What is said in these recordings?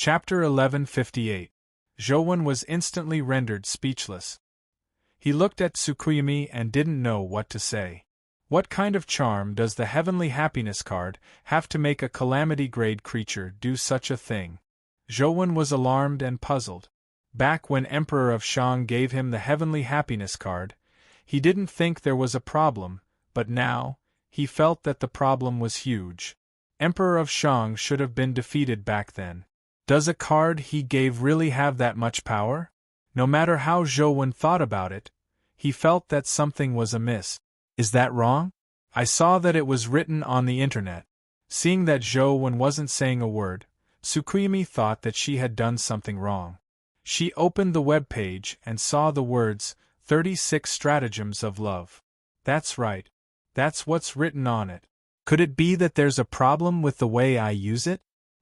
Chapter 1158. Jowen was instantly rendered speechless. He looked at Tsukuyomi and didn't know what to say. What kind of charm does the Heavenly Happiness card have to make a calamity-grade creature do such a thing? Jowen was alarmed and puzzled. Back when Emperor of Shang gave him the Heavenly Happiness card, he didn't think there was a problem, but now, he felt that the problem was huge. Emperor of Shang should have been defeated back then. Does a card he gave really have that much power? No matter how Jowen thought about it, he felt that something was amiss. Is that wrong? I saw that it was written on the internet. Seeing that Jowen wasn't saying a word, Tsukuyomi thought that she had done something wrong. She opened the web page and saw the words, 36 Stratagems of Love. That's right. That's what's written on it. Could it be that there's a problem with the way I use it?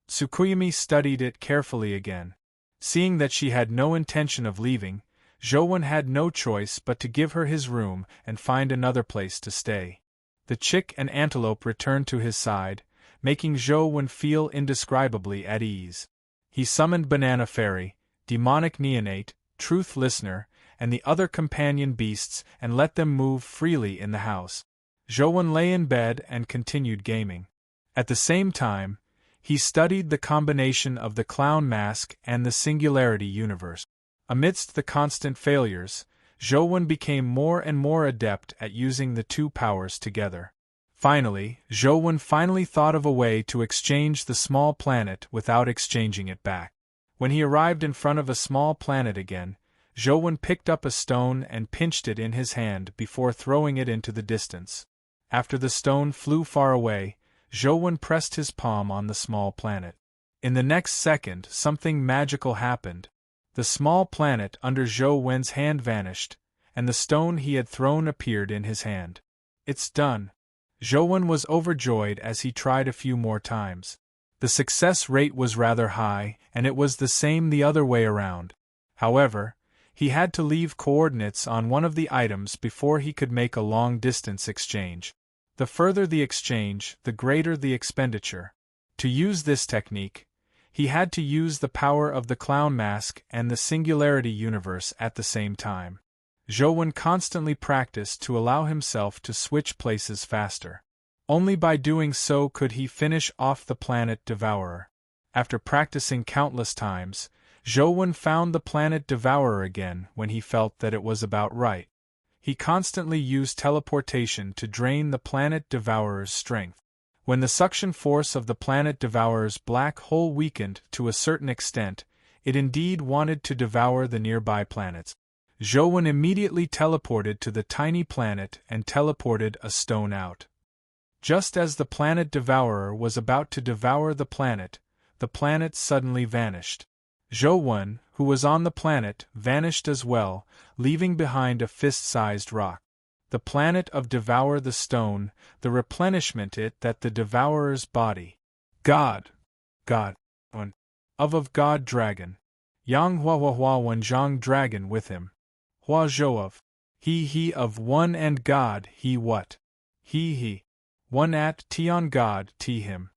Tsukuyomi studied it carefully again. Seeing that she had no intention of leaving, Jowen had no choice but to give her his room and find another place to stay. The chick and antelope returned to his side, making Jowen feel indescribably at ease. He summoned Banana Fairy, Demonic Neonate, Truth Listener, and the other companion beasts and let them move freely in the house. Jowen lay in bed and continued gaming. At the same time, he studied the combination of the clown mask and the singularity universe. Amidst the constant failures, Jowen became more and more adept at using the two powers together. Finally, Jowen thought of a way to exchange the small planet without exchanging it back. When he arrived in front of a small planet again, Jowen picked up a stone and pinched it in his hand before throwing it into the distance. After the stone flew far away, Jowen pressed his palm on the small planet. In the next second, something magical happened. The small planet under Jowen's hand vanished, and the stone he had thrown appeared in his hand. It's done. Jowen was overjoyed as he tried a few more times. The success rate was rather high, and it was the same the other way around. However, he had to leave coordinates on one of the items before he could make a long-distance exchange. The further the exchange, the greater the expenditure. To use this technique, he had to use the power of the clown mask and the singularity universe at the same time. Jowen constantly practiced to allow himself to switch places faster. Only by doing so could he finish off the planet Devourer. After practicing countless times, Jowen found the planet Devourer again when he felt that it was about right. He constantly used teleportation to drain the planet Devourer's strength. When the suction force of the planet Devourer's black hole weakened to a certain extent, it indeed wanted to devour the nearby planets. Jowen immediately teleported to the tiny planet and teleported a stone out. Just as the planet Devourer was about to devour the planet suddenly vanished. Jowen, who was on the planet, vanished as well, leaving behind a fist-sized rock. The planet of Devour the Stone, the replenishment it that the Devourer's body. God, one. Of God Dragon. Yang Hua one Zhang Dragon with him. Hua Zhou of. He of one and God he what? He. One at Tian God T him.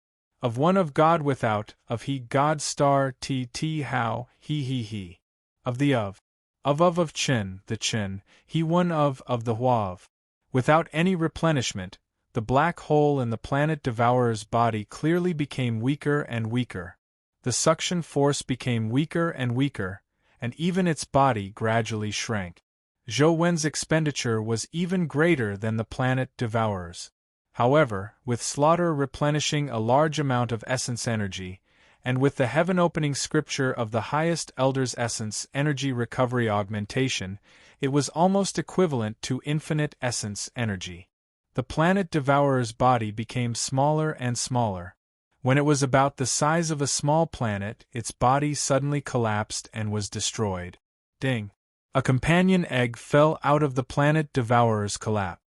Of one of God without, of he God star T how, he. Of the of Chen, the Chen, he one of the Hua of. Without any replenishment, the black hole in the planet Devourer's body clearly became weaker and weaker. The suction force became weaker and weaker, and even its body gradually shrank. Jowen's expenditure was even greater than the planet Devourer's. However, with slaughter replenishing a large amount of essence energy, and with the heaven-opening scripture of the highest elder's essence energy recovery augmentation, it was almost equivalent to infinite essence energy. The planet Devourer's body became smaller and smaller. When it was about the size of a small planet, its body suddenly collapsed and was destroyed. Ding! A companion egg fell out of the planet Devourer's collapse.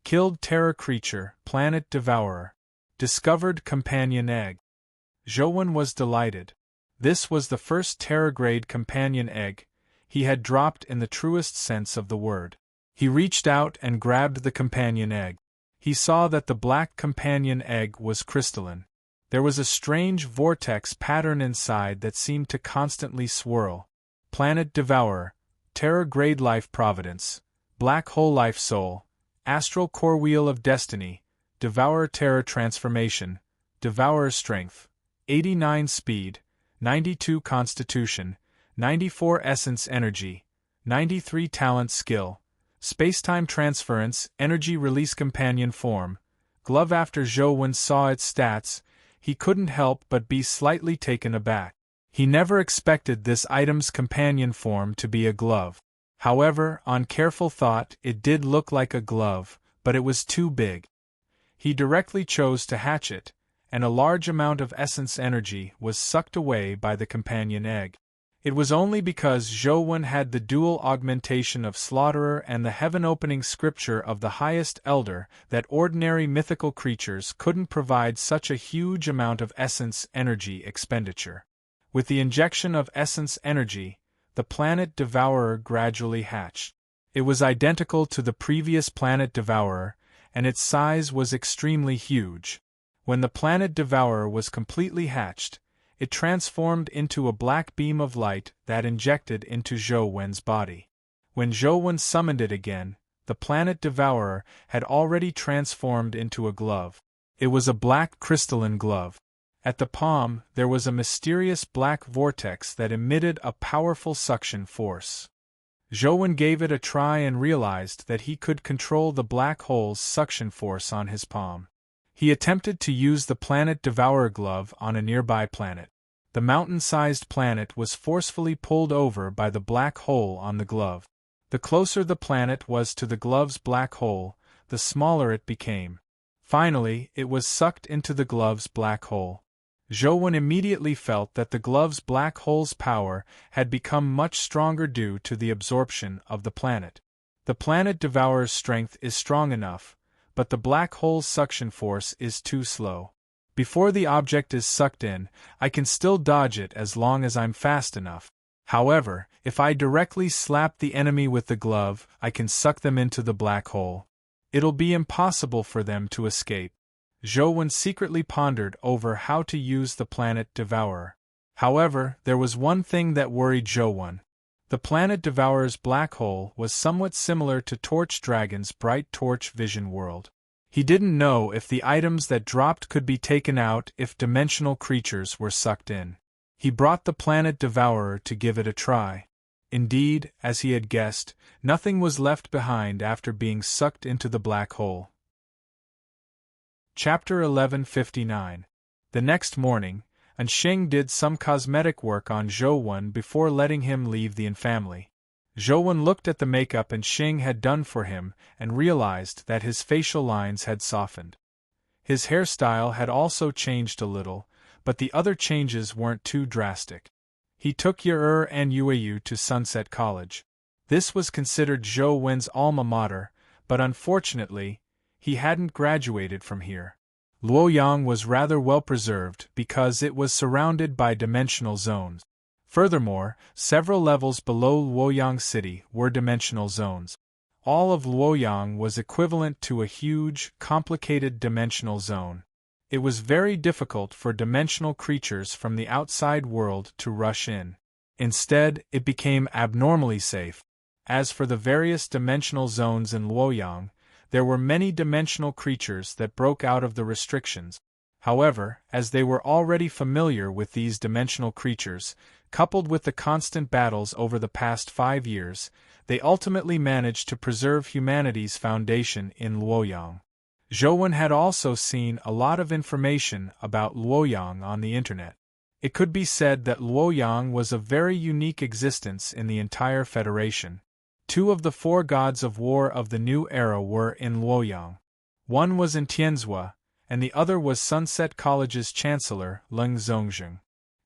Killed terror creature, planet Devourer. Discovered companion egg. Jowen was delighted. This was the first terror-grade companion egg he had dropped in the truest sense of the word. He reached out and grabbed the companion egg. He saw that the black companion egg was crystalline. There was a strange vortex pattern inside that seemed to constantly swirl. Planet Devourer, Terror Grade Life Providence, Black Hole Life Soul, Astral Core Wheel of Destiny, Devourer Terror Transformation, Devourer Strength, 89 Speed, 92 Constitution, 94 Essence Energy, 93 Talent Skill, Spacetime Transference, Energy Release Companion Form, Glove. After Zhou saw its stats, he couldn't help but be slightly taken aback. He never expected this item's companion form to be a glove. However, on careful thought, it did look like a glove, but it was too big. He directly chose to hatch it, and a large amount of essence energy was sucked away by the companion egg. It was only because Zhou had the dual augmentation of Slaughterer and the heaven-opening scripture of the highest elder that ordinary mythical creatures couldn't provide such a huge amount of essence energy expenditure. With the injection of essence energy, the planet Devourer gradually hatched. It was identical to the previous planet Devourer, and its size was extremely huge. When the planet Devourer was completely hatched, it transformed into a black beam of light that injected into Zhou body. When Zhou summoned it again, the planet Devourer had already transformed into a glove. It was a black crystalline glove. At the palm, there was a mysterious black vortex that emitted a powerful suction force. Zhou gave it a try and realized that he could control the black hole's suction force on his palm. He attempted to use the planet Devourer glove on a nearby planet. The mountain-sized planet was forcefully pulled over by the black hole on the glove. The closer the planet was to the glove's black hole, the smaller it became. Finally, it was sucked into the glove's black hole. Zhou immediately felt that the glove's black hole's power had become much stronger due to the absorption of the planet. The planet Devourer's strength is strong enough, but the black hole's suction force is too slow. Before the object is sucked in, I can still dodge it as long as I'm fast enough. However, if I directly slap the enemy with the glove, I can suck them into the black hole. It'll be impossible for them to escape. Zhou secretly pondered over how to use the planet Devourer. However, there was one thing that worried Zhou. The planet Devourer's black hole was somewhat similar to Torch Dragon's bright torch vision world. He didn't know if the items that dropped could be taken out if dimensional creatures were sucked in. He brought the planet Devourer to give it a try. Indeed, as he had guessed, nothing was left behind after being sucked into the black hole. Chapter 1159. The next morning, Ansheng did some cosmetic work on Zhou before letting him leave the infamily. Zhou looked at the makeup Ansheng had done for him and realized that his facial lines had softened. His hairstyle had also changed a little, but the other changes weren't too drastic. He took Ye and Yueyu to Sunset College. This was considered Zhou alma mater, but unfortunately, he hadn't graduated from here. Luoyang was rather well preserved because it was surrounded by dimensional zones. Furthermore, several levels below Luoyang City were dimensional zones. All of Luoyang was equivalent to a huge, complicated dimensional zone. It was very difficult for dimensional creatures from the outside world to rush in. Instead, it became abnormally safe. As for the various dimensional zones in Luoyang, there were many dimensional creatures that broke out of the restrictions. However, as they were already familiar with these dimensional creatures, coupled with the constant battles over the past 5 years, they ultimately managed to preserve humanity's foundation in Luoyang. Zhou had also seen a lot of information about Luoyang on the internet. It could be said that Luoyang was a very unique existence in the entire Federation. 2 of the 4 gods of war of the new era were in Luoyang. One was in Tianzhua, and the other was Sunset College's chancellor, Leng Zhongzheng.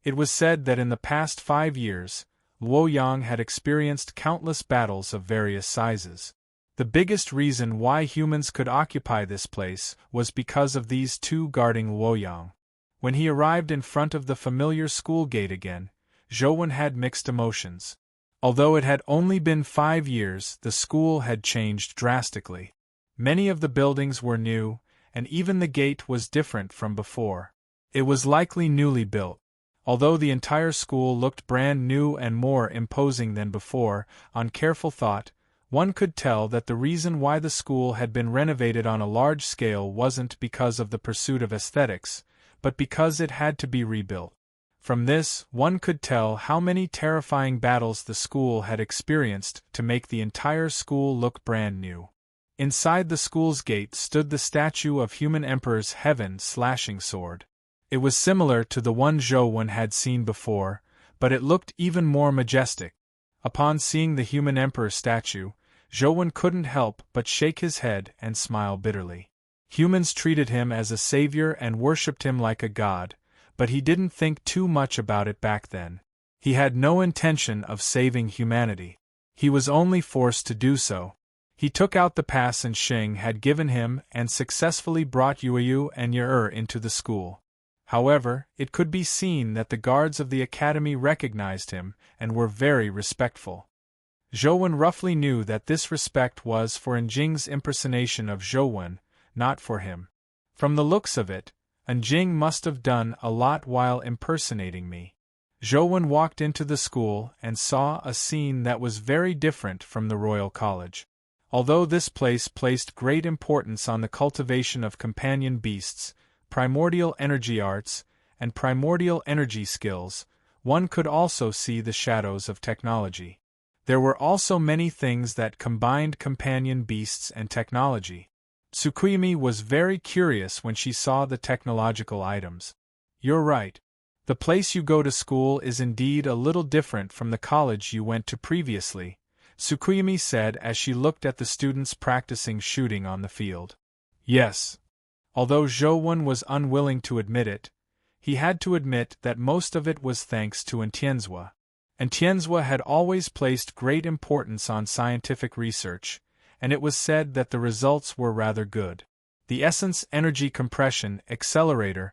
It was said that in the past 5 years, Luoyang had experienced countless battles of various sizes. The biggest reason why humans could occupy this place was because of these 2 guarding Luoyang. When he arrived in front of the familiar school gate again, Zhou had mixed emotions. Although it had only been 5 years, the school had changed drastically. Many of the buildings were new, and even the gate was different from before. It was likely newly built. Although the entire school looked brand new and more imposing than before, on careful thought, one could tell that the reason why the school had been renovated on a large scale wasn't because of the pursuit of aesthetics, but because it had to be rebuilt. From this, one could tell how many terrifying battles the school had experienced to make the entire school look brand new. Inside the school's gate stood the statue of human Emperor's heaven-slashing sword. It was similar to the one Zhou had seen before, but it looked even more majestic. Upon seeing the human Emperor statue, Zhou couldn't help but shake his head and smile bitterly. Humans treated him as a savior and worshipped him like a god, but he didn't think too much about it back then. He had no intention of saving humanity. He was only forced to do so. He took out the pass and Sheng had given him and successfully brought Yueyu and Ye into the school. However, it could be seen that the guards of the academy recognized him and were very respectful. Zhou roughly knew that this respect was for Njing's impersonation of Zhou, not for him. From the looks of it, Njing must have done a lot while impersonating me. Zhou walked into the school and saw a scene that was very different from the Royal College. Although this place placed great importance on the cultivation of companion beasts, primordial energy arts, and primordial energy skills, one could also see the shadows of technology. There were also many things that combined companion beasts and technology. Tsukuyumi was very curious when she saw the technological items. You're right. The place you go to school is indeed a little different from the college you went to previously, Tsukuyumi said as she looked at the students practicing shooting on the field. Yes. Although Zhou was unwilling to admit it, he had to admit that most of it was thanks to Entienzhua. Entienzhua had always placed great importance on scientific research, and it was said that the results were rather good. The Essence Energy Compression Accelerator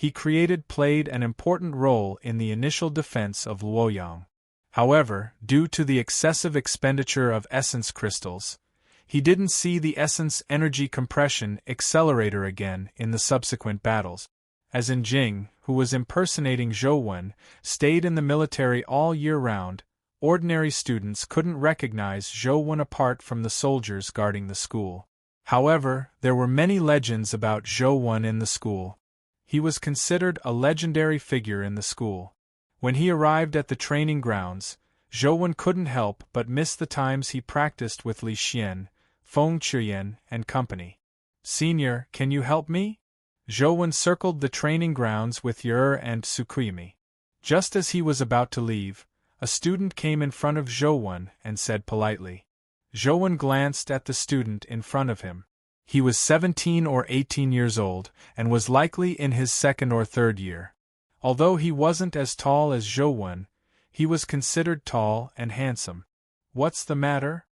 he created played an important role in the initial defense of Luoyang. However, due to the excessive expenditure of essence crystals, he didn't see the Essence Energy Compression Accelerator again in the subsequent battles. As Njing, who was impersonating Zhou, stayed in the military all year round, ordinary students couldn't recognize Zhou apart from the soldiers guarding the school. However, there were many legends about Zhou in the school. He was considered a legendary figure in the school. When he arrived at the training grounds, Zhou couldn't help but miss the times he practiced with Li Xian, Feng Chuyan, and company. Senior, can you help me? Zhou circled the training grounds with Ye and Tsukuyumi. Just as he was about to leave, a student came in front of Zhou and said politely. Zhou glanced at the student in front of him. He was 17 or 18 years old, and was likely in his second or third year. Although he wasn't as tall as Zhou, he was considered tall and handsome. What's the matter?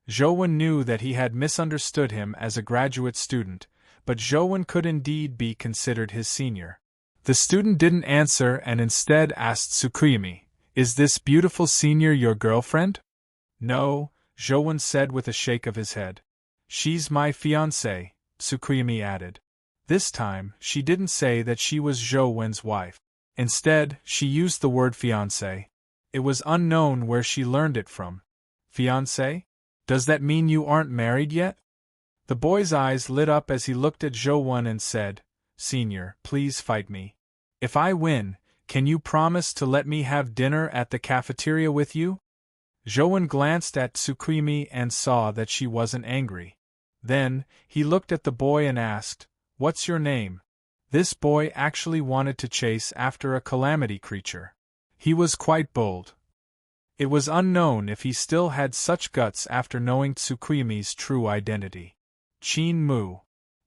Zhou knew that he had misunderstood him as a graduate student, but Zhou could indeed be considered his senior. The student didn't answer and instead asked Tsukuyumi, "Is this beautiful senior your girlfriend?" "No," Zhou said with a shake of his head. "She's my fiancée," Tsukuyumi added. This time, she didn't say that she was Zhou's wife. Instead, she used the word fiancé. It was unknown where she learned it from. Fiancé? Does that mean you aren't married yet? The boy's eyes lit up as he looked at Zhou and said, "Senior, please fight me. If I win, can you promise to let me have dinner at the cafeteria with you?" Zhou glanced at Tsukuyumi and saw that she wasn't angry. Then, he looked at the boy and asked, "What's your name?" This boy actually wanted to chase after a calamity creature. He was quite bold. It was unknown if he still had such guts after knowing Tsukuyumi's true identity. Qin Mu.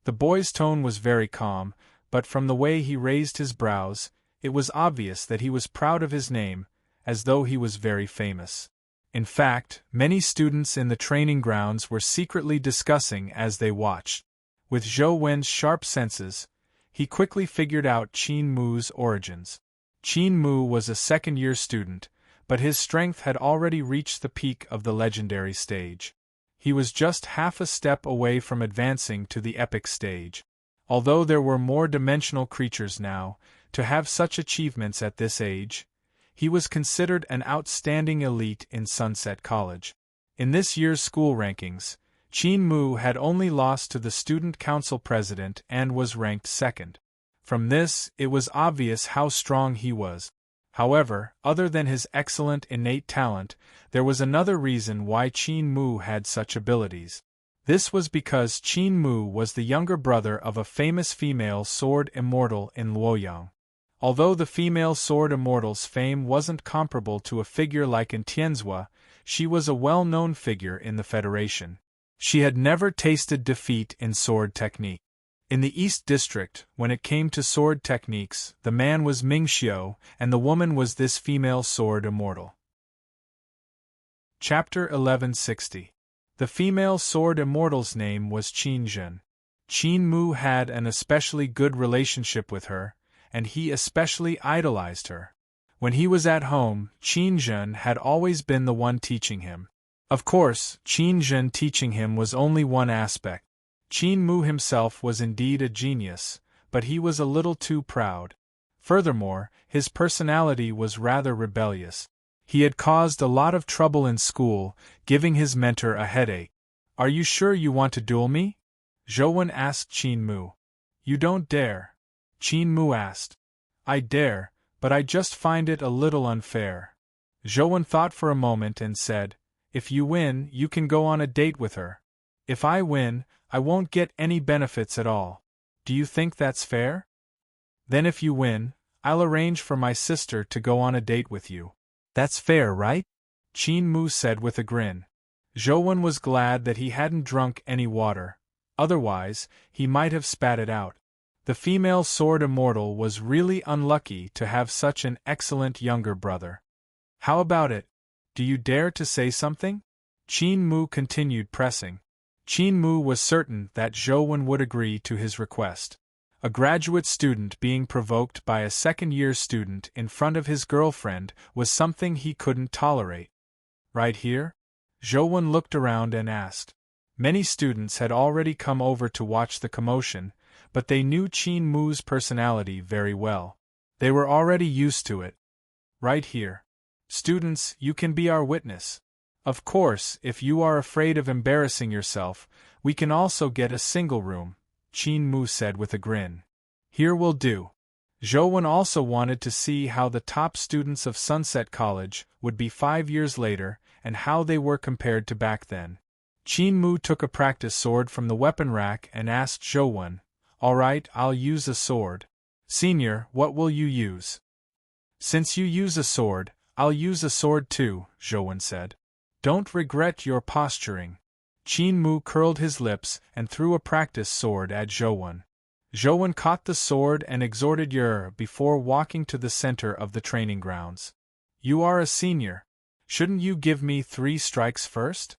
The boy's tone was very calm, but from the way he raised his brows, it was obvious that he was proud of his name, as though he was very famous. In fact, many students in the training grounds were secretly discussing as they watched. With Zhou sharp senses, he quickly figured out Qin Mu's origins. Qin Mu was a second-year student, but his strength had already reached the peak of the legendary stage. He was just half a step away from advancing to the epic stage. Although there were more dimensional creatures now, to have such achievements at this age. He was considered an outstanding elite in Sunset College. In this year's school rankings, Qin Mu had only lost to the student council president and was ranked second. From this, it was obvious how strong he was. However, other than his excellent innate talent, there was another reason why Qin Mu had such abilities. This was because Qin Mu was the younger brother of a famous female sword immortal in Luoyang. Although the female sword immortal's fame wasn't comparable to a figure like in Tianzhua, she was a well-known figure in the Federation. She had never tasted defeat in sword technique. In the East District, when it came to sword techniques, the man was Ming Xiu, and the woman was this female sword immortal. Chapter 1160. The female sword immortal's name was Qin Zhen. Qin Mu had an especially good relationship with her, and he especially idolized her. When he was at home, Qin Zhen had always been the one teaching him. Of course, Qin Zhen teaching him was only one aspect. Qin Mu himself was indeed a genius, but he was a little too proud. Furthermore, his personality was rather rebellious. He had caused a lot of trouble in school, giving his mentor a headache. "Are you sure you want to duel me?" Zhouwen asked Qin Mu. "You don't dare." Qin Mu asked. "I dare, but I just find it a little unfair." Zhouwen thought for a moment and said, "If you win, you can go on a date with her. If I win, I won't get any benefits at all. Do you think that's fair? Then if you win, I'll arrange for my sister to go on a date with you. That's fair, right?" Qin Mu said with a grin. Zhouwen was glad that he hadn't drunk any water. Otherwise, he might have spat it out. The female sword immortal was really unlucky to have such an excellent younger brother. "How about it? Do you dare to say something?" Qin Mu continued pressing. Qin Mu was certain that Zhouwen would agree to his request. A graduate student being provoked by a second-year student in front of his girlfriend was something he couldn't tolerate. "Right here?" Zhouwen looked around and asked. Many students had already come over to watch the commotion, but they knew Qin Mu's personality very well. They were already used to it. "Right here. Students, you can be our witness. Of course, if you are afraid of embarrassing yourself, we can also get a single room," Qin Mu said with a grin. "Here will do." Zhouwen also wanted to see how the top students of Sunset College would be 5 years later and how they were compared to back then. Qin Mu took a practice sword from the weapon rack and asked Zhouwen, "All right, I'll use a sword." "Senior, what will you use?" "Since you use a sword, I'll use a sword too," Zhouwen said. "Don't regret your posturing." Qin Mu curled his lips and threw a practice sword at Zhouwen. Zhouwen caught the sword and exhorted Yer before walking to the center of the training grounds. "You are a senior. Shouldn't you give me 3 strikes first?"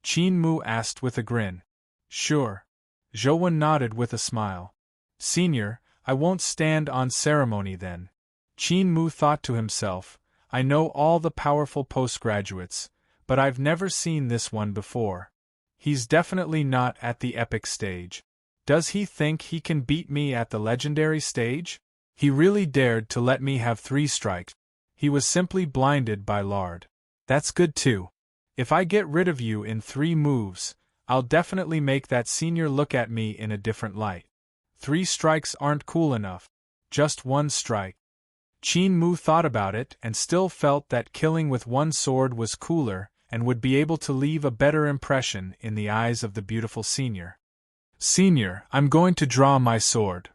Qin Mu asked with a grin. "Sure." Zhouwen nodded with a smile. "Senior, I won't stand on ceremony then." Qin Mu thought to himself, "I know all the powerful postgraduates, but I've never seen this one before. He's definitely not at the epic stage. Does he think he can beat me at the legendary stage? He really dared to let me have 3 strikes. He was simply blinded by lard. That's good too. If I get rid of you in 3 moves, I'll definitely make that senior look at me in a different light. 3 strikes aren't cool enough. Just 1 strike." Qin Mu thought about it and still felt that killing with 1 sword was cooler and would be able to leave a better impression in the eyes of the beautiful senior. "Senior, I'm going to draw my sword.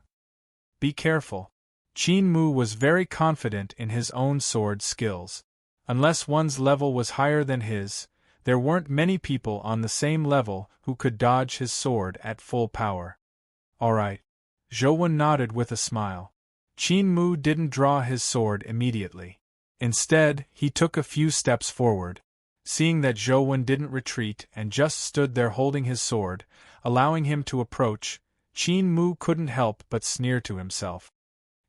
Be careful." Qin Mu was very confident in his own sword skills. Unless one's level was higher than his, there weren't many people on the same level who could dodge his sword at full power. "All right." Zhouwen nodded with a smile. Qin Mu didn't draw his sword immediately. Instead, he took a few steps forward. Seeing that Zhouwen didn't retreat and just stood there holding his sword, allowing him to approach, Qin Mu couldn't help but sneer to himself.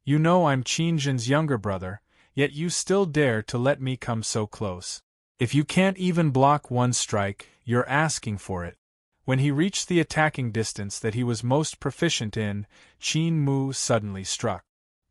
"You know I'm Qin Zhen's younger brother, yet you still dare to let me come so close. If you can't even block 1 strike, you're asking for it." When he reached the attacking distance that he was most proficient in, Qin Mu suddenly struck.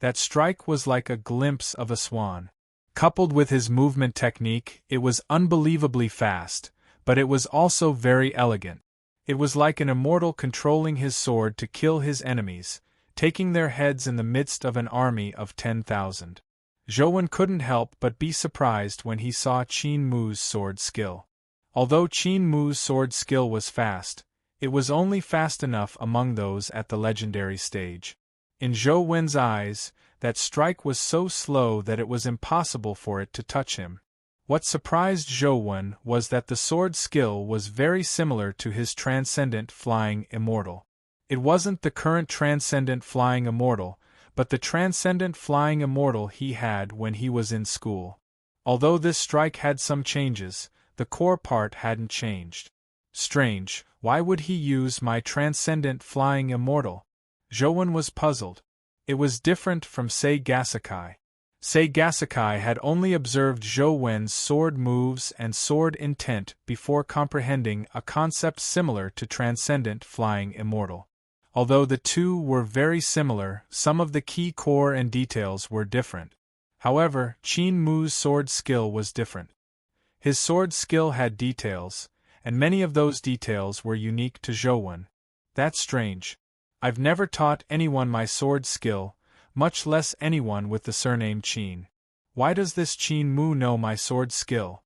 That strike was like a glimpse of a swan. Coupled with his movement technique, it was unbelievably fast, but it was also very elegant. It was like an immortal controlling his sword to kill his enemies, taking their heads in the midst of an army of 10,000. Zhou couldn't help but be surprised when he saw Qin Mu's sword skill. Although Qin Mu's sword skill was fast, it was only fast enough among those at the legendary stage. In Zhou Wen's eyes, that strike was so slow that it was impossible for it to touch him. What surprised Zhou Wen was that the sword skill was very similar to his transcendent flying immortal. It wasn't the current transcendent flying immortal, but the transcendent flying immortal he had when he was in school. Although this strike had some changes, the core part hadn't changed. Strange, why would he use my transcendent flying immortal? Zhou Wen was puzzled. It was different from Sei Gasakai. Sei Gasakai had only observed Zhou Wen's sword moves and sword intent before comprehending a concept similar to transcendent flying immortal. Although the two were very similar, some of the key core and details were different. However, Qin Mu's sword skill was different. His sword skill had details, and many of those details were unique to Zhou Wen. That's strange. I've never taught anyone my sword skill, much less anyone with the surname Qin. Why does this Qin Mu know my sword skill?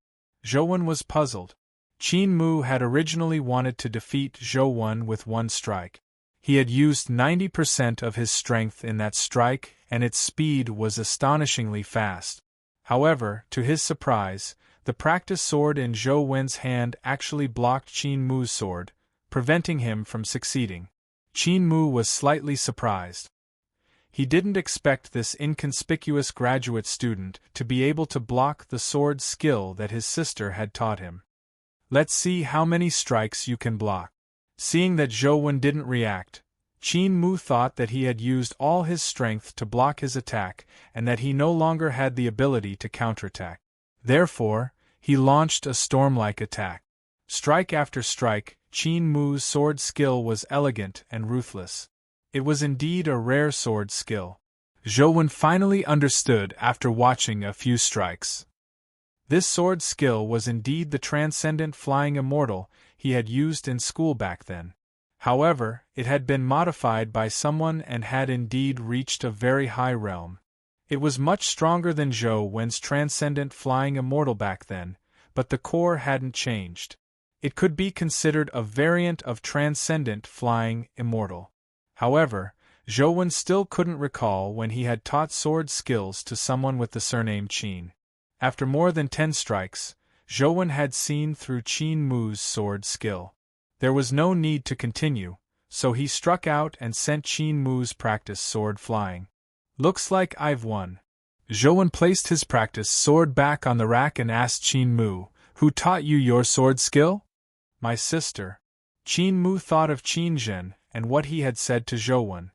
Zhou Wen was puzzled. Qin Mu had originally wanted to defeat Zhou Wen with one strike. He had used 90% of his strength in that strike, and its speed was astonishingly fast. However, to his surprise, the practice sword in Zhou Wen's hand actually blocked Qin Mu's sword, preventing him from succeeding. Qin Mu was slightly surprised. He didn't expect this inconspicuous graduate student to be able to block the sword skill that his sister had taught him. Let's see how many strikes you can block. Seeing that Zhou Wen didn't react, Qin Mu thought that he had used all his strength to block his attack and that he no longer had the ability to counterattack. Therefore, he launched a storm-like attack. Strike after strike, Qin Mu's sword skill was elegant and ruthless. It was indeed a rare sword skill. Zhou Wen finally understood after watching a few strikes. This sword skill was indeed the transcendent flying immortal he had used in school back then. However, it had been modified by someone and had indeed reached a very high realm. It was much stronger than Zhou Wen's transcendent flying immortal back then, but the core hadn't changed. It could be considered a variant of transcendent flying immortal. However, Zhou Wen still couldn't recall when he had taught sword skills to someone with the surname Qin. After more than 10 strikes, Zhou Wen had seen through Qin Mu's sword skill. There was no need to continue, so he struck out and sent Qin Mu's practice sword flying. Looks like I've won. Zhou Wen placed his practice sword back on the rack and asked Qin Mu, "Who taught you your sword skill?" "My sister." Qin Mu thought of Qin Zhen and what he had said to Zhou Wen.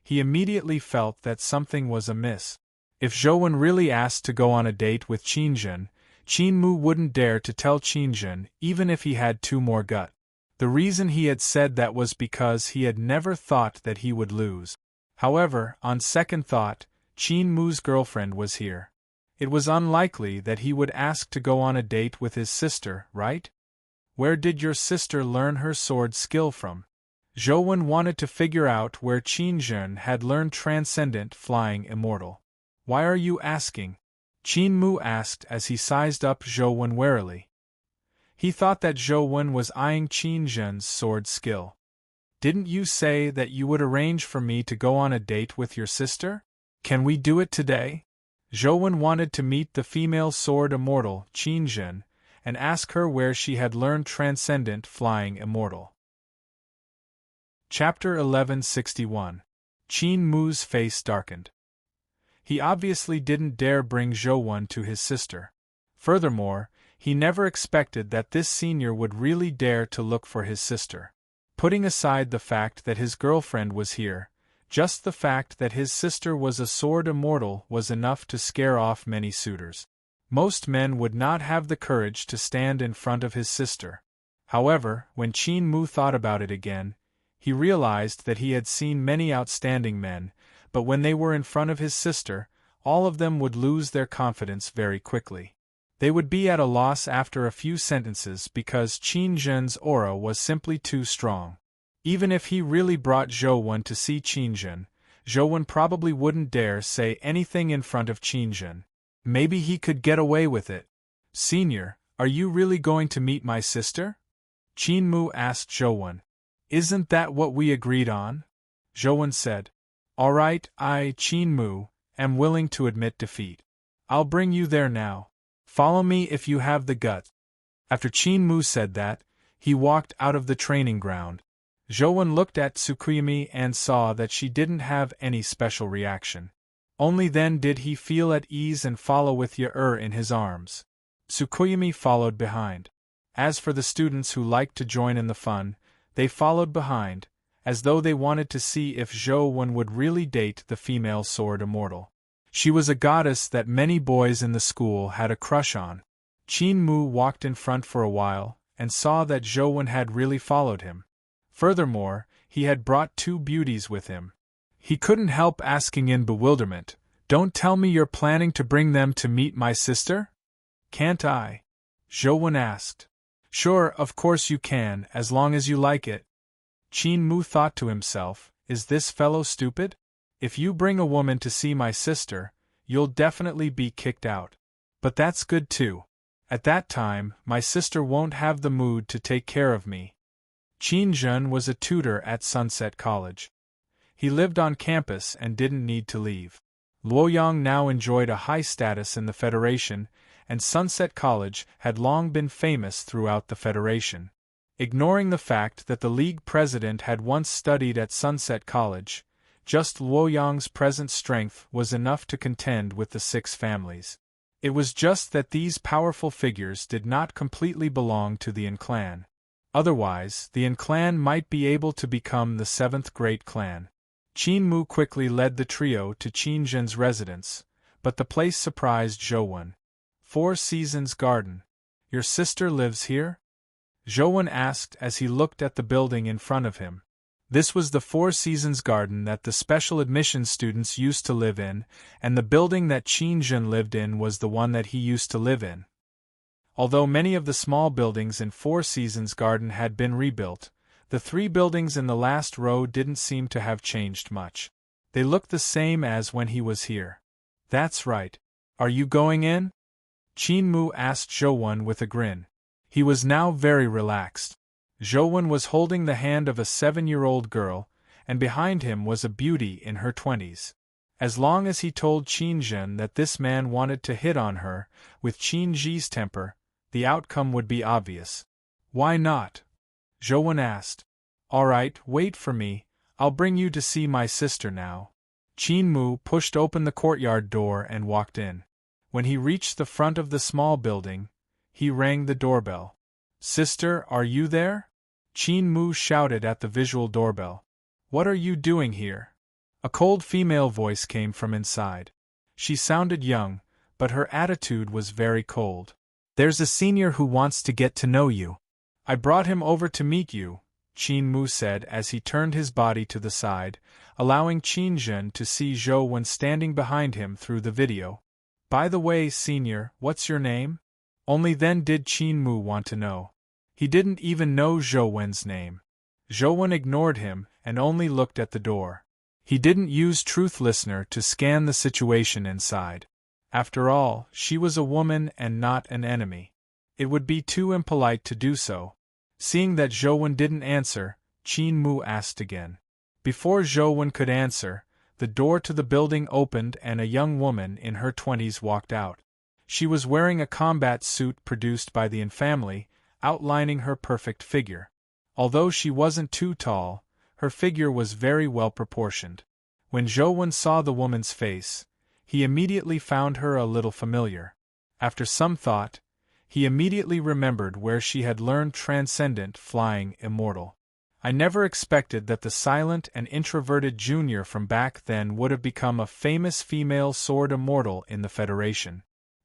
He immediately felt that something was amiss. If Zhou Wen really asked to go on a date with Qin Zhen, Qin Mu wouldn't dare to tell Qin Zhen even if he had 2 more gut. The reason he had said that was because he had never thought that he would lose. However, on second thought, Qin Mu's girlfriend was here. It was unlikely that he would ask to go on a date with his sister, right? Where did your sister learn her sword skill from? Zhou Wen wanted to figure out where Qin Zhen had learned transcendent flying immortal. "Why are you asking?" Qin Mu asked as he sized up Zhou Wen warily. He thought that Zhou Wen was eyeing Qin Zhen's sword skill. "Didn't you say that you would arrange for me to go on a date with your sister? Can we do it today?" Zhou Wen wanted to meet the female sword immortal, Qin Zhen, and ask her where she had learned transcendent flying immortal. Chapter 1161. Qin Mu's face darkened. He obviously didn't dare bring Zhou Wen to his sister. Furthermore, he never expected that this senior would really dare to look for his sister. Putting aside the fact that his girlfriend was here, just the fact that his sister was a sword immortal was enough to scare off many suitors. Most men would not have the courage to stand in front of his sister. However, when Qin Mu thought about it again, he realized that he had seen many outstanding men, but when they were in front of his sister, all of them would lose their confidence very quickly. They would be at a loss after a few sentences because Qin Zhen's aura was simply too strong. Even if he really brought Zhou Wen to see Qin Zhen, Zhou Wen probably wouldn't dare say anything in front of Qin Zhen. Maybe he could get away with it. "Senior, are you really going to meet my sister?" Qin Mu asked Zhou Wen. "Isn't that what we agreed on?" Zhou Wen said. "All right, I, Qin Mu, am willing to admit defeat. I'll bring you there now. Follow me if you have the guts." After Qin Mu said that, he walked out of the training ground. Zhou Wen looked at Tsukuyami and saw that she didn't have any special reaction. Only then did he feel at ease and follow with Ye-er in his arms. Tsukuyami followed behind. As for the students who liked to join in the fun, they followed behind, as though they wanted to see if Zhou Wen would really date the female sword immortal. She was a goddess that many boys in the school had a crush on. Qin Mu walked in front for a while, and saw that Zhou Wen had really followed him. Furthermore, he had brought two beauties with him. He couldn't help asking in bewilderment, "Don't tell me you're planning to bring them to meet my sister?" "Can't I?" Zhou Wen asked. "Sure, of course you can, as long as you like it." Qin Mu thought to himself, "Is this fellow stupid? If you bring a woman to see my sister, you'll definitely be kicked out. But that's good too. At that time, my sister won't have the mood to take care of me." Qin Zhen was a tutor at Sunset College. He lived on campus and didn't need to leave. Luoyang now enjoyed a high status in the Federation, and Sunset College had long been famous throughout the Federation. Ignoring the fact that the League president had once studied at Sunset College, just Luoyang's present strength was enough to contend with the 6 families. It was just that these powerful figures did not completely belong to the Yin clan. Otherwise, the Yin clan might be able to become the 7th great clan. Qin Mu quickly led the trio to Qin Zhen's residence, but the place surprised Zhou Wen. "Four Seasons Garden. Your sister lives here?" Zhou Wen asked as he looked at the building in front of him. This was the Four Seasons Garden that the special admissions students used to live in, and the building that Qin Zhen lived in was the one that he used to live in. Although many of the small buildings in Four Seasons Garden had been rebuilt, the 3 buildings in the last row didn't seem to have changed much. They looked the same as when he was here. "That's right. Are you going in?" Qin Mu asked Zhou Wen with a grin. He was now very relaxed. Zhou Wen was holding the hand of a 7-year-old girl, and behind him was a beauty in her 20s. As long as he told Qin Zhen that this man wanted to hit on her, with Qin Ji's temper, the outcome would be obvious. "Why not?" Zhou Wen asked. "All right, wait for me, I'll bring you to see my sister now." Qin Mu pushed open the courtyard door and walked in. When he reached the front of the small building, he rang the doorbell. "Sister, are you there?" Qin Mu shouted at the visual doorbell. "What are you doing here?" A cold female voice came from inside. She sounded young, but her attitude was very cold. "There's a senior who wants to get to know you. I brought him over to meet you," Qin Mu said as he turned his body to the side, allowing Qin Zhen to see Zhou Wen standing behind him through the video. "By the way, senior, what's your name?" Only then did Qin Mu want to know. He didn't even know Zhou Wen's name. Zhou Wen ignored him and only looked at the door. He didn't use Truth Listener to scan the situation inside. After all, she was a woman and not an enemy. It would be too impolite to do so. Seeing that Zhou Wen didn't answer, Qin Mu asked again. Before Zhou Wen could answer, the door to the building opened and a young woman in her 20s walked out. She was wearing a combat suit produced by the Yin family, outlining her perfect figure. Although she wasn't too tall, her figure was very well proportioned. When Zhou Wen saw the woman's face, he immediately found her a little familiar. After some thought, he immediately remembered where she had learned Transcendent Flying Immortal. I never expected that the silent and introverted junior from back then would have become a famous female sword immortal in the Federation.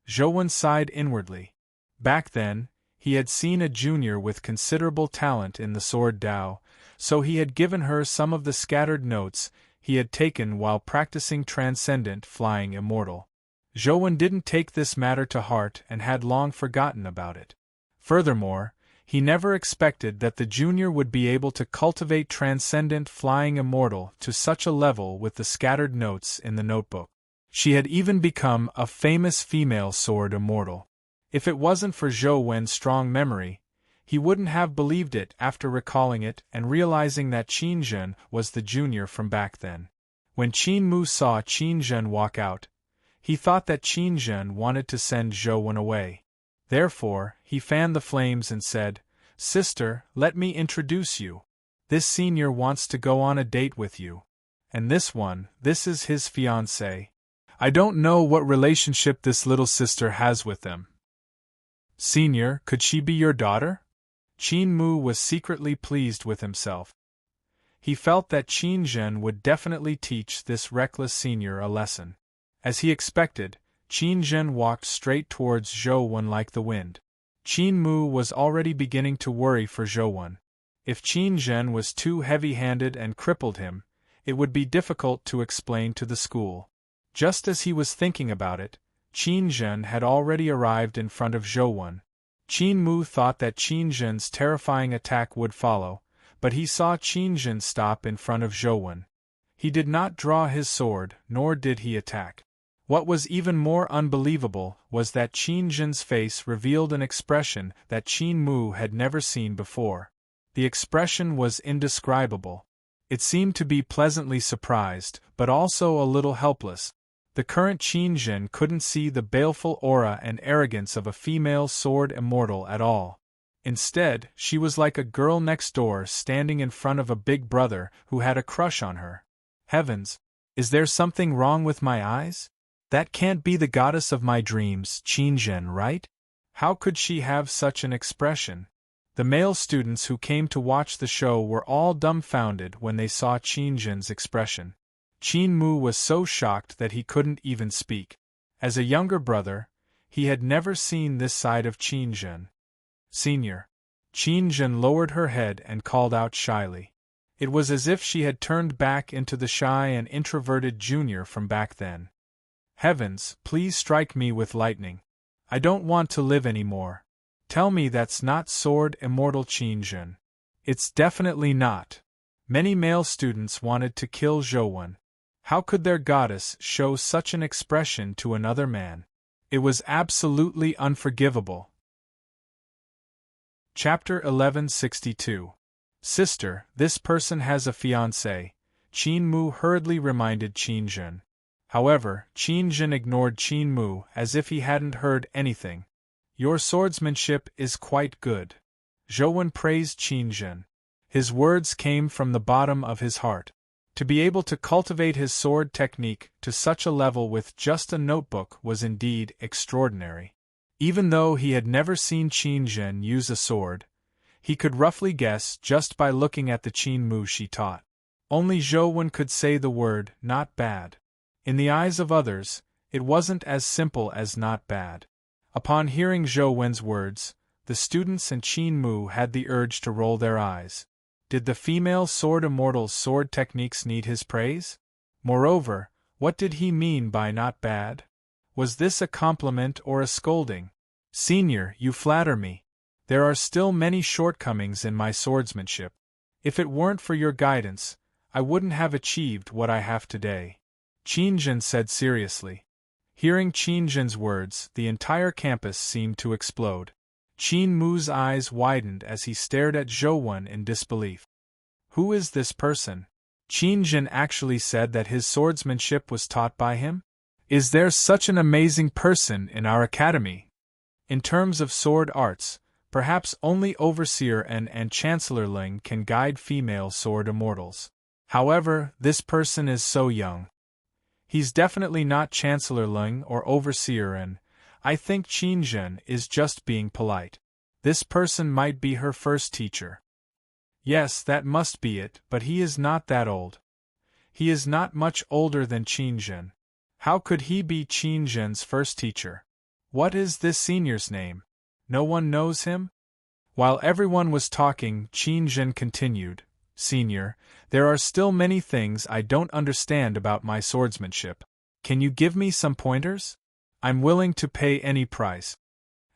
Zhou Wen sighed inwardly. Back then, he had seen a junior with considerable talent in the sword Dao, so he had given her some of the scattered notes he had taken while practicing transcendent flying immortal. Zhou didn't take this matter to heart and had long forgotten about it. Furthermore, he never expected that the junior would be able to cultivate transcendent flying immortal to such a level with the scattered notes in the notebook. She had even become a famous female sword immortal. If it wasn't for Zhou Wen's strong memory, he wouldn't have believed it after recalling it and realizing that Qin Zhen was the junior from back then. When Qin Mu saw Qin Zhen walk out, he thought that Qin Zhen wanted to send Zhou Wen away. Therefore, he fanned the flames and said, "Sister, let me introduce you. This senior wants to go on a date with you. And this is his fiancée. I don't know what relationship this little sister has with them." "Senior, could she be your daughter?" Qin Mu was secretly pleased with himself. He felt that Qin Zhen would definitely teach this reckless senior a lesson. As he expected, Qin Zhen walked straight towards Zhou Wen like the wind. Qin Mu was already beginning to worry for Zhou Wen. If Qin Zhen was too heavy-handed and crippled him, it would be difficult to explain to the school. Just as he was thinking about it, Qin Zhen had already arrived in front of Zhou Wen. Qin Mu thought that Qin Zhen's terrifying attack would follow, but he saw Qin Zhen stop in front of Zhou Wen. He did not draw his sword, nor did he attack. What was even more unbelievable was that Qin Zhen's face revealed an expression that Qin Mu had never seen before. The expression was indescribable. It seemed to be pleasantly surprised, but also a little helpless. The current Qin Zhen couldn't see the baleful aura and arrogance of a female sword immortal at all. Instead, she was like a girl next door standing in front of a big brother who had a crush on her. Heavens! Is there something wrong with my eyes? That can't be the goddess of my dreams, Qin Zhen, right? How could she have such an expression? The male students who came to watch the show were all dumbfounded when they saw Qin Zhen's expression. Qin Mu was so shocked that he couldn't even speak. As a younger brother, he had never seen this side of Qin Zhen. "Senior." Qin Zhen lowered her head and called out shyly. It was as if she had turned back into the shy and introverted junior from back then. "Heavens, please strike me with lightning. I don't want to live anymore. Tell me that's not sword immortal Qin Zhen." "It's definitely not." Many male students wanted to kill Zhou Wen. How could their goddess show such an expression to another man? It was absolutely unforgivable. Chapter 1162. "Sister, this person has a fiancé," Qin Mu hurriedly reminded Qin Zhen. However, Qin Zhen ignored Qin Mu as if he hadn't heard anything. "Your swordsmanship is quite good." Zhou Wen praised Qin Zhen. His words came from the bottom of his heart. To be able to cultivate his sword technique to such a level with just a notebook was indeed extraordinary. Even though he had never seen Qin Zhen use a sword, he could roughly guess just by looking at the Qin Mu she taught. Only Zhou Wen could say the word, "not bad." In the eyes of others, it wasn't as simple as not bad. Upon hearing Zhou Wen's words, the students and Qin Mu had the urge to roll their eyes. Did the female sword immortal's sword techniques need his praise? Moreover, what did he mean by not bad? Was this a compliment or a scolding? "Senior, you flatter me. There are still many shortcomings in my swordsmanship. If it weren't for your guidance, I wouldn't have achieved what I have today," Qin Zhen said seriously. Hearing Qin Zhen's words, the entire campus seemed to explode. Qin Mu's eyes widened as he stared at Zhou Wen in disbelief. Who is this person? Qin Zhen actually said that his swordsmanship was taught by him? Is there such an amazing person in our academy? In terms of sword arts, perhaps only Overseer and Chancellor Ling can guide female sword immortals. However, this person is so young. He's definitely not Chancellor Ling or Overseer and I think Qin Zhen is just being polite. This person might be her first teacher. Yes, that must be it, but he is not that old. He is not much older than Qin Zhen. How could he be Qin Zhen's first teacher? What is this senior's name? No one knows him? While everyone was talking, Qin Zhen continued, Senior, there are still many things I don't understand about my swordsmanship. Can you give me some pointers? I'm willing to pay any price.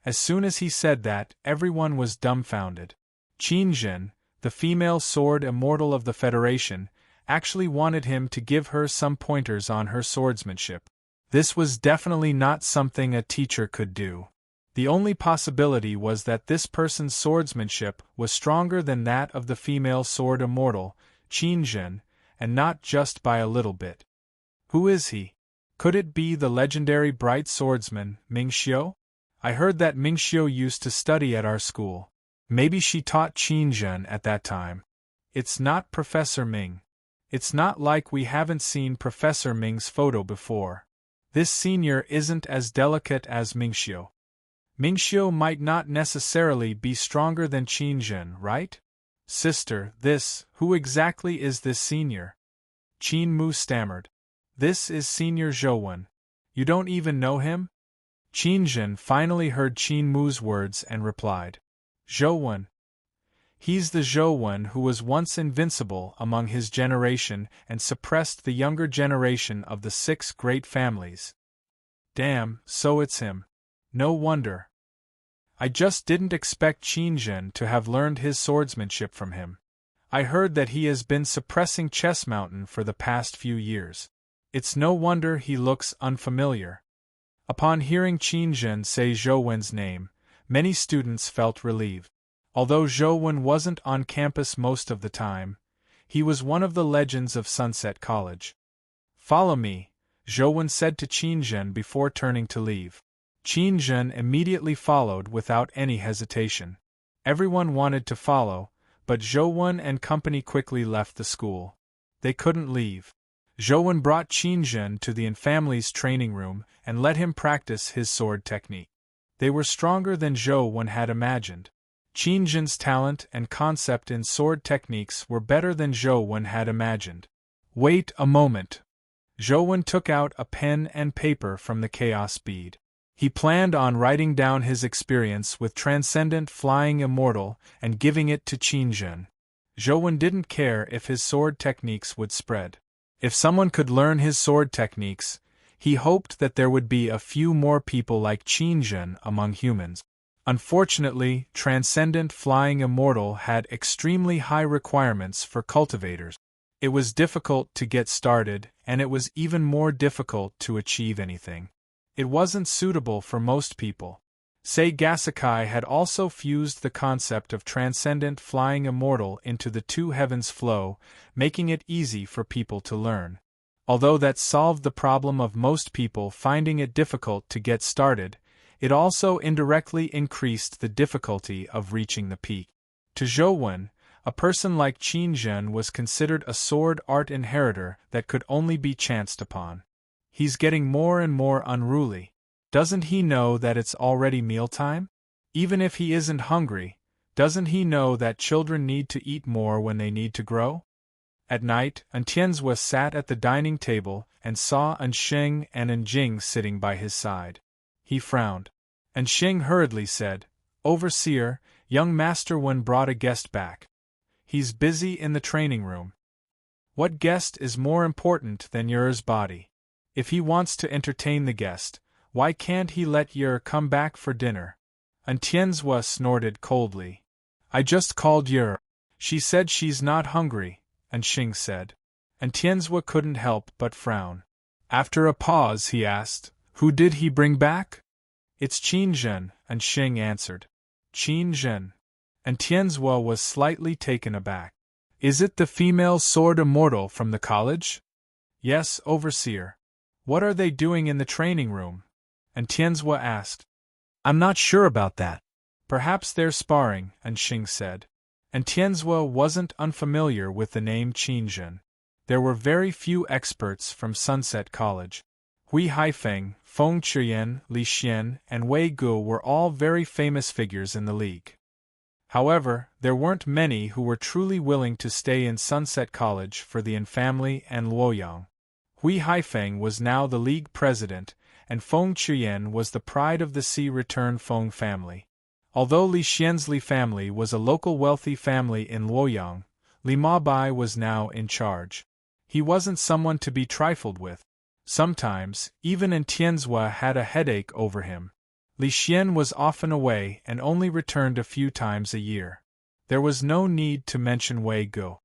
As soon as he said that, everyone was dumbfounded. Qin Zhen, the female sword immortal of the Federation, actually wanted him to give her some pointers on her swordsmanship. This was definitely not something a teacher could do. The only possibility was that this person's swordsmanship was stronger than that of the female sword immortal, Qin Zhen, and not just by a little bit. Who is he? Could it be the legendary bright swordsman, Ming Xiu? I heard that Ming Xiu used to study at our school. Maybe she taught Qin Zhen at that time. It's not Professor Ming. It's not like we haven't seen Professor Ming's photo before. This senior isn't as delicate as Ming Xiu. Ming Xiu might not necessarily be stronger than Qin Zhen, right? Sister, who exactly is this senior? Qin Mu stammered. This is Senior Zhouwen. You don't even know him? Qin Zhen finally heard Qin Mu's words and replied. Zhouwen. He's the Zhouwen who was once invincible among his generation and suppressed the younger generation of the 6 great families. Damn, so it's him. No wonder. I just didn't expect Qin Zhen to have learned his swordsmanship from him. I heard that he has been suppressing Chess Mountain for the past few years. It's no wonder he looks unfamiliar. Upon hearing Qin Zhen say Zhouwen's name, many students felt relieved. Although Zhouwen wasn't on campus most of the time, he was one of the legends of Sunset College. Follow me, Zhouwen said to Qin Zhen before turning to leave. Qin Zhen immediately followed without any hesitation. Everyone wanted to follow, but Zhouwen and company quickly left the school. They couldn't leave. Zhouwen brought Qin Zhen to the family's training room and let him practice his sword technique. They were stronger than Zhouwen had imagined. Qin Zhen's talent and concept in sword techniques were better than Zhouwen had imagined. Wait a moment. Zhouwen took out a pen and paper from the chaos bead. He planned on writing down his experience with Transcendent Flying Immortal and giving it to Qin Zhen. Zhouwen didn't care if his sword techniques would spread. If someone could learn his sword techniques, he hoped that there would be a few more people like Qin Zhen among humans. Unfortunately, Transcendent Flying Immortal had extremely high requirements for cultivators. It was difficult to get started, and it was even more difficult to achieve anything. It wasn't suitable for most people. Sei Gasakai had also fused the concept of Transcendent Flying Immortal into the Two Heavens flow, making it easy for people to learn. Although that solved the problem of most people finding it difficult to get started, it also indirectly increased the difficulty of reaching the peak. To Zhouwen, a person like Qin Zhen was considered a sword art inheritor that could only be chanced upon. He's getting more and more unruly. Doesn't he know that it's already mealtime? Even if he isn't hungry, doesn't he know that children need to eat more when they need to grow? At night, Tianzhua sat at the dining table and saw Sheng and Jing sitting by his side. He frowned. Sheng hurriedly said, Overseer, young Master Wen brought a guest back. He's busy in the training room. What guest is more important than Yur's body? If he wants to entertain the guest, why can't he let Yur come back for dinner? Tianzhua snorted coldly. I just called Yur. She said she's not hungry, Sheng said. Tianzhua couldn't help but frown. After a pause he asked, Who did he bring back? It's Qin Zhen, Sheng answered. Qin Zhen. Tianzhua was slightly taken aback. Is it the female sword immortal from the college? Yes, Overseer. What are they doing in the training room? Tianzhua asked. I'm not sure about that. Perhaps they're sparring, Sheng said. Tianzhua wasn't unfamiliar with the name Qin Zhen. There were very few experts from Sunset College. Hui Haifeng, Feng Chuyen, Li Xian, and Wei Gu were all very famous figures in the league. However, there weren't many who were truly willing to stay in Sunset College for the family and Luoyang. Hui Haifeng was now the league president, and Feng Chuyen was the pride of the Sea Return Feng family. Although Li Xian's Li family was a local wealthy family in Luoyang, Li Mabai was now in charge. He wasn't someone to be trifled with. Sometimes, even in Tianzhua had a headache over him. Li Xian was often away and only returned a few times a year. There was no need to mention Wei Guo.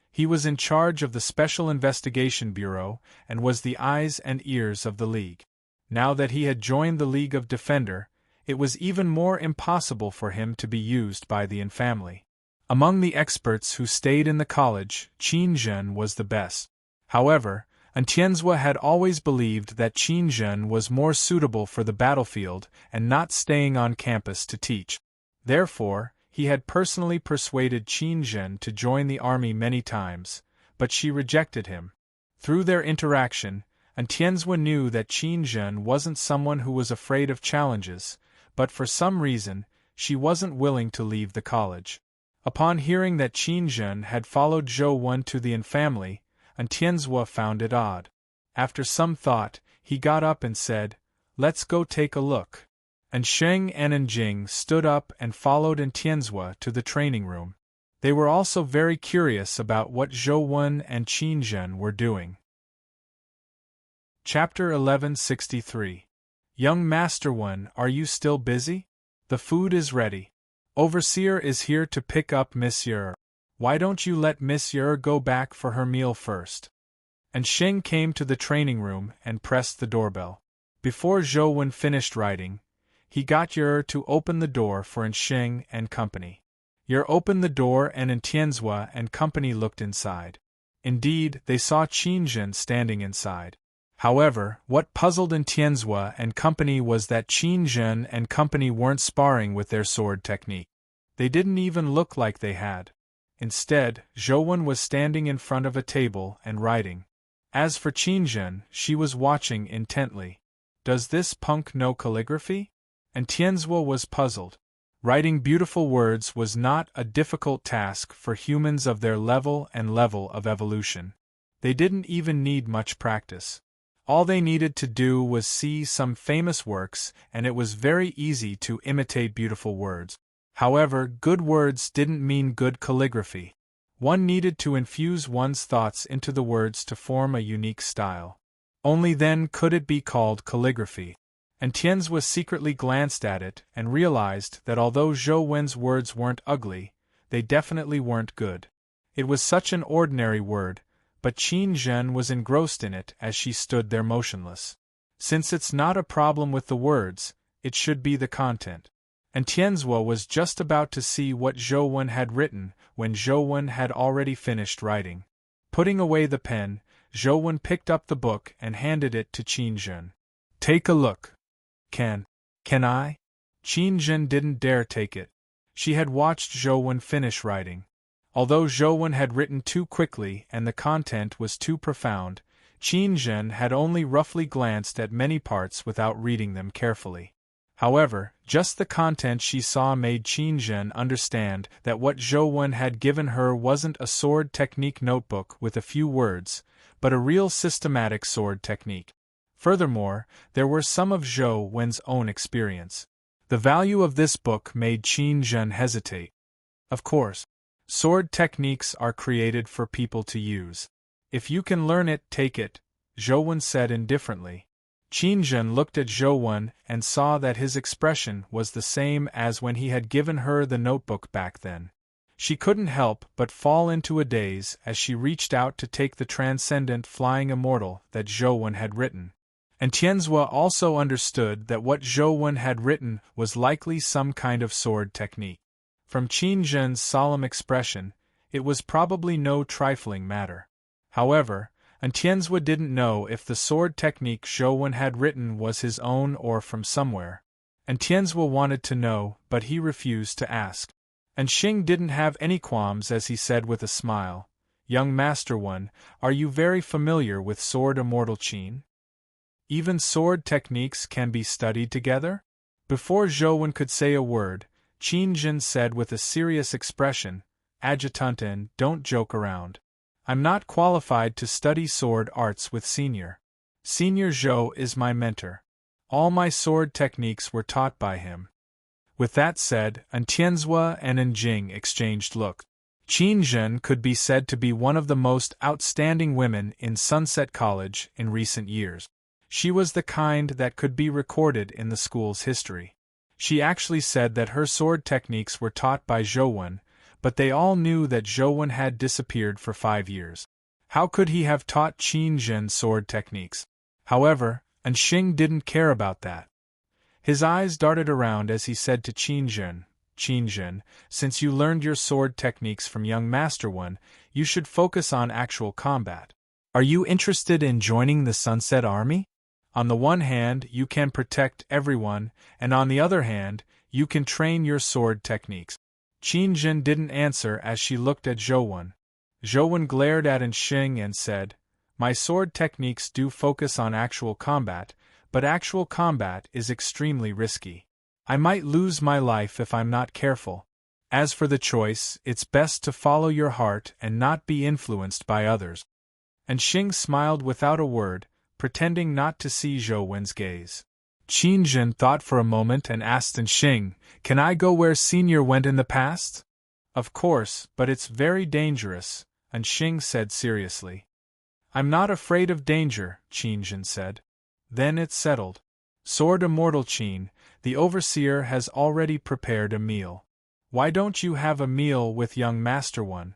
He was in charge of the Special Investigation Bureau and was the eyes and ears of the League. Now that he had joined the League of Defender, it was even more impossible for him to be used by the infamily. Among the experts who stayed in the college, Qin Zhen was the best. However, Tianzhua had always believed that Qin Zhen was more suitable for the battlefield and not staying on campus to teach. Therefore, he had personally persuaded Qin Zhen to join the army many times, but she rejected him. Through their interaction, Tianzhua knew that Qin Zhen wasn't someone who was afraid of challenges, but for some reason, she wasn't willing to leave the college. Upon hearing that Qin Zhen had followed Zhou Wen to the infamily, Tianzhua found it odd. After some thought, he got up and said, "Let's go take a look." And Sheng and Jing stood up and followed Tianzhua to the training room. They were also very curious about what Zhou Wen and Qin Zhen were doing. Chapter 1163. Young Master Wen, are you still busy? The food is ready. Overseer is here to pick up Miss Yer. Why don't you let Miss Yer go back for her meal first? And Sheng came to the training room and pressed the doorbell. Before Zhou Wen finished writing, he got Yer to open the door for Sheng and company. Yer opened the door and Tianzhua and company looked inside. Indeed, they saw Qin Zhen standing inside. However, what puzzled Tianzhua and company was that Qin Zhen and company weren't sparring with their sword technique. They didn't even look like they had. Instead, Zhou Wen was standing in front of a table and writing. As for Qin Zhen, she was watching intently. Does this punk know calligraphy? And Tianzhua was puzzled. Writing beautiful words was not a difficult task for humans of their level and level of evolution. They didn't even need much practice. All they needed to do was see some famous works, and it was very easy to imitate beautiful words. However, good words didn't mean good calligraphy. One needed to infuse one's thoughts into the words to form a unique style. Only then could it be called calligraphy. And Tianzhua secretly glanced at it and realized that although Zhou Wen's words weren't ugly, they definitely weren't good. It was such an ordinary word, but Qin Zhen was engrossed in it as she stood there motionless. Since it's not a problem with the words, it should be the content. And Tianzhua was just about to see what Zhou Wen had written when Zhou Wen had already finished writing. Putting away the pen, Zhou Wen picked up the book and handed it to Qin Zhen. Take a look. Can I? Qin Zhen didn't dare take it. She had watched Zhou Wen finish writing. Although Zhou Wen had written too quickly and the content was too profound, Qin Zhen had only roughly glanced at many parts without reading them carefully. However, just the content she saw made Qin Zhen understand that what Zhou Wen had given her wasn't a sword technique notebook with a few words, but a real systematic sword technique. Furthermore, there were some of Zhou Wen's own experience. The value of this book made Qin Zhen hesitate. Of course, sword techniques are created for people to use. If you can learn it, take it, Zhou Wen said indifferently. Qin Zhen looked at Zhou Wen and saw that his expression was the same as when he had given her the notebook back then. She couldn't help but fall into a daze as she reached out to take the transcendent flying immortal that Zhou Wen had written. And Tianzhua also understood that what Zhou Wen had written was likely some kind of sword technique. From Qin Zhen's solemn expression, it was probably no trifling matter. However, Tianzhua didn't know if the sword technique Zhou Wen had written was his own or from somewhere. And Tianzhua wanted to know, but he refused to ask. And Xing didn't have any qualms as he said with a smile, "Young Master Wen, are you very familiar with Sword Immortal Qin? Even sword techniques can be studied together?" Before Zhou Wen could say a word, Qin Zhen said with a serious expression, "Adjutanten, don't joke around. I'm not qualified to study sword arts with Senior. Senior Zhou is my mentor. All my sword techniques were taught by him." With that said, Tianzhua and Jing exchanged looks. Qin Zhen could be said to be one of the most outstanding women in Sunset College in recent years. She was the kind that could be recorded in the school's history. She actually said that her sword techniques were taught by Zhou, but they all knew that Zhou had disappeared for 5 years. How could he have taught Qin Zhen sword techniques? However, Anxing didn't care about that. His eyes darted around as he said to Qin Zhen, since you learned your sword techniques from young Master One, you should focus on actual combat. Are you interested in joining the Sunset Army? On the one hand, you can protect everyone, and on the other hand, you can train your sword techniques. Qin Zhen didn't answer as she looked at Zhou. Zhou glared at Anxing and said, "My sword techniques do focus on actual combat, but actual combat is extremely risky. I might lose my life if I'm not careful. As for the choice, it's best to follow your heart and not be influenced by others." Anxing smiled without a word, pretending not to see Zhou's gaze. Qin Zhen thought for a moment and asked Anxing, "Can I go where Senior went in the past?" "Of course, but it's very dangerous," Anxing said seriously. "I'm not afraid of danger," Qin Zhen said. "Then it's settled. Sword Immortal Qin, the Overseer has already prepared a meal. Why don't you have a meal with young Master One?"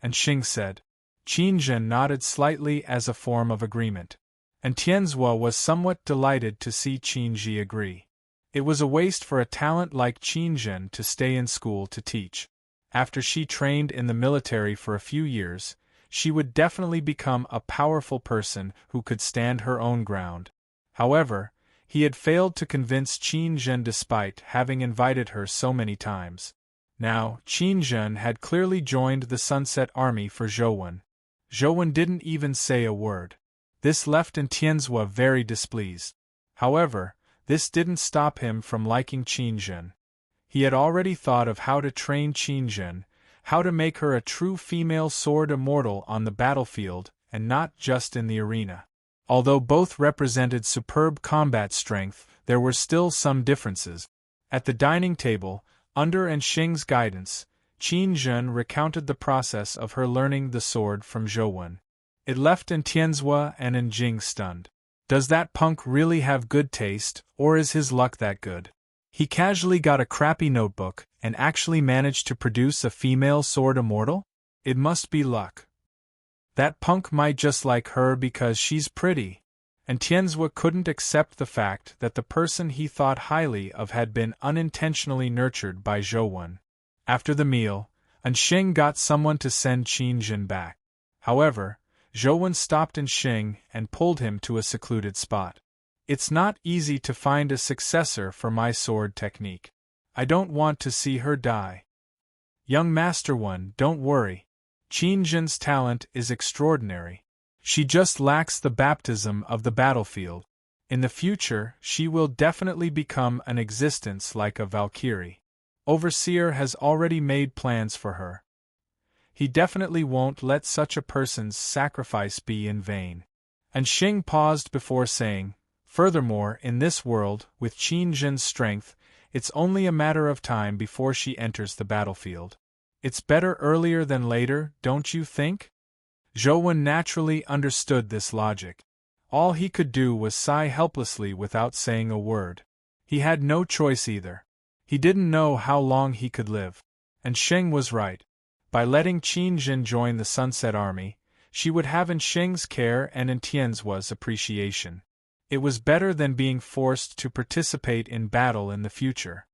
Anxing said. Qin Zhen nodded slightly as a form of agreement. And Tianzhua was somewhat delighted to see Qin Ji agree. It was a waste for a talent like Qin Zhen to stay in school to teach. After she trained in the military for a few years, she would definitely become a powerful person who could stand her own ground. However, he had failed to convince Qin Zhen despite having invited her so many times. Now, Qin Zhen had clearly joined the Sunset Army for Zhou. Zhou didn't even say a word. This left Tianzhua very displeased. However, this didn't stop him from liking Qin Zhen. He had already thought of how to train Qin Zhen, how to make her a true female sword immortal on the battlefield and not just in the arena. Although both represented superb combat strength, there were still some differences. At the dining table, under Anxing's guidance, Qin Zhen recounted the process of her learning the sword from Zhou. It left Tianzhua and Anxing stunned. Does that punk really have good taste, or is his luck that good? He casually got a crappy notebook and actually managed to produce a female sword immortal? It must be luck. That punk might just like her because she's pretty. And Tianzhua couldn't accept the fact that the person he thought highly of had been unintentionally nurtured by Zhou. After the meal, Anxing got someone to send Qin Zhen back. However, Zhou stopped Anxing and pulled him to a secluded spot. "It's not easy to find a successor for my sword technique. I don't want to see her die." "Young Master One, don't worry. Qin Zhen's talent is extraordinary. She just lacks the baptism of the battlefield. In the future, she will definitely become an existence like a Valkyrie. Overseer has already made plans for her. He definitely won't let such a person's sacrifice be in vain." Anxing paused before saying, "Furthermore, in this world, with Qin Zhen's strength, it's only a matter of time before she enters the battlefield. It's better earlier than later, don't you think?" Zhou naturally understood this logic. All he could do was sigh helplessly without saying a word. He had no choice either. He didn't know how long he could live. Anxing was right. By letting Qin Zhen join the Sunset Army, she would have Anxing's care and Tianzhua's appreciation. It was better than being forced to participate in battle in the future.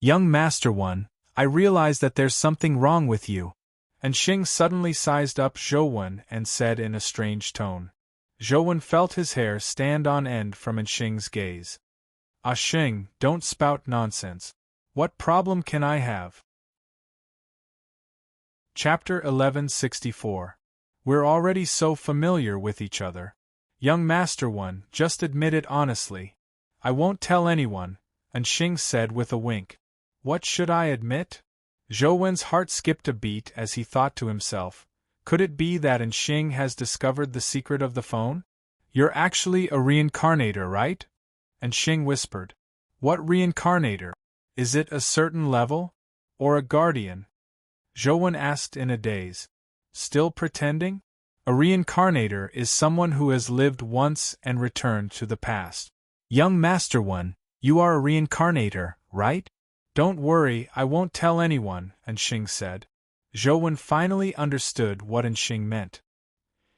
"Young Master One, I realize that there's something wrong with you." Anxing suddenly sized up Zhou and said in a strange tone. Zhou felt his hair stand on end from Anxing's gaze. "Xing, don't spout nonsense. What problem can I have?" Chapter 1164. We're already so familiar with each other. "Young Master One, just admit it honestly." "I won't tell anyone," Anxing said with a wink. "What should I admit?" Zhou's heart skipped a beat as he thought to himself, could it be that Anxing has discovered the secret of the phone? "You're actually a reincarnator, right?" Anxing whispered. "What reincarnator? Is it a certain level? Or a guardian?" Zhou asked in a daze. Still pretending? A reincarnator is someone who has lived once and returned to the past. Young Master One, you are a reincarnator, right? Don't worry, I won't tell anyone, Anxing said. Zhou finally understood what Anxing meant.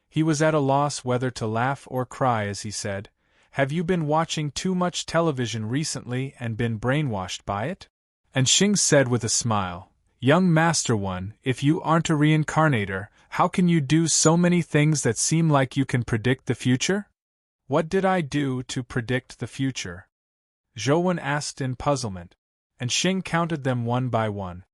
He was at a loss whether to laugh or cry as he said, "Have you been watching too much television recently and been brainwashed by it?" Anxing said with a smile, "Young Master One, if you aren't a reincarnator, how can you do so many things that seem like you can predict the future?" "What did I do to predict the future?" Zhou asked in puzzlement. Anxing counted them one by one.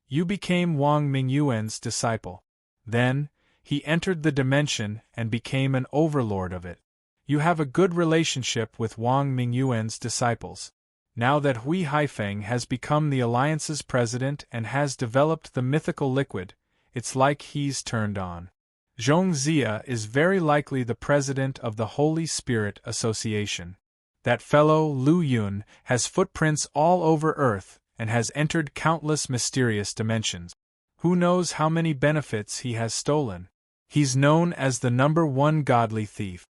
"You became Wang Mingyuan's disciple. Then, he entered the dimension and became an overlord of it. You have a good relationship with Wang Mingyuan's disciples. Now that Hui Haifeng has become the Alliance's president and has developed the mythical liquid, it's like he's turned on. Zhong Zia is very likely the president of the Holy Spirit Association. That fellow, Lu Yun, has footprints all over Earth and has entered countless mysterious dimensions. Who knows how many benefits he has stolen? He's known as the #1 godly thief.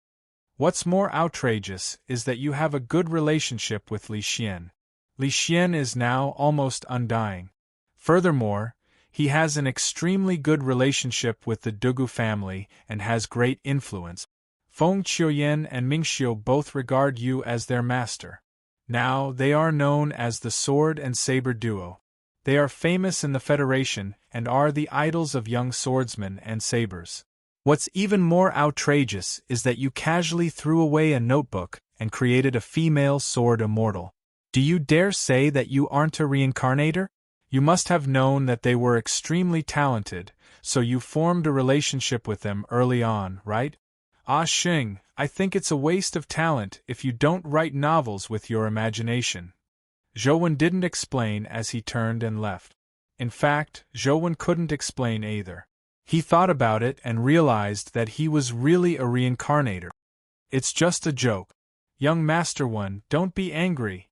What's more outrageous is that you have a good relationship with Li Xian. Li Xian is now almost undying. Furthermore, he has an extremely good relationship with the Dugu family and has great influence. Feng Qiuyan and Ming Xiu both regard you as their master. Now they are known as the Sword and Saber Duo. They are famous in the Federation and are the idols of young swordsmen and sabers. What's even more outrageous is that you casually threw away a notebook and created a female sword immortal. Do you dare say that you aren't a reincarnator? You must have known that they were extremely talented, so you formed a relationship with them early on, right? Ah Xing, I think it's a waste of talent if you don't write novels with your imagination. Zhou didn't explain as he turned and left. In fact, Zhou couldn't explain either. He thought about it and realized that he was really a reincarnator. It's just a joke. Young Master One, don't be angry.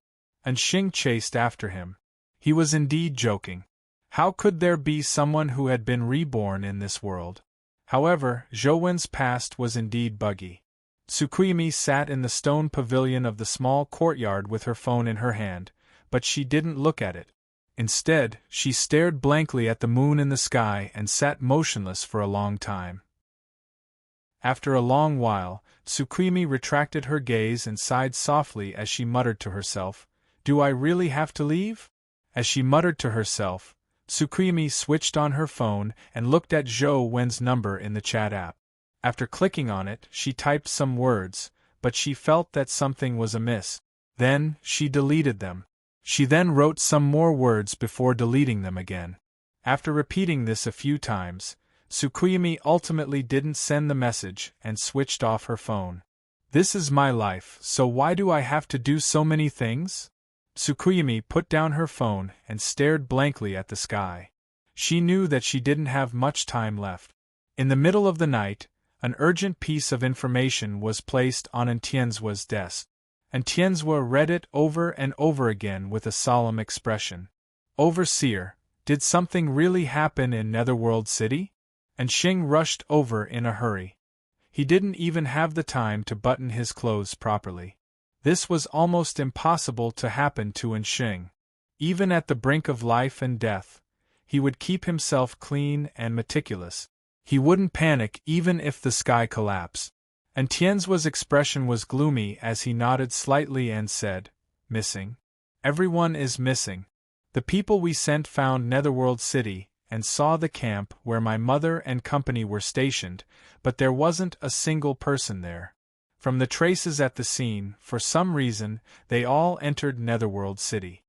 Anxing chased after him. He was indeed joking. How could there be someone who had been reborn in this world? However, Zhouwen's past was indeed buggy. Tsukuyumi sat in the stone pavilion of the small courtyard with her phone in her hand, but she didn't look at it. Instead, she stared blankly at the moon in the sky and sat motionless for a long time. After a long while, Tsukuyumi retracted her gaze and sighed softly as she muttered to herself, "Do I really have to leave?" As she muttered to herself, Tsukuyumi switched on her phone and looked at Zhou Wen's number in the chat app. After clicking on it, she typed some words, but she felt that something was amiss. Then, she deleted them. She then wrote some more words before deleting them again. After repeating this a few times, Tsukuyumi ultimately didn't send the message and switched off her phone. This is my life, so why do I have to do so many things? Tsukuyumi put down her phone and stared blankly at the sky. She knew that she didn't have much time left. In the middle of the night, an urgent piece of information was placed on Tianzua's desk. And Tianzua read it over and over again with a solemn expression. "Overseer, did something really happen in Netherworld City?" And Xing rushed over in a hurry. He didn't even have the time to button his clothes properly. This was almost impossible to happen to Xing. Even at the brink of life and death, he would keep himself clean and meticulous. He wouldn't panic even if the sky collapsed. And Tianzua's expression was gloomy as he nodded slightly and said, "Missing? Everyone is missing. The people we sent found Netherworld City and saw the camp where my mother and company were stationed, but there wasn't a single person there. From the traces at the scene, for some reason, they all entered Netherworld City."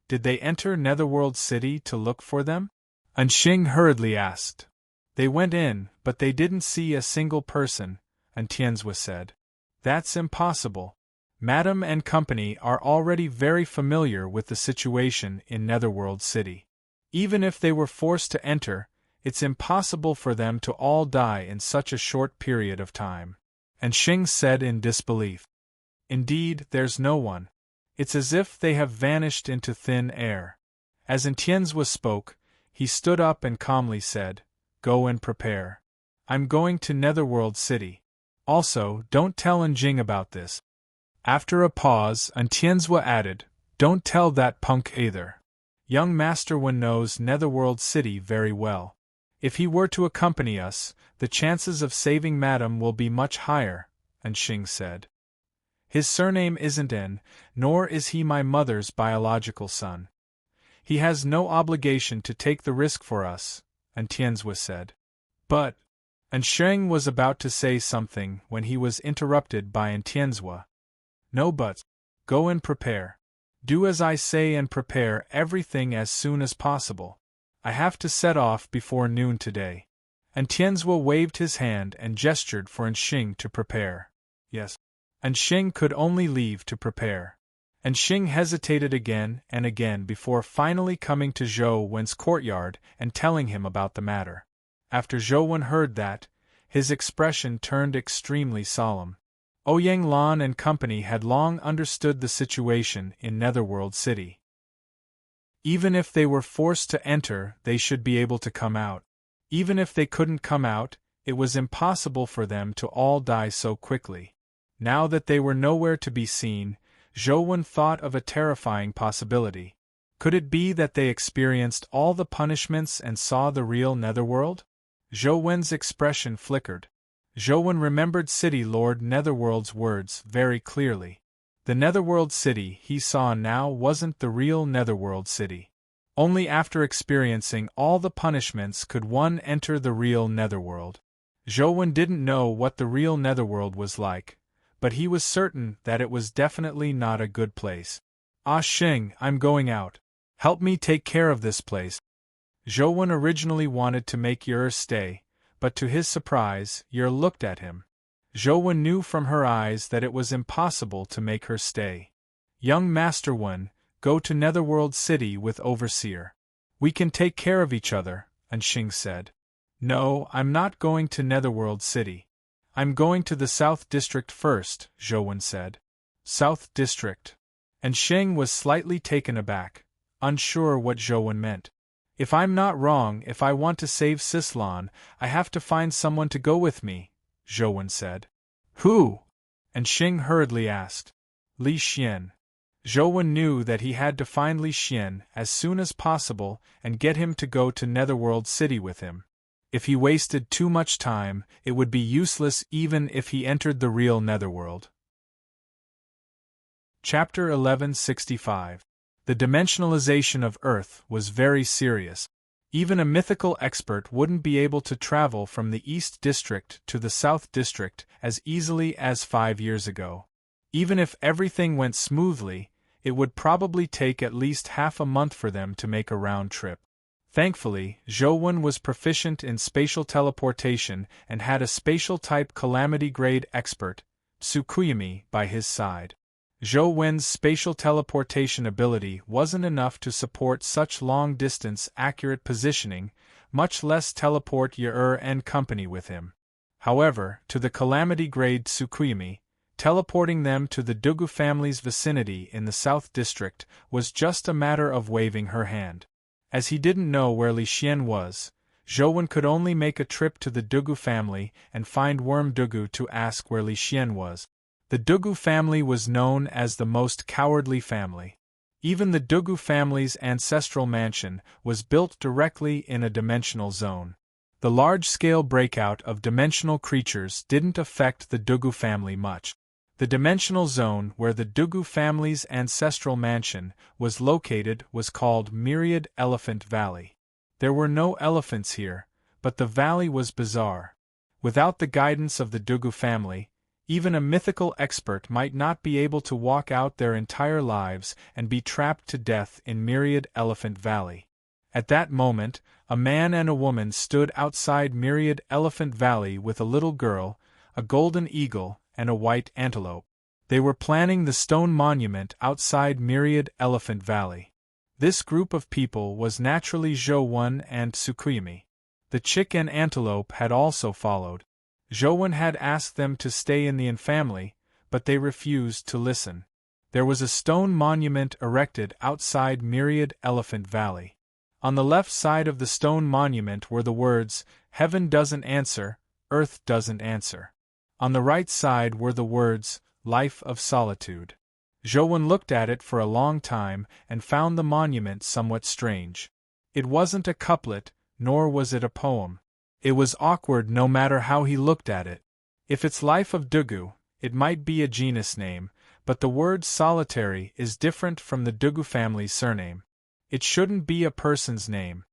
"Did they enter Netherworld City to look for them?" Anxing hurriedly asked. "They went in, but they didn't see a single person," and Tianzua said. "That's impossible. Madam and company are already very familiar with the situation in Netherworld City. Even if they were forced to enter, it's impossible for them to all die in such a short period of time." And Xing said in disbelief. "Indeed, there's no one. It's as if they have vanished into thin air." As Tianzua spoke, He stood up and calmly said, "Go and prepare. I'm going to Netherworld City. Also, don't tell Njing about this." After a pause, Tianzua added, "Don't tell that punk either. Young Master Wen knows Netherworld City very well. If he were to accompany us, the chances of saving Madame will be much higher," Xing said. "His surname isn't N, nor is he my mother's biological son. He has no obligation to take the risk for us," Tianzua said. "But," Sheng was about to say something when he was interrupted by Tianzua. "No buts. Go and prepare. Do as I say and prepare everything as soon as possible. I have to set off before noon today." Tianzua waved his hand and gestured for Xing to prepare. "Yes." Xing could only leave to prepare. Xing hesitated again and again before finally coming to Zhou Wen's courtyard and telling him about the matter. After Zhou Wen heard that, his expression turned extremely solemn. Ouyang Lan and company had long understood the situation in Netherworld City. Even if they were forced to enter, they should be able to come out. Even if they couldn't come out, it was impossible for them to all die so quickly. Now that they were nowhere to be seen, Zhou Wen thought of a terrifying possibility. Could it be that they experienced all the punishments and saw the real Netherworld? Zhou Wen's expression flickered. Zhou Wen remembered City Lord Netherworld's words very clearly. The Netherworld City he saw now wasn't the real Netherworld City. Only after experiencing all the punishments could one enter the real Netherworld. Zhou Wen didn't know what the real Netherworld was like, but he was certain that it was definitely not a good place. "Ah Xing, I'm going out. Help me take care of this place." Zhou Wen originally wanted to make Yer stay, but to his surprise, Yer looked at him. Zhou Wen knew from her eyes that it was impossible to make her stay. "Young Master Wen, go to Netherworld City with Overseer. We can take care of each other," Xing said. "No, I'm not going to Netherworld City. I'm going to the South District first," Zhou Wen said. "South District?" Xing was slightly taken aback, unsure what Zhou Wen meant. "If I'm not wrong, if I want to save Sislan, I have to find someone to go with me," Zhou Wen said. "Who?" Xing hurriedly asked. "Li Xian." Zhou Wen knew that he had to find Li Xian as soon as possible and get him to go to Netherworld City with him. If he wasted too much time, it would be useless even if he entered the real Netherworld. Chapter 1165. The dimensionalization of Earth was very serious. Even a mythical expert wouldn't be able to travel from the East District to the South District as easily as 5 years ago. Even if everything went smoothly, it would probably take at least half a month for them to make a round trip. Thankfully, Zhou Wen was proficient in spatial teleportation and had a spatial-type calamity-grade expert, Tsukuyami, by his side. Zhou Wen's spatial teleportation ability wasn't enough to support such long-distance accurate positioning, much less teleport Yer and company with him. However, to the calamity-grade Tsukuyami, teleporting them to the Dugu family's vicinity in the South District was just a matter of waving her hand. As he didn't know where Li Xian was, Zhou Wen could only make a trip to the Dugu family and find Worm Dugu to ask where Li Xian was. The Dugu family was known as the most cowardly family. Even the Dugu family's ancestral mansion was built directly in a dimensional zone. The large-scale breakout of dimensional creatures didn't affect the Dugu family much. The dimensional zone where the Dugu family's ancestral mansion was located was called Myriad Elephant Valley. There were no elephants here, but the valley was bizarre. Without the guidance of the Dugu family, even a mythical expert might not be able to walk out their entire lives and be trapped to death in Myriad Elephant Valley. At that moment, a man and a woman stood outside Myriad Elephant Valley with a little girl, a golden eagle, and a white antelope. They were planning the stone monument outside Myriad Elephant Valley. This group of people was naturally Zhou Wen and Tsukuyami. The chick and antelope had also followed. Zhou Wen had asked them to stay in the family, but they refused to listen. There was a stone monument erected outside Myriad Elephant Valley. On the left side of the stone monument were the words, "Heaven doesn't answer, earth doesn't answer." On the right side were the words, "Life of solitude." Zhou looked at it for a long time and found the monument somewhat strange. It wasn't a couplet, nor was it a poem. It was awkward no matter how he looked at it. If it's Life of Dugu, it might be a genus name, but the word solitary is different from the Dugu family's surname. It shouldn't be a person's name.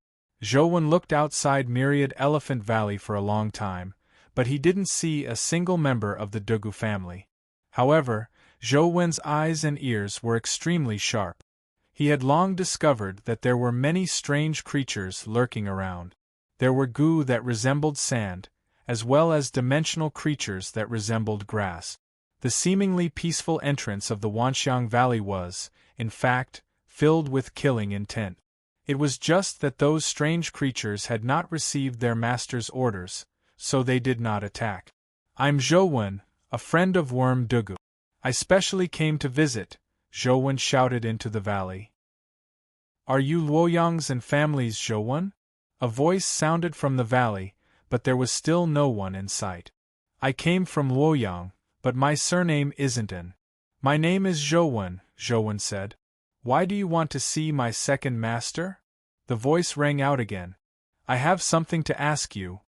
Zhou looked outside Myriad Elephant Valley for a long time, but he didn't see a single member of the Dugu family. However, Zhou eyes and ears were extremely sharp. He had long discovered that there were many strange creatures lurking around. There were goo that resembled sand, as well as dimensional creatures that resembled grass. The seemingly peaceful entrance of the Wanxiang Valley was, in fact, filled with killing intent. It was just that those strange creatures had not received their master's orders, so they did not attack. "I'm Zhou, a friend of Worm Dugu. I specially came to visit," Zhou shouted into the valley. "Are you Luoyang's and family's Zhou?" A voice sounded from the valley, but there was still no one in sight. "I came from Luoyang, but my surname isn't An. My name is Zhou," Zhou said. "Why do you want to see my second master?" The voice rang out again. "I have something to ask you."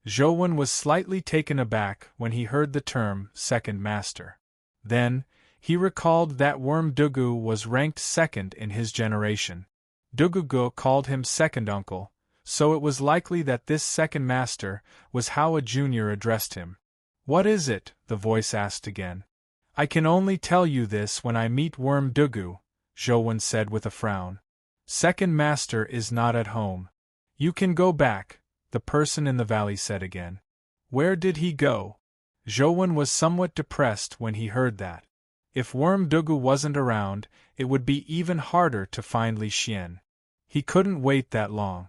Zhou was slightly taken aback when he heard the term second master. Then, he recalled that Worm Dugu was ranked second in his generation. Dugugu called him second uncle, so it was likely that this second master was how a junior addressed him. "What is it?" the voice asked again. "I can only tell you this when I meet Worm Dugu," Zhou said with a frown. "Second master is not at home. You can go back," the person in the valley said again. Where did he go? Zhou was somewhat depressed when he heard that. If Worm Dugu wasn't around, it would be even harder to find Li Xian. He couldn't wait that long.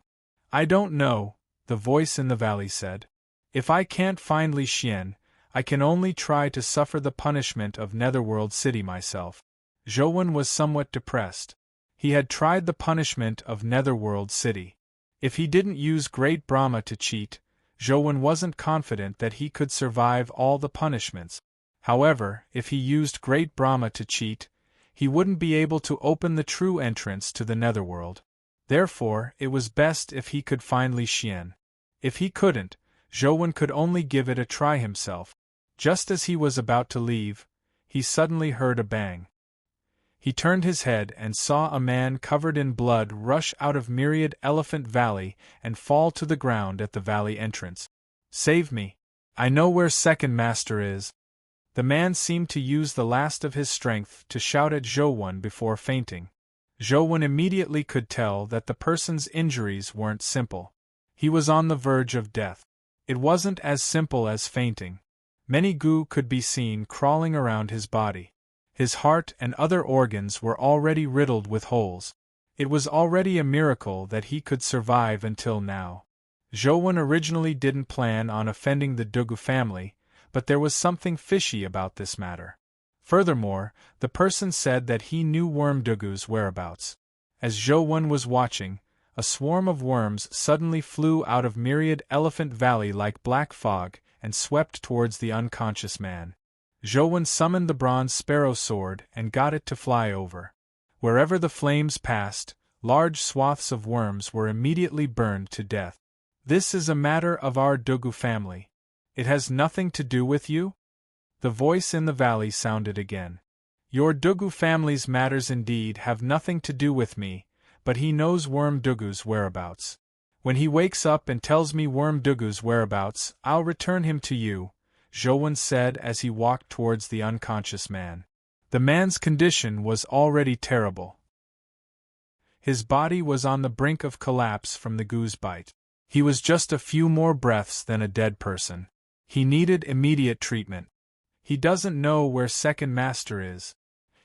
"I don't know," the voice in the valley said. "If I can't find Li Xian, I can only try to suffer the punishment of Netherworld City myself." Zhou was somewhat depressed. He had tried the punishment of Netherworld City. If he didn't use Great Brahma to cheat, Zhou wasn't confident that he could survive all the punishments. However, if he used Great Brahma to cheat, he wouldn't be able to open the true entrance to the Netherworld. Therefore, it was best if he could find Li Xian. If he couldn't, Zhou could only give it a try himself. Just as he was about to leave, he suddenly heard a bang. He turned his head and saw a man covered in blood rush out of Myriad Elephant Valley and fall to the ground at the valley entrance. "Save me! I know where Second Master is." The man seemed to use the last of his strength to shout at Zhou before fainting. Zhou immediately could tell that the person's injuries weren't simple. He was on the verge of death. It wasn't as simple as fainting. Many goo could be seen crawling around his body. His heart and other organs were already riddled with holes. It was already a miracle that he could survive until now. Zhou originally didn't plan on offending the Dugu family, but there was something fishy about this matter. Furthermore, the person said that he knew Worm Dugu's whereabouts. As Zhou was watching, a swarm of worms suddenly flew out of Myriad Elephant Valley like black fog and swept towards the unconscious man. Zhou summoned the bronze sparrow sword and got it to fly over. Wherever the flames passed, large swaths of worms were immediately burned to death. "This is a matter of our Dugu family. It has nothing to do with you?" The voice in the valley sounded again. "Your Dugu family's matters indeed have nothing to do with me, but he knows Worm Dugu's whereabouts. When he wakes up and tells me Worm Dugu's whereabouts, I'll return him to you," Zhou said as he walked towards the unconscious man. The man's condition was already terrible. His body was on the brink of collapse from the goo's bite. He was just a few more breaths than a dead person. He needed immediate treatment. "He doesn't know where Second Master is.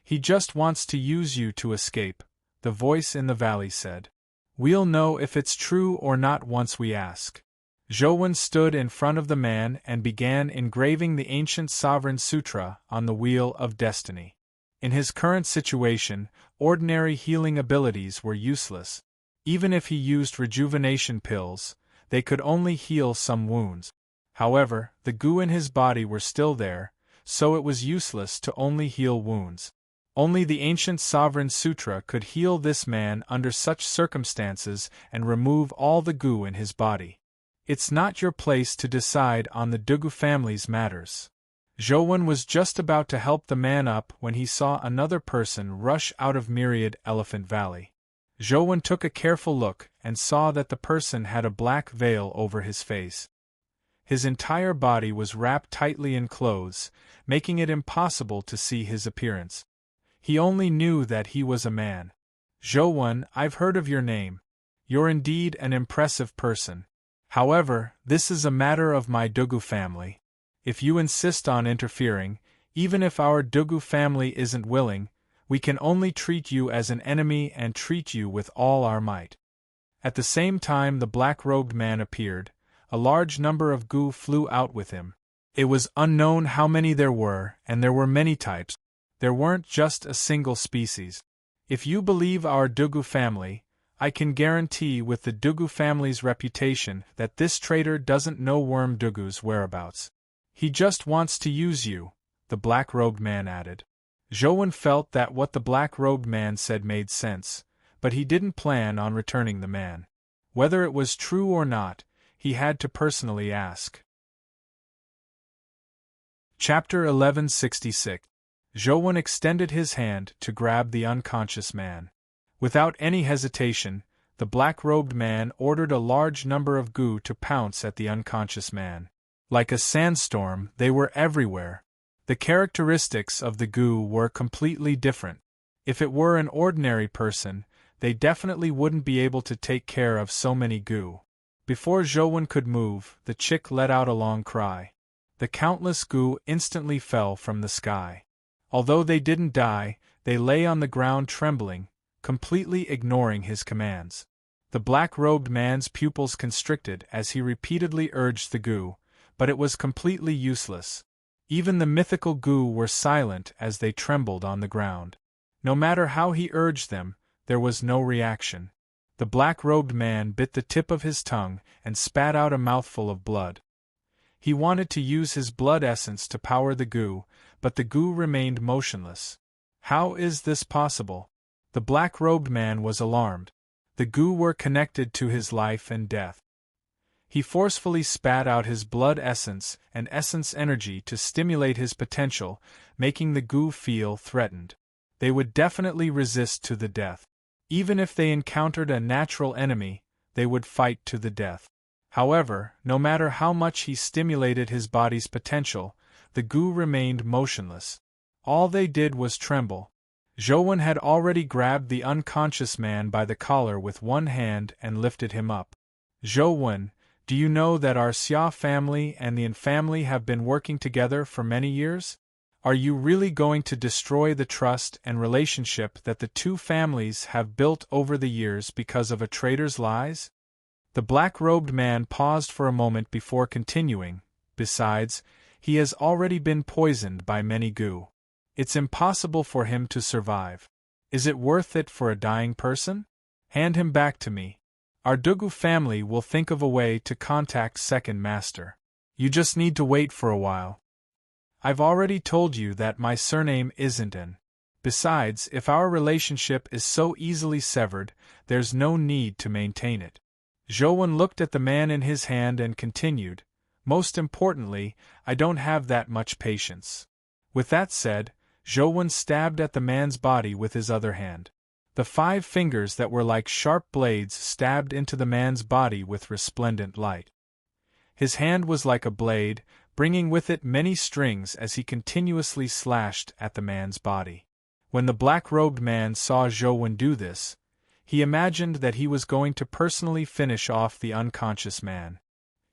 He just wants to use you to escape," the voice in the valley said. "We'll know if it's true or not once we ask." Zhou stood in front of the man and began engraving the ancient Sovereign Sutra on the Wheel of Destiny. In his current situation, ordinary healing abilities were useless. Even if he used rejuvenation pills, they could only heal some wounds. However, the goo in his body were still there, so it was useless to only heal wounds. Only the ancient Sovereign Sutra could heal this man under such circumstances and remove all the goo in his body. It's not your place to decide on the Dugu family's matters. Zhou was just about to help the man up when he saw another person rush out of Myriad Elephant Valley. Zhou took a careful look and saw that the person had a black veil over his face. His entire body was wrapped tightly in clothes, making it impossible to see his appearance. He only knew that he was a man. Zhou, I've heard of your name. You're indeed an impressive person. However, this is a matter of my Dugu family. If you insist on interfering, even if our Dugu family isn't willing, we can only treat you as an enemy and treat you with all our might. At the same time the black-robed man appeared, a large number of goo flew out with him. It was unknown how many there were, and there were many types. There weren't just a single species. If you believe our Dugu family, I can guarantee with the Dugu family's reputation that this traitor doesn't know Worm Dugu's whereabouts. He just wants to use you, the black-robed man added. Zhou felt that what the black-robed man said made sense, but he didn't plan on returning the man. Whether it was true or not, he had to personally ask. Chapter 1166. Zhou extended his hand to grab the unconscious man. Without any hesitation, the black-robed man ordered a large number of goo to pounce at the unconscious man. Like a sandstorm, they were everywhere. The characteristics of the goo were completely different. If it were an ordinary person, they definitely wouldn't be able to take care of so many goo. Before Zhou could move, the chick let out a long cry. The countless goo instantly fell from the sky. Although they didn't die, they lay on the ground trembling, completely ignoring his commands. The black-robed man's pupils constricted as he repeatedly urged the goo, but it was completely useless. Even the mythical goo were silent as they trembled on the ground. No matter how he urged them, there was no reaction. The black-robed man bit the tip of his tongue and spat out a mouthful of blood. He wanted to use his blood essence to power the goo, but the goo remained motionless. How is this possible? The black-robed man was alarmed. The goo were connected to his life and death. He forcefully spat out his blood essence and essence energy to stimulate his potential, making the goo feel threatened. They would definitely resist to the death. Even if they encountered a natural enemy, they would fight to the death. However, no matter how much he stimulated his body's potential, the goo remained motionless. All they did was tremble. Zhou had already grabbed the unconscious man by the collar with one hand and lifted him up. Zhou, do you know that our Xia family and the An family have been working together for many years? Are you really going to destroy the trust and relationship that the two families have built over the years because of a traitor's lies? The black-robed man paused for a moment before continuing. Besides, he has already been poisoned by many goo. It's impossible for him to survive. Is it worth it for a dying person? Hand him back to me. Our Dugu family will think of a way to contact Second Master. You just need to wait for a while. I've already told you that my surname isn't An. Besides, if our relationship is so easily severed, there's no need to maintain it. Zhou looked at the man in his hand and continued, most importantly, I don't have that much patience. With that said, Zhou stabbed at the man's body with his other hand. The 5 fingers that were like sharp blades stabbed into the man's body with resplendent light. His hand was like a blade, bringing with it many strings as he continuously slashed at the man's body. When the black-robed man saw Zhou do this, he imagined that he was going to personally finish off the unconscious man.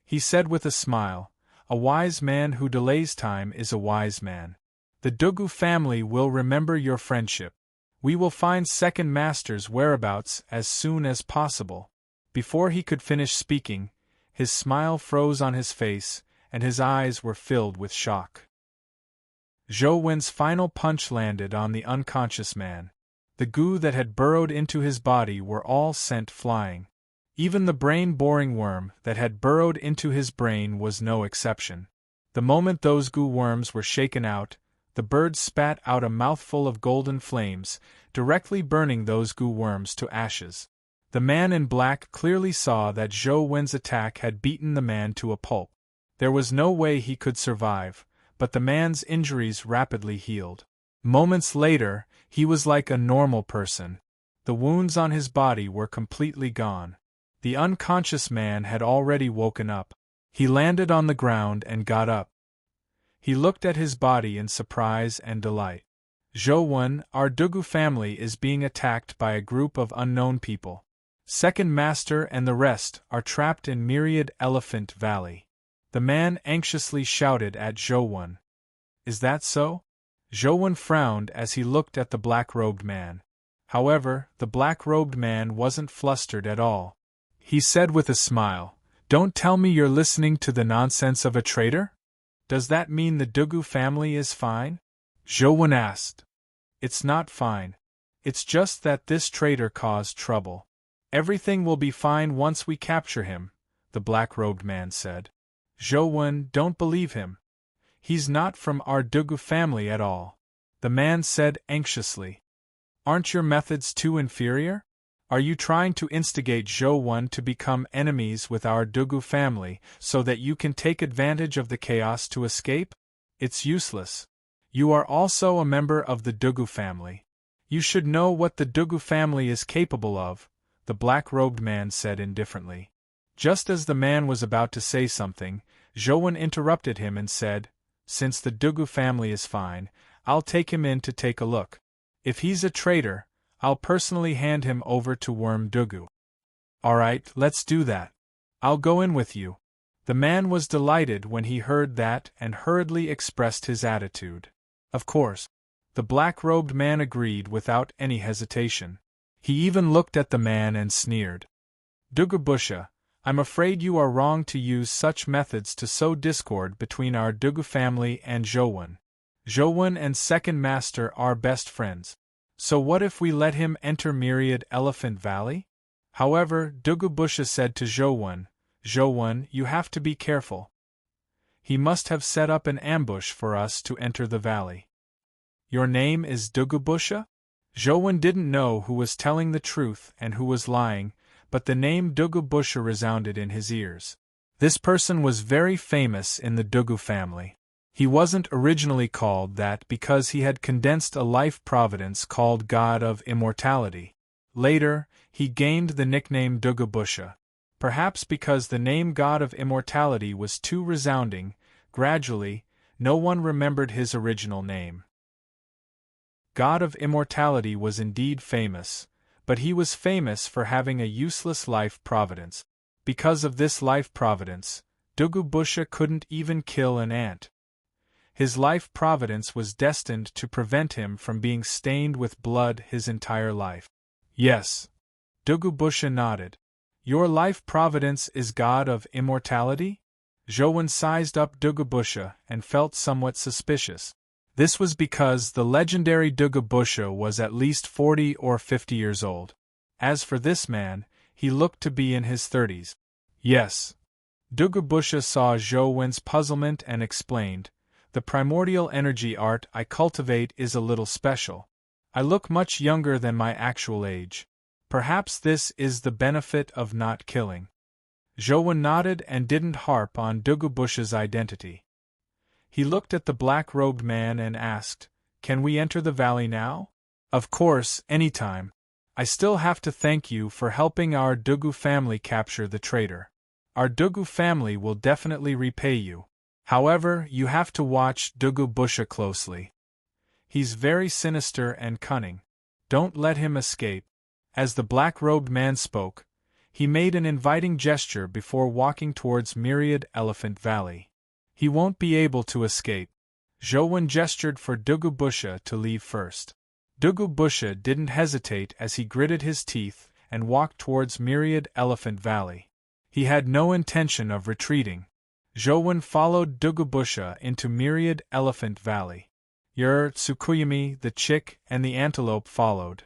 He said with a smile, "A wise man who delays time is a wise man. The Dugu family will remember your friendship. We will find Second Master's whereabouts as soon as possible." Before he could finish speaking, his smile froze on his face, and his eyes were filled with shock. Zhou Wen's final punch landed on the unconscious man. The goo that had burrowed into his body were all sent flying. Even the brain-boring worm that had burrowed into his brain was no exception. The moment those goo worms were shaken out, the bird spat out a mouthful of golden flames, directly burning those goo worms to ashes. The man in black clearly saw that Zhou Wen's attack had beaten the man to a pulp. There was no way he could survive, but the man's injuries rapidly healed. Moments later, he was like a normal person. The wounds on his body were completely gone. The unconscious man had already woken up. He landed on the ground and got up. He looked at his body in surprise and delight. Zhou Wen, our Dugu family is being attacked by a group of unknown people. Second Master and the rest are trapped in Myriad Elephant Valley. The man anxiously shouted at Zhou Wen. Is that so? Zhou Wen frowned as he looked at the black-robed man. However, the black-robed man wasn't flustered at all. He said with a smile, "Don't tell me you're listening to the nonsense of a traitor? Does that mean the Dugu family is fine?" Zhou Wen asked. "It's not fine. It's just that this traitor caused trouble. Everything will be fine once we capture him," the black-robed man said. Zhou Wen, don't believe him. He's not from our Dugu family at all, the man said anxiously. Aren't your methods too inferior? Are you trying to instigate Zhou Wen to become enemies with our Dugu family so that you can take advantage of the chaos to escape? It's useless. You are also a member of the Dugu family. You should know what the Dugu family is capable of, the black-robed man said indifferently. Just as the man was about to say something, Zhou Wen interrupted him and said, "Since the Dugu family is fine, I'll take him in to take a look. If he's a traitor, I'll personally hand him over to Worm Dugu." "Alright, let's do that. I'll go in with you." The man was delighted when he heard that and hurriedly expressed his attitude. Of course. The black-robed man agreed without any hesitation. He even looked at the man and sneered. "Dugu Busha, I'm afraid you are wrong to use such methods to sow discord between our Dugu family and Zhou Wen. Zhou Wen and Second Master are best friends. So what if we let him enter Myriad Elephant Valley?" However, Dugu Busha said to Zhou Wen, you have to be careful. He must have set up an ambush for us to enter the valley." "Your name is Dugu Busha?" Zhou Wen didn't know who was telling the truth and who was lying, but the name Dugu Busha resounded in his ears. This person was very famous in the Dugu family. He wasn't originally called that because he had condensed a life providence called God of Immortality. Later, he gained the nickname Dugu Busha. Perhaps because the name God of Immortality was too resounding, gradually, no one remembered his original name. God of Immortality was indeed famous, but he was famous for having a useless life providence. Because of this life providence, Dugu Busha couldn't even kill an ant. His life providence was destined to prevent him from being stained with blood his entire life. Yes. Dugu Busha nodded. Your life providence is God of Immortality? Zhou Wen sized up Dugu Busha and felt somewhat suspicious. This was because the legendary Dugu Busha was at least 40 or 50 years old. As for this man, he looked to be in his 30s. Yes. Dugu Busha saw Zhou Wen's puzzlement and explained, "The primordial energy art I cultivate is a little special. I look much younger than my actual age. Perhaps this is the benefit of not killing." Zhou Wen nodded and didn't harp on Dugu Busha's identity. He looked at the black-robed man and asked, "Can we enter the valley now?" "Of course, anytime. I still have to thank you for helping our Dugu family capture the traitor. Our Dugu family will definitely repay you. However, you have to watch Dugu Busha closely. He's very sinister and cunning. Don't let him escape." As the black-robed man spoke, he made an inviting gesture before walking towards Myriad Elephant Valley. "He won't be able to escape." Zhou Wen gestured for Dugu Busha to leave first. Dugu Busha didn't hesitate as he gritted his teeth and walked towards Myriad Elephant Valley. He had no intention of retreating. Zhou Wen followed Dugu Busha into Myriad Elephant Valley. Tsukuyumi, the chick, and the antelope followed.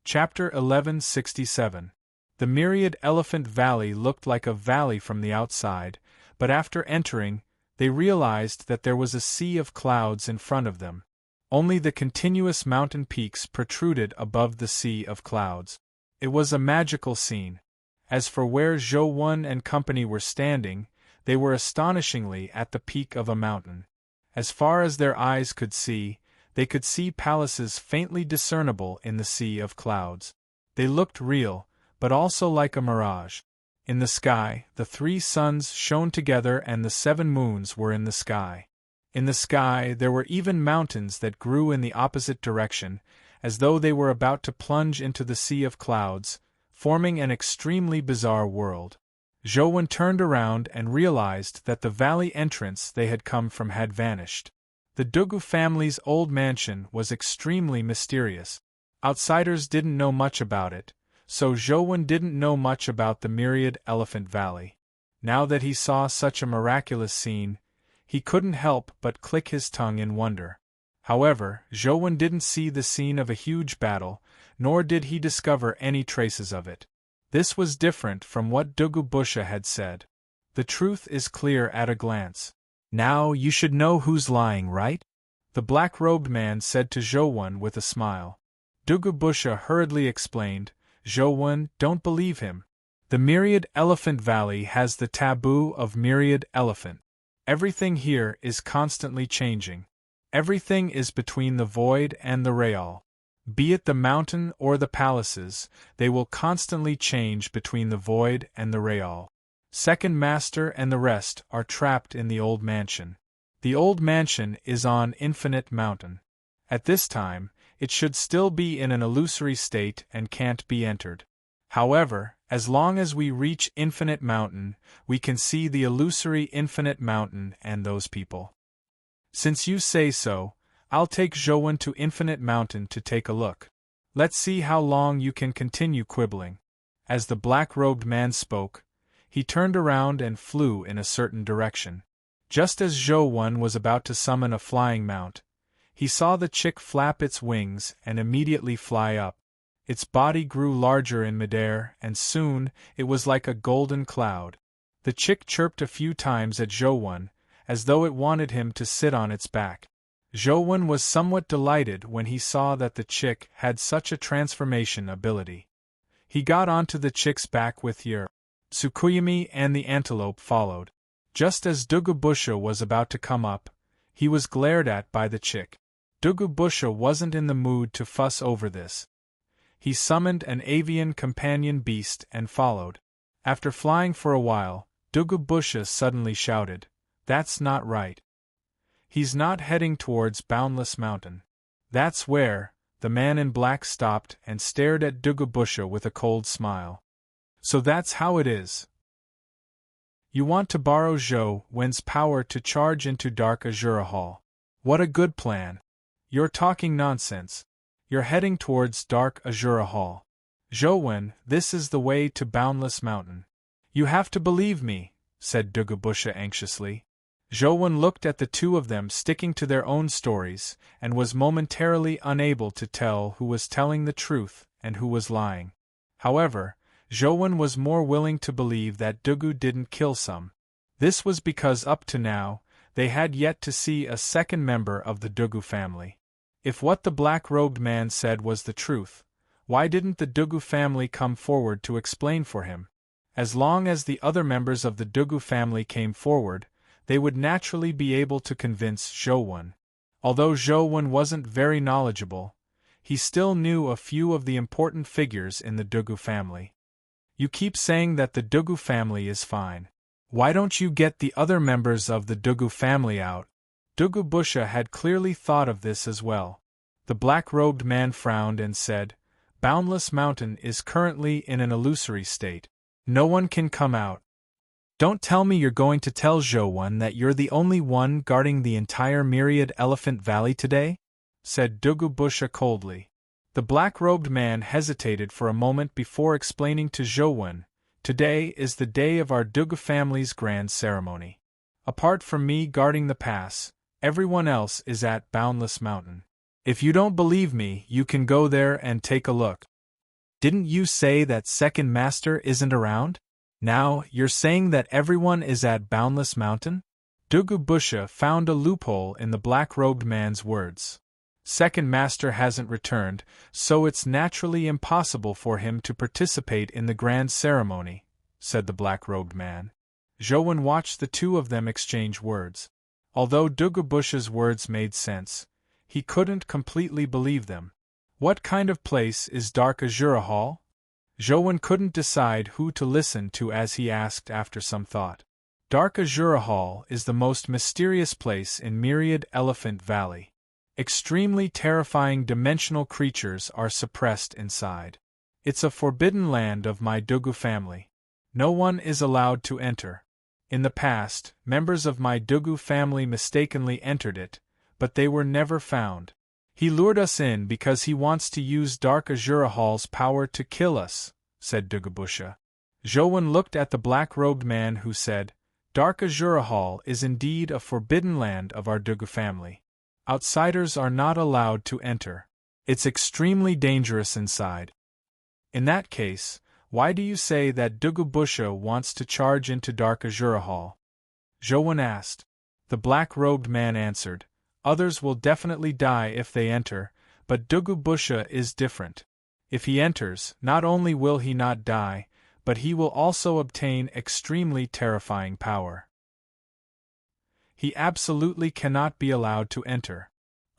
Chapter 1167. The myriad elephant valley looked like a valley from the outside, but after entering, they realized that there was a sea of clouds in front of them. Only the continuous mountain peaks protruded above the sea of clouds. It was a magical scene. As for where Zhou and company were standing, they were astonishingly at the peak of a mountain. As far as their eyes could see, they could see palaces faintly discernible in the sea of clouds. They looked real, but also like a mirage. In the sky, the 3 suns shone together and the 7 moons were in the sky. In the sky there were even mountains that grew in the opposite direction, as though they were about to plunge into the sea of clouds, forming an extremely bizarre world. Zhou turned around and realized that the valley entrance they had come from had vanished. The Dugu family's old mansion was extremely mysterious. Outsiders didn't know much about it, so Zhou didn't know much about the myriad elephant valley. Now that he saw such a miraculous scene, he couldn't help but click his tongue in wonder. However, Zhou didn't see the scene of a huge battle, nor did he discover any traces of it. This was different from what Dugu Busha had said. The truth is clear at a glance. Now you should know who's lying, right? The black-robed man said to Zhou with a smile. Dugu Busha hurriedly explained, Zhou, don't believe him. The myriad elephant valley has the taboo of myriad elephant. Everything here is constantly changing. Everything is between the void and the real. Be it the mountain or the palaces, they will constantly change between the void and the real. Second Master and the rest are trapped in the old mansion. The old mansion is on Infinite Mountain. At this time, it should still be in an illusory state and can't be entered. However, as long as we reach Infinite Mountain, we can see the illusory Infinite Mountain and those people. Since you say so, I'll take Zhou to Infinite Mountain to take a look. Let's see how long you can continue quibbling. As the black-robed man spoke, he turned around and flew in a certain direction. Just as Zhou was about to summon a flying mount, he saw the chick flap its wings and immediately fly up. Its body grew larger in midair, and soon it was like a golden cloud. The chick chirped a few times at Zhou, as though it wanted him to sit on its back. Zhou was somewhat delighted when he saw that the chick had such a transformation ability. He got onto the chick's back with Yer. Tsukuyami and the antelope followed. Just as Dugu Busha was about to come up, he was glared at by the chick. Dugu Busha wasn't in the mood to fuss over this. He summoned an avian companion beast and followed. After flying for a while, Dugu Busha suddenly shouted, "That's not right. He's not heading towards Boundless Mountain." That's where the man in black stopped and stared at Dugu Busha with a cold smile. So that's how it is. You want to borrow Zhou's power to charge into Dark Azura Hall. What a good plan. You're talking nonsense. You're heading towards Dark Azura Hall. Zhou, this is the way to Boundless Mountain. You have to believe me, said Dugu Busha anxiously. Zhou looked at the two of them sticking to their own stories, and was momentarily unable to tell who was telling the truth and who was lying. However, Zhou was more willing to believe that Dugu didn't kill some. This was because up to now, they had yet to see a second member of the Dugu family. If what the black-robed man said was the truth, why didn't the Dugu family come forward to explain for him? As long as the other members of the Dugu family came forward, they would naturally be able to convince Zhou. Although Zhou wasn't very knowledgeable, he still knew a few of the important figures in the Dugu family. You keep saying that the Dugu family is fine. Why don't you get the other members of the Dugu family out? Dugu Busha had clearly thought of this as well. The black-robed man frowned and said, Boundless Mountain is currently in an illusory state. No one can come out. Don't tell me you're going to tell Zhou that you're the only one guarding the entire Myriad Elephant Valley today? Said Dugu Busha coldly. The black-robed man hesitated for a moment before explaining to Zhou, Today is the day of our Dugu family's grand ceremony. Apart from me guarding the pass, everyone else is at Boundless Mountain. If you don't believe me, you can go there and take a look. Didn't you say that second master isn't around? Now, you're saying that everyone is at Boundless Mountain? Dugubusha found a loophole in the black-robed man's words. Second master hasn't returned, so it's naturally impossible for him to participate in the grand ceremony, said the black-robed man. Zhouwen watched the two of them exchange words. Although Dugubusha's words made sense, he couldn't completely believe them. What kind of place is Dark Azura Hall? Zhouwen couldn't decide who to listen to as he asked after some thought. Dark Azura Hall is the most mysterious place in Myriad Elephant Valley. Extremely terrifying dimensional creatures are suppressed inside. It's a forbidden land of my Dugu family. No one is allowed to enter. In the past, members of my Dugu family mistakenly entered it, but they were never found. He lured us in because he wants to use Dark Azura Hall's power to kill us, said Dugubusha. Zhouwen looked at the black-robed man who said, Dark Azura Hall is indeed a forbidden land of our Dugu family. Outsiders are not allowed to enter. It's extremely dangerous inside. In that case, why do you say that Dugubusha wants to charge into Dark Azura Hall? Zhouwen asked. The black-robed man answered, Others will definitely die if they enter, but Dugubusha is different. If he enters, not only will he not die, but he will also obtain extremely terrifying power. He absolutely cannot be allowed to enter.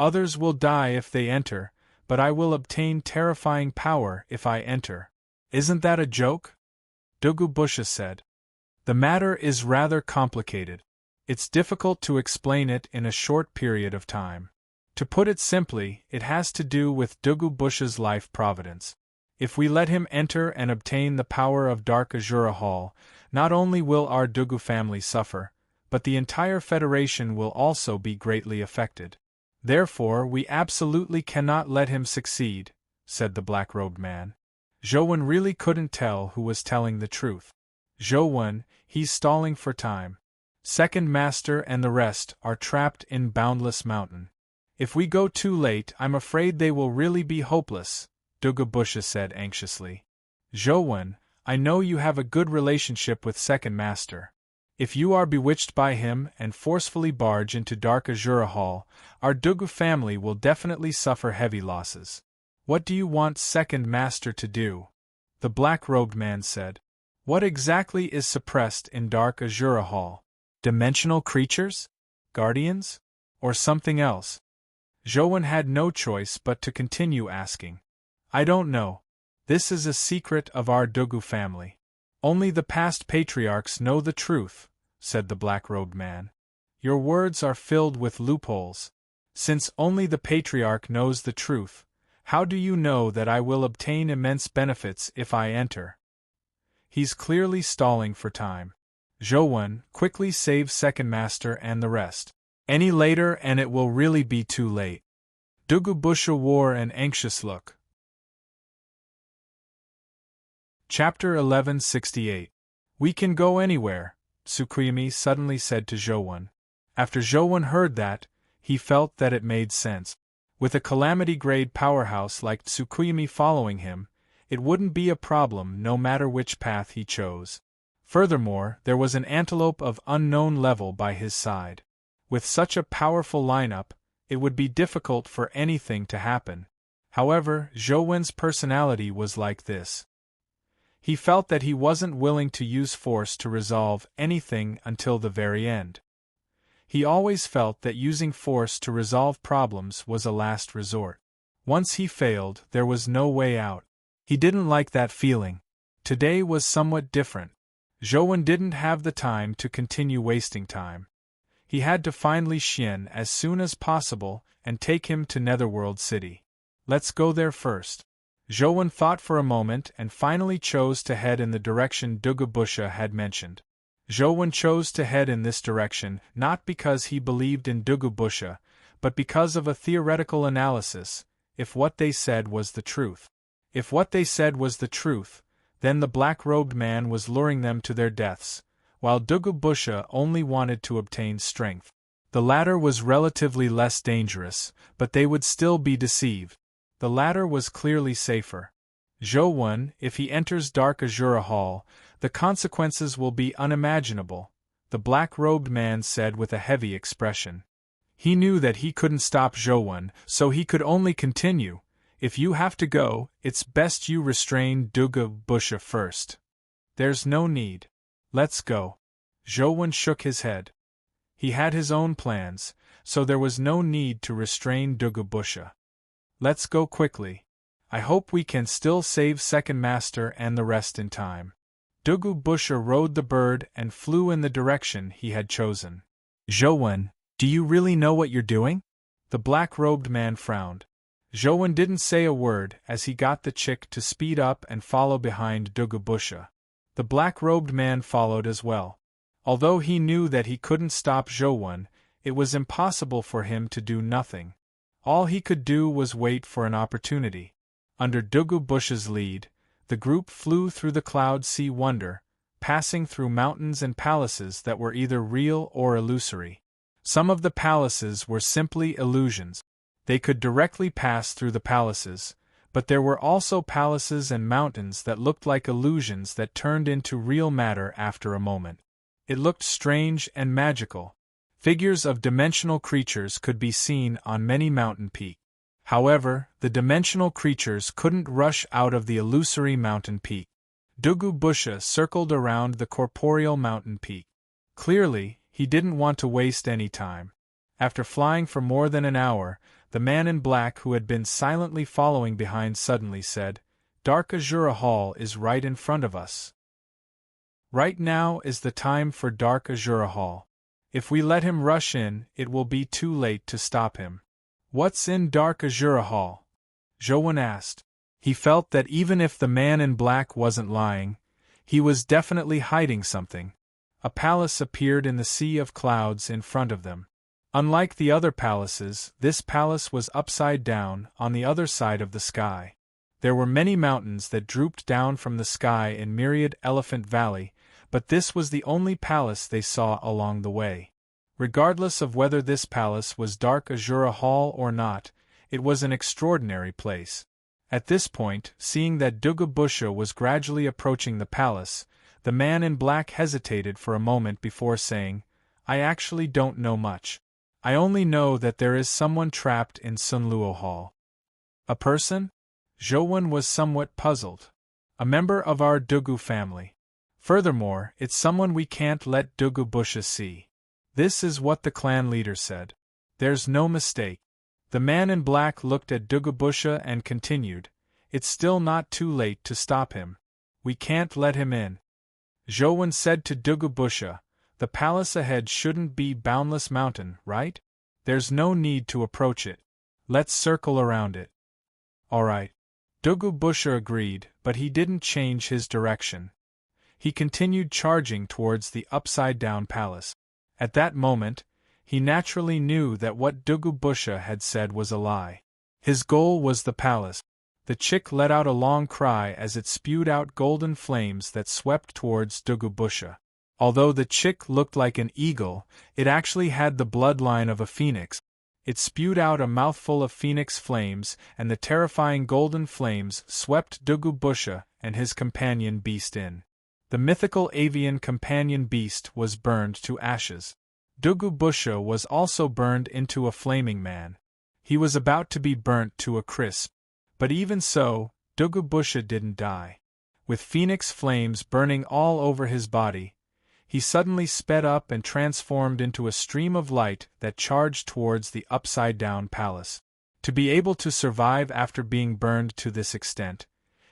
Others will die if they enter, but I will obtain terrifying power if I enter. Isn't that a joke? Dugubusha said. The matter is rather complicated. It's difficult to explain it in a short period of time. To put it simply, it has to do with Dugubusha's life providence. If we let him enter and obtain the power of Dark Azura Hall, not only will our Dugu family suffer, but the entire Federation will also be greatly affected. Therefore, we absolutely cannot let him succeed, said the black-robed man. Zhouwen really couldn't tell who was telling the truth. Zhouwen, he's stalling for time. Second Master and the rest are trapped in Boundless Mountain. If we go too late, I'm afraid they will really be hopeless, Dugubusha said anxiously. Zhouwen, I know you have a good relationship with Second Master. If you are bewitched by him and forcefully barge into Dark Azura Hall, our Dugu family will definitely suffer heavy losses. What do you want Second Master to do? The black-robed man said. What exactly is suppressed in Dark Azura Hall? Dimensional creatures? Guardians? Or something else? Zhouwen had no choice but to continue asking. I don't know. This is a secret of our Dugu family. Only the past patriarchs know the truth, said the black-robed man. Your words are filled with loopholes. Since only the patriarch knows the truth, how do you know that I will obtain immense benefits if I enter? He's clearly stalling for time. Zhouwen, quickly save Second Master and the rest. Any later and it will really be too late. Dugubusha wore an anxious look. Chapter 1168. We can go anywhere, Tsukuyami suddenly said to Zhouwen. After Zhouwen heard that, he felt that it made sense. With a calamity-grade powerhouse like Tsukuyami following him, it wouldn't be a problem no matter which path he chose. Furthermore, there was an antelope of unknown level by his side. With such a powerful lineup, it would be difficult for anything to happen. However, Zhouwen's personality was like this. He felt that he wasn't willing to use force to resolve anything until the very end. He always felt that using force to resolve problems was a last resort. Once he failed, there was no way out. He didn't like that feeling. Today was somewhat different. Zhouwen didn't have the time to continue wasting time. He had to find Li Xian as soon as possible and take him to Netherworld City. Let's go there first. Zhouwen thought for a moment and finally chose to head in the direction Dugubusha had mentioned. Zhouwen chose to head in this direction not because he believed in Dugubusha, but because of a theoretical analysis, if what they said was the truth. If what they said was the truth, then the black-robed man was luring them to their deaths, while Dugubusha only wanted to obtain strength. The latter was relatively less dangerous, but they would still be deceived. The latter was clearly safer. Zhou, if he enters Dark Azura Hall, the consequences will be unimaginable, the black-robed man said with a heavy expression. He knew that he couldn't stop Zhou, so he could only continue. If you have to go, it's best you restrain Dugu Busha first. There's no need. Let's go. Zhou shook his head. He had his own plans, so there was no need to restrain Dugu Busha. Let's go quickly. I hope we can still save Second Master and the rest in time. Dugu Busha rode the bird and flew in the direction he had chosen. Zhou, do you really know what you're doing? The black-robed man frowned. Zhou didn't say a word as he got the chick to speed up and follow behind Dugu Busha. The black-robed man followed as well. Although he knew that he couldn't stop Zhou, it was impossible for him to do nothing. All he could do was wait for an opportunity. Under Dugu Busha's lead, the group flew through the cloud sea wonder, passing through mountains and palaces that were either real or illusory. Some of the palaces were simply illusions. They could directly pass through the palaces, but there were also palaces and mountains that looked like illusions that turned into real matter after a moment. It looked strange and magical. Figures of dimensional creatures could be seen on many mountain peaks. However, the dimensional creatures couldn't rush out of the illusory mountain peak. Dugu Busha circled around the corporeal mountain peak. Clearly, he didn't want to waste any time. After flying for more than an hour, the man in black who had been silently following behind suddenly said, "Dark Azura Hall is right in front of us. Right now is the time for Dark Azura Hall. If we let him rush in, it will be too late to stop him." "What's in Dark Azura Hall?" Zhou asked. He felt that even if the man in black wasn't lying, he was definitely hiding something. A palace appeared in the sea of clouds in front of them. Unlike the other palaces, this palace was upside down, on the other side of the sky. There were many mountains that drooped down from the sky in myriad Elephant Valley, but this was the only palace they saw along the way. Regardless of whether this palace was Dark Azura Hall or not, it was an extraordinary place. At this point, seeing that Dugu Busha was gradually approaching the palace, the man in black hesitated for a moment before saying, "I actually don't know much. I only know that there is someone trapped in Sunluo Hall." "A person?" Zhou was somewhat puzzled. "A member of our Dugu family. Furthermore, it's someone we can't let Dugu Busha see." This is what the clan leader said. There's no mistake. The man in black looked at Dugu Busha and continued, "It's still not too late to stop him. We can't let him in." Zhou said to Dugu Busha, "The palace ahead shouldn't be Boundless Mountain, right? There's no need to approach it. Let's circle around it." "All right." Dugu Busha agreed, but he didn't change his direction. He continued charging towards the upside-down palace. At that moment, he naturally knew that what Dugu Busha had said was a lie. His goal was the palace. The chick let out a long cry as it spewed out golden flames that swept towards Dugu Busha. Although the chick looked like an eagle, it actually had the bloodline of a phoenix. It spewed out a mouthful of phoenix flames, and the terrifying golden flames swept Dugu Busha and his companion beast in. The mythical avian companion beast was burned to ashes. Dugu Busha was also burned into a flaming man. He was about to be burnt to a crisp. But even so, Dugu Busha didn't die. With phoenix flames burning all over his body, he suddenly sped up and transformed into a stream of light that charged towards the upside-down palace. To be able to survive after being burned to this extent,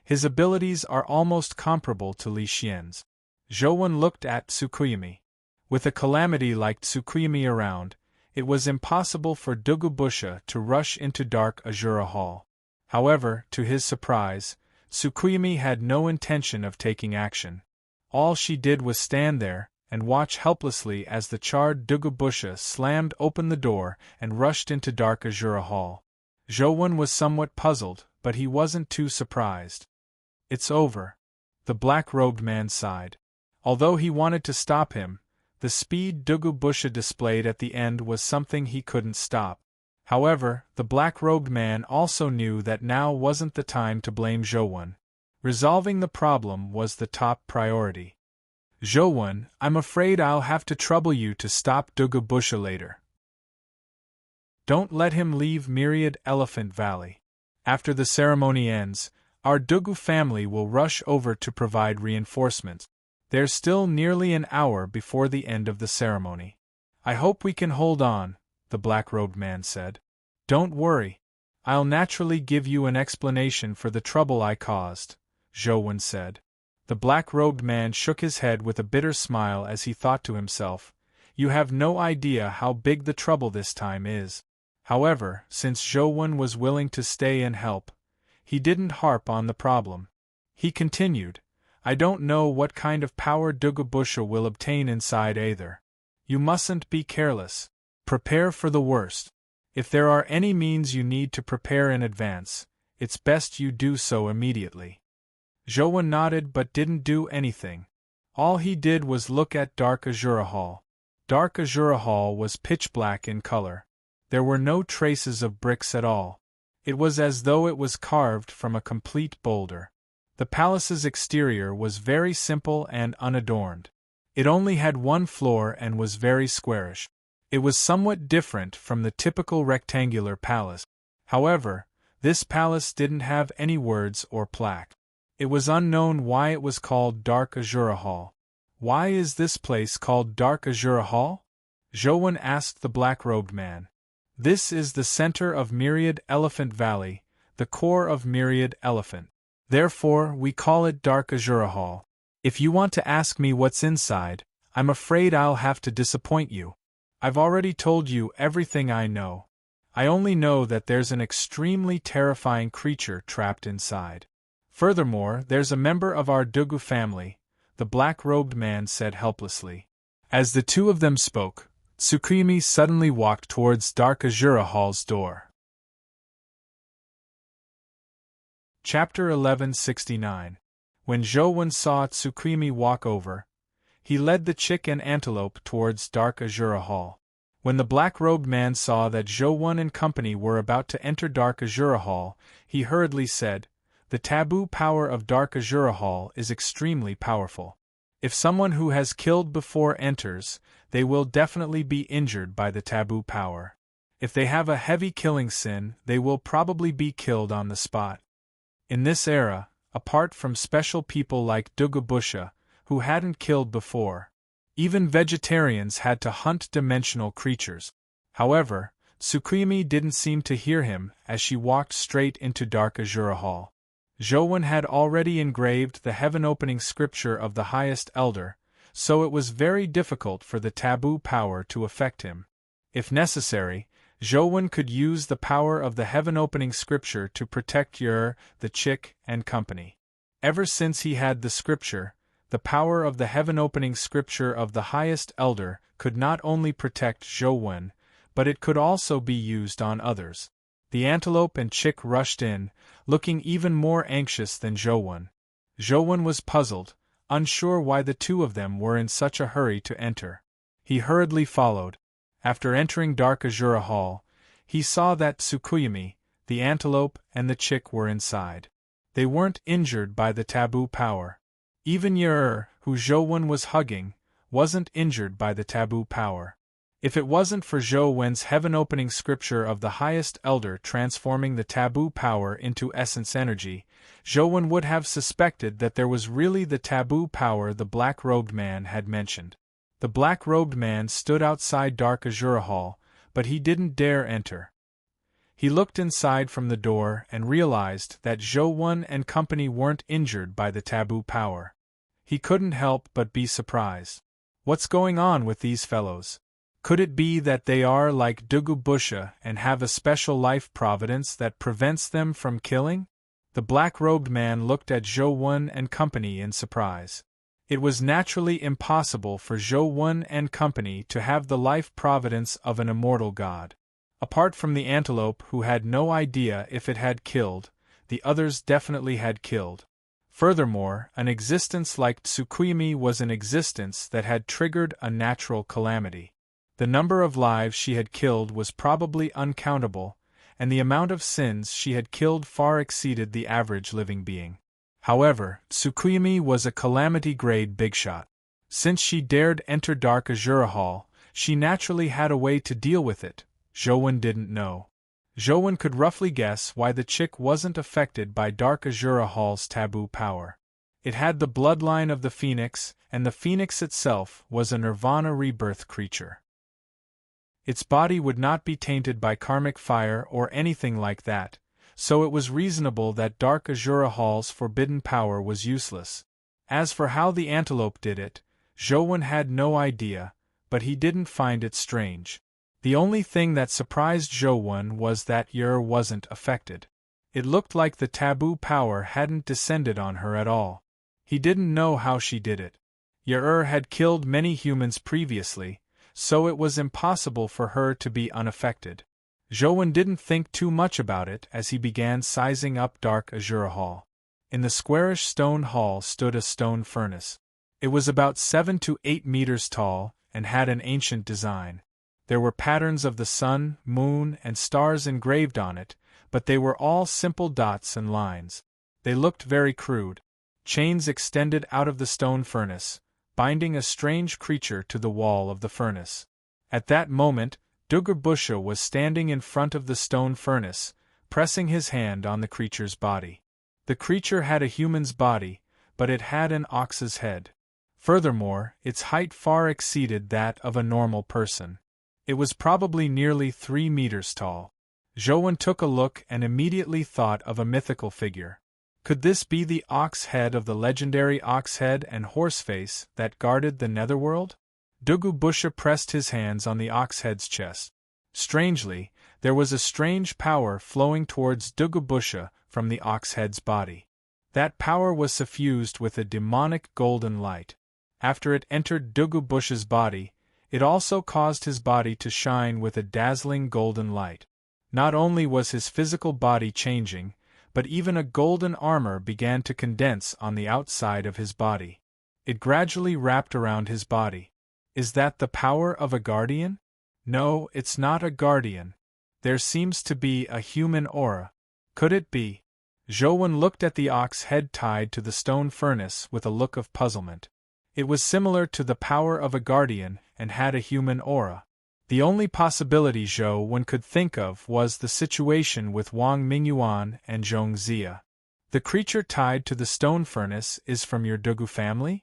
his abilities are almost comparable to Li Xian's. Zhou looked at Tsukuyami. With a calamity like Tsukuyami around, it was impossible for Dugu Busha to rush into Dark Azura Hall. However, to his surprise, Tsukuyami had no intention of taking action. All she did was stand there and watch helplessly as the charred Dugu Busha slammed open the door and rushed into Dark Azura Hall. Zhou was somewhat puzzled, but he wasn't too surprised. "It's over," the black-robed man sighed. Although he wanted to stop him, the speed Dugu Busha displayed at the end was something he couldn't stop. However, the black-robed man also knew that now wasn't the time to blame Zhou. Resolving the problem was the top priority. Zhou, I'm afraid I'll have to trouble you to stop Dugubusha later. Don't let him leave Myriad Elephant Valley. After the ceremony ends, our Dugu family will rush over to provide reinforcements. There's still nearly an hour before the end of the ceremony. I hope we can hold on, the black-robed man said. Don't worry. I'll naturally give you an explanation for the trouble I caused, Zhou said. The black-robed man shook his head with a bitter smile as he thought to himself, you have no idea how big the trouble this time is. However, since Zhou was willing to stay and help, he didn't harp on the problem. He continued, I don't know what kind of power Dugubusha will obtain inside either. You mustn't be careless. Prepare for the worst. If there are any means you need to prepare in advance, it's best you do so immediately. Zhou nodded but didn't do anything. All he did was look at Dark Azura Hall. Dark Azura Hall was pitch black in color. There were no traces of bricks at all. It was as though it was carved from a complete boulder. The palace's exterior was very simple and unadorned. It only had one floor and was very squarish. It was somewhat different from the typical rectangular palace. However, this palace didn't have any words or plaque. It was unknown why it was called Dark Azura Hall. Why is this place called Dark Azura Hall? Zhou asked the black-robed man. This is the center of Myriad Elephant Valley, the core of Myriad Elephant. Therefore, we call it Dark Azura Hall. If you want to ask me what's inside, I'm afraid I'll have to disappoint you. I've already told you everything I know. I only know that there's an extremely terrifying creature trapped inside. Furthermore, there's a member of our Dugu family, the black-robed man said helplessly. As the two of them spoke, Tsukuyomi suddenly walked towards Dark Azura Hall's door. Chapter 1169. When Zhou saw Tsukuyomi walk over, he led the chick and antelope towards Dark Azura Hall. When the black-robed man saw that Zhou and company were about to enter Dark Azura Hall, he hurriedly said, The taboo power of Dark Azura Hall is extremely powerful. If someone who has killed before enters, they will definitely be injured by the taboo power. If they have a heavy killing sin, they will probably be killed on the spot. In this era, apart from special people like Dugubusha, who hadn't killed before, even vegetarians had to hunt dimensional creatures. However, Tsukuyomi didn't seem to hear him as she walked straight into Dark Azura Hall. Zhou had already engraved the heaven-opening scripture of the highest elder, so it was very difficult for the taboo power to affect him. If necessary, Zhou could use the power of the heaven-opening scripture to protect Yer, the chick, and company. Ever since he had the scripture, the power of the heaven-opening scripture of the highest elder could not only protect Zhou, but it could also be used on others. The antelope and chick rushed in, looking even more anxious than Zhou. Zhou was puzzled, unsure why the two of them were in such a hurry to enter. He hurriedly followed. After entering Dark Azura Hall, he saw that Tsukuyomi, the antelope, and the chick were inside. They weren't injured by the taboo power. Even Yer, who Zhou was hugging, wasn't injured by the taboo power. If it wasn't for Zhou's heaven-opening scripture of the highest elder transforming the taboo power into essence energy, Zhou would have suspected that there was really the taboo power the black-robed man had mentioned. The black-robed man stood outside Dark Azura Hall, but he didn't dare enter. He looked inside from the door and realized that Zhou and company weren't injured by the taboo power. He couldn't help but be surprised. What's going on with these fellows? Could it be that they are like Dugubusha and have a special life providence that prevents them from killing? The black-robed man looked at Zhou and company in surprise. It was naturally impossible for Zhou and company to have the life providence of an immortal god. Apart from the antelope who had no idea if it had killed, the others definitely had killed. Furthermore, an existence like Tsukuyomi was an existence that had triggered a natural calamity. The number of lives she had killed was probably uncountable, and the amount of sins she had killed far exceeded the average living being. However, Tsukuyomi was a calamity-grade big shot. Since she dared enter Dark Azura Hall, she naturally had a way to deal with it. Jowen didn't know. Jowen could roughly guess why the chick wasn't affected by Dark Azura Hall's taboo power. It had the bloodline of the Phoenix, and the Phoenix itself was a Nirvana rebirth creature. Its body would not be tainted by karmic fire or anything like that, so it was reasonable that Dark Azura Hall's forbidden power was useless. As for how the antelope did it, Jowen had no idea, but he didn't find it strange. The only thing that surprised Jowen was that Yer wasn't affected. It looked like the taboo power hadn't descended on her at all. He didn't know how she did it. Yer had killed many humans previously, so it was impossible for her to be unaffected. Jowen didn't think too much about it as he began sizing up Dark Azura Hall. In the squarish stone hall stood a stone furnace. It was about 7 to 8 meters tall and had an ancient design. There were patterns of the sun, moon, and stars engraved on it, but they were all simple dots and lines. They looked very crude. Chains extended out of the stone furnace, binding a strange creature to the wall of the furnace. At that moment, Dugubusha was standing in front of the stone furnace, pressing his hand on the creature's body. The creature had a human's body, but it had an ox's head. Furthermore, its height far exceeded that of a normal person. It was probably nearly 3 meters tall. Jowen took a look and immediately thought of a mythical figure. Could this be the ox head of the legendary ox head and horse face that guarded the netherworld? Dugubusha pressed his hands on the ox head's chest. Strangely, there was a strange power flowing towards Dugubusha from the ox head's body. That power was suffused with a demonic golden light. After it entered Dugubusha's body, it also caused his body to shine with a dazzling golden light. Not only was his physical body changing, but even a golden armor began to condense on the outside of his body. It gradually wrapped around his body. Is that the power of a guardian? No, it's not a guardian. There seems to be a human aura. Could it be? Jowen looked at the ox head tied to the stone furnace with a look of puzzlement. It was similar to the power of a guardian and had a human aura. The only possibility Jowen could think of was the situation with Wang Mingyuan and Zhong Zia. The creature tied to the stone furnace is from your Dugu family?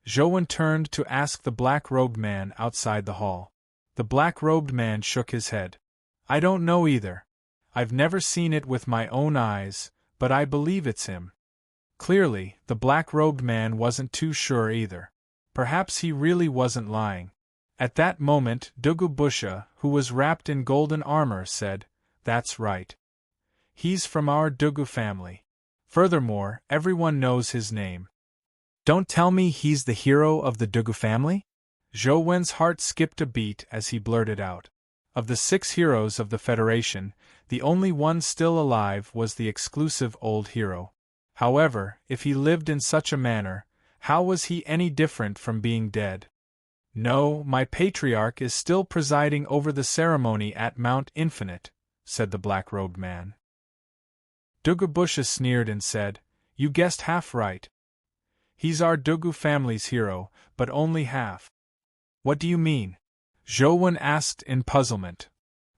Jowen turned to ask the black-robed man outside the hall. The black-robed man shook his head. I don't know either. I've never seen it with my own eyes, but I believe it's him. Clearly, the black-robed man wasn't too sure either. Perhaps he really wasn't lying. At that moment, Dugubusha, who was wrapped in golden armor, said, That's right. He's from our Dugu family. Furthermore, everyone knows his name. Don't tell me he's the hero of the Dugu family? Jowen's heart skipped a beat as he blurted out. Of the 6 heroes of the Federation, the only one still alive was the exclusive old hero. However, if he lived in such a manner, how was he any different from being dead? No, my patriarch is still presiding over the ceremony at Mount Infinite, said the black-robed man. Dugubusha sneered and said, You guessed half right. He's our Dugu family's hero, but only half. What do you mean? Jowen asked in puzzlement.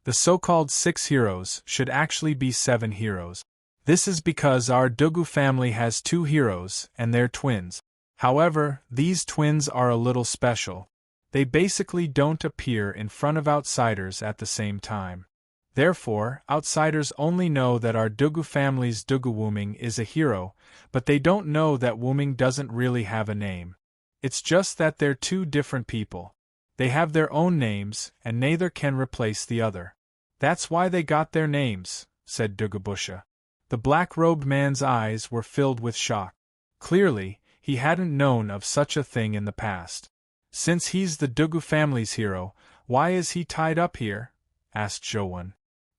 The so-called 6 heroes should actually be 7 heroes. This is because our Dugu family has 2 heroes, and they're twins. However, these twins are a little special. They basically don't appear in front of outsiders at the same time. Therefore, outsiders only know that our Dugu family's Dugu Wuming is a hero, but they don't know that Wuming doesn't really have a name. It's just that they're 2 different people. They have their own names, and neither can replace the other. That's why they got their names, said Dugubusha. The black-robed man's eyes were filled with shock. Clearly, he hadn't known of such a thing in the past. Since he's the Dugu family's hero, why is he tied up here? Asked Jowen.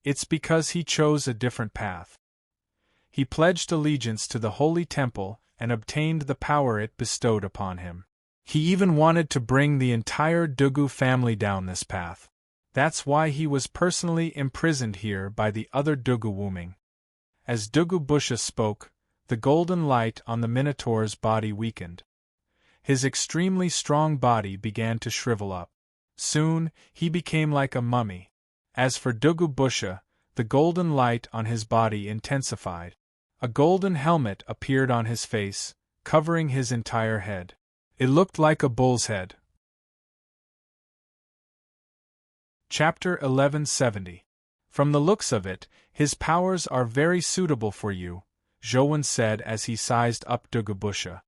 It's because he chose a different path. He pledged allegiance to the Holy Temple and obtained the power it bestowed upon him. He even wanted to bring the entire Dugu family down this path. That's why he was personally imprisoned here by the other Dugu Wuming. As Dugubusha spoke, the golden light on the Minotaur's body weakened. His extremely strong body began to shrivel up. Soon, he became like a mummy. As for Dugubusha, the golden light on his body intensified. A golden helmet appeared on his face, covering his entire head. It looked like a bull's head. Chapter 1170. From the looks of it, his powers are very suitable for you, Zhouwen said as he sized up Dugubusha.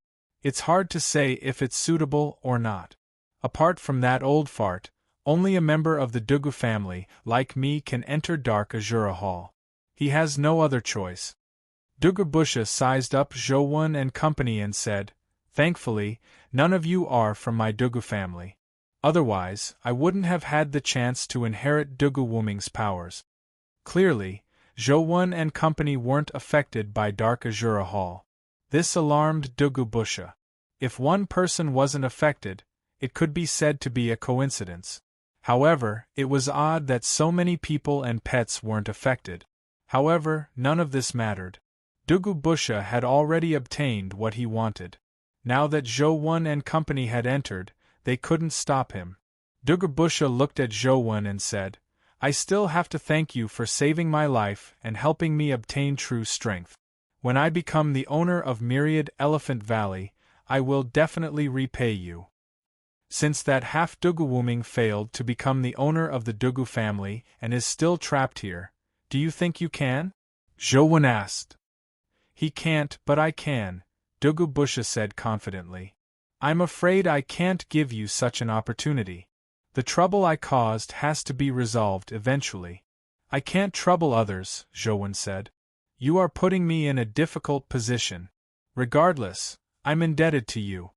It's hard to say if it's suitable or not. Apart from that old fart, only a member of the Dugu family, like me, can enter Dark Azura Hall. He has no other choice. Dugubusha sized up Zhouwen and company and said, "Thankfully, none of you are from my Dugu family. Otherwise, I wouldn't have had the chance to inherit Dugu Wuming's powers." Clearly, Zhouwen and company weren't affected by Dark Azura Hall. This alarmed Dugubusha. If one person wasn't affected, it could be said to be a coincidence. However, it was odd that so many people and pets weren't affected. However, none of this mattered. Dugubusha had already obtained what he wanted. Now that Zhouwen and company had entered, they couldn't stop him. Dugubusha looked at Zhouwen and said, "I still have to thank you for saving my life and helping me obtain true strength. When I become the owner of Myriad Elephant Valley, I will definitely repay you." Since that half Dugu Wuming failed to become the owner of the Dugu family and is still trapped here, do you think you can? Zhouwen asked. "He can't, but I can," Dugubusha said confidently. "I'm afraid I can't give you such an opportunity. The trouble I caused has to be resolved eventually." "I can't trouble others," Zhouwen said. "You are putting me in a difficult position. Regardless, I'm indebted to you."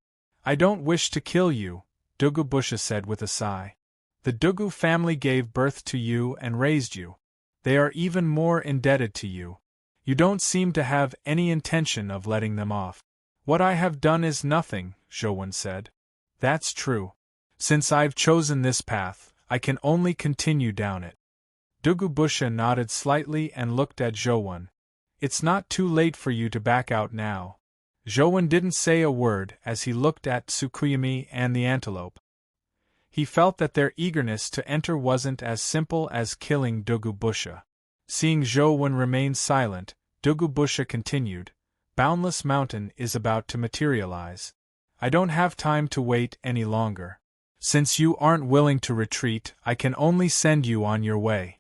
"I don't wish to kill you," Dugubusha said with a sigh. "The Dugu family gave birth to you and raised you. They are even more indebted to you. You don't seem to have any intention of letting them off." "What I have done is nothing," Zhouwen said. "That's true. Since I've chosen this path, I can only continue down it." Dugubusha nodded slightly and looked at Zhouwen. "It's not too late for you to back out now." Zhouwen didn't say a word as he looked at Tsukuyami and the antelope. He felt that their eagerness to enter wasn't as simple as killing Dugubusha. Seeing Zhouwen remain silent, Dugubusha continued, "Boundless Mountain is about to materialize. I don't have time to wait any longer. Since you aren't willing to retreat, I can only send you on your way."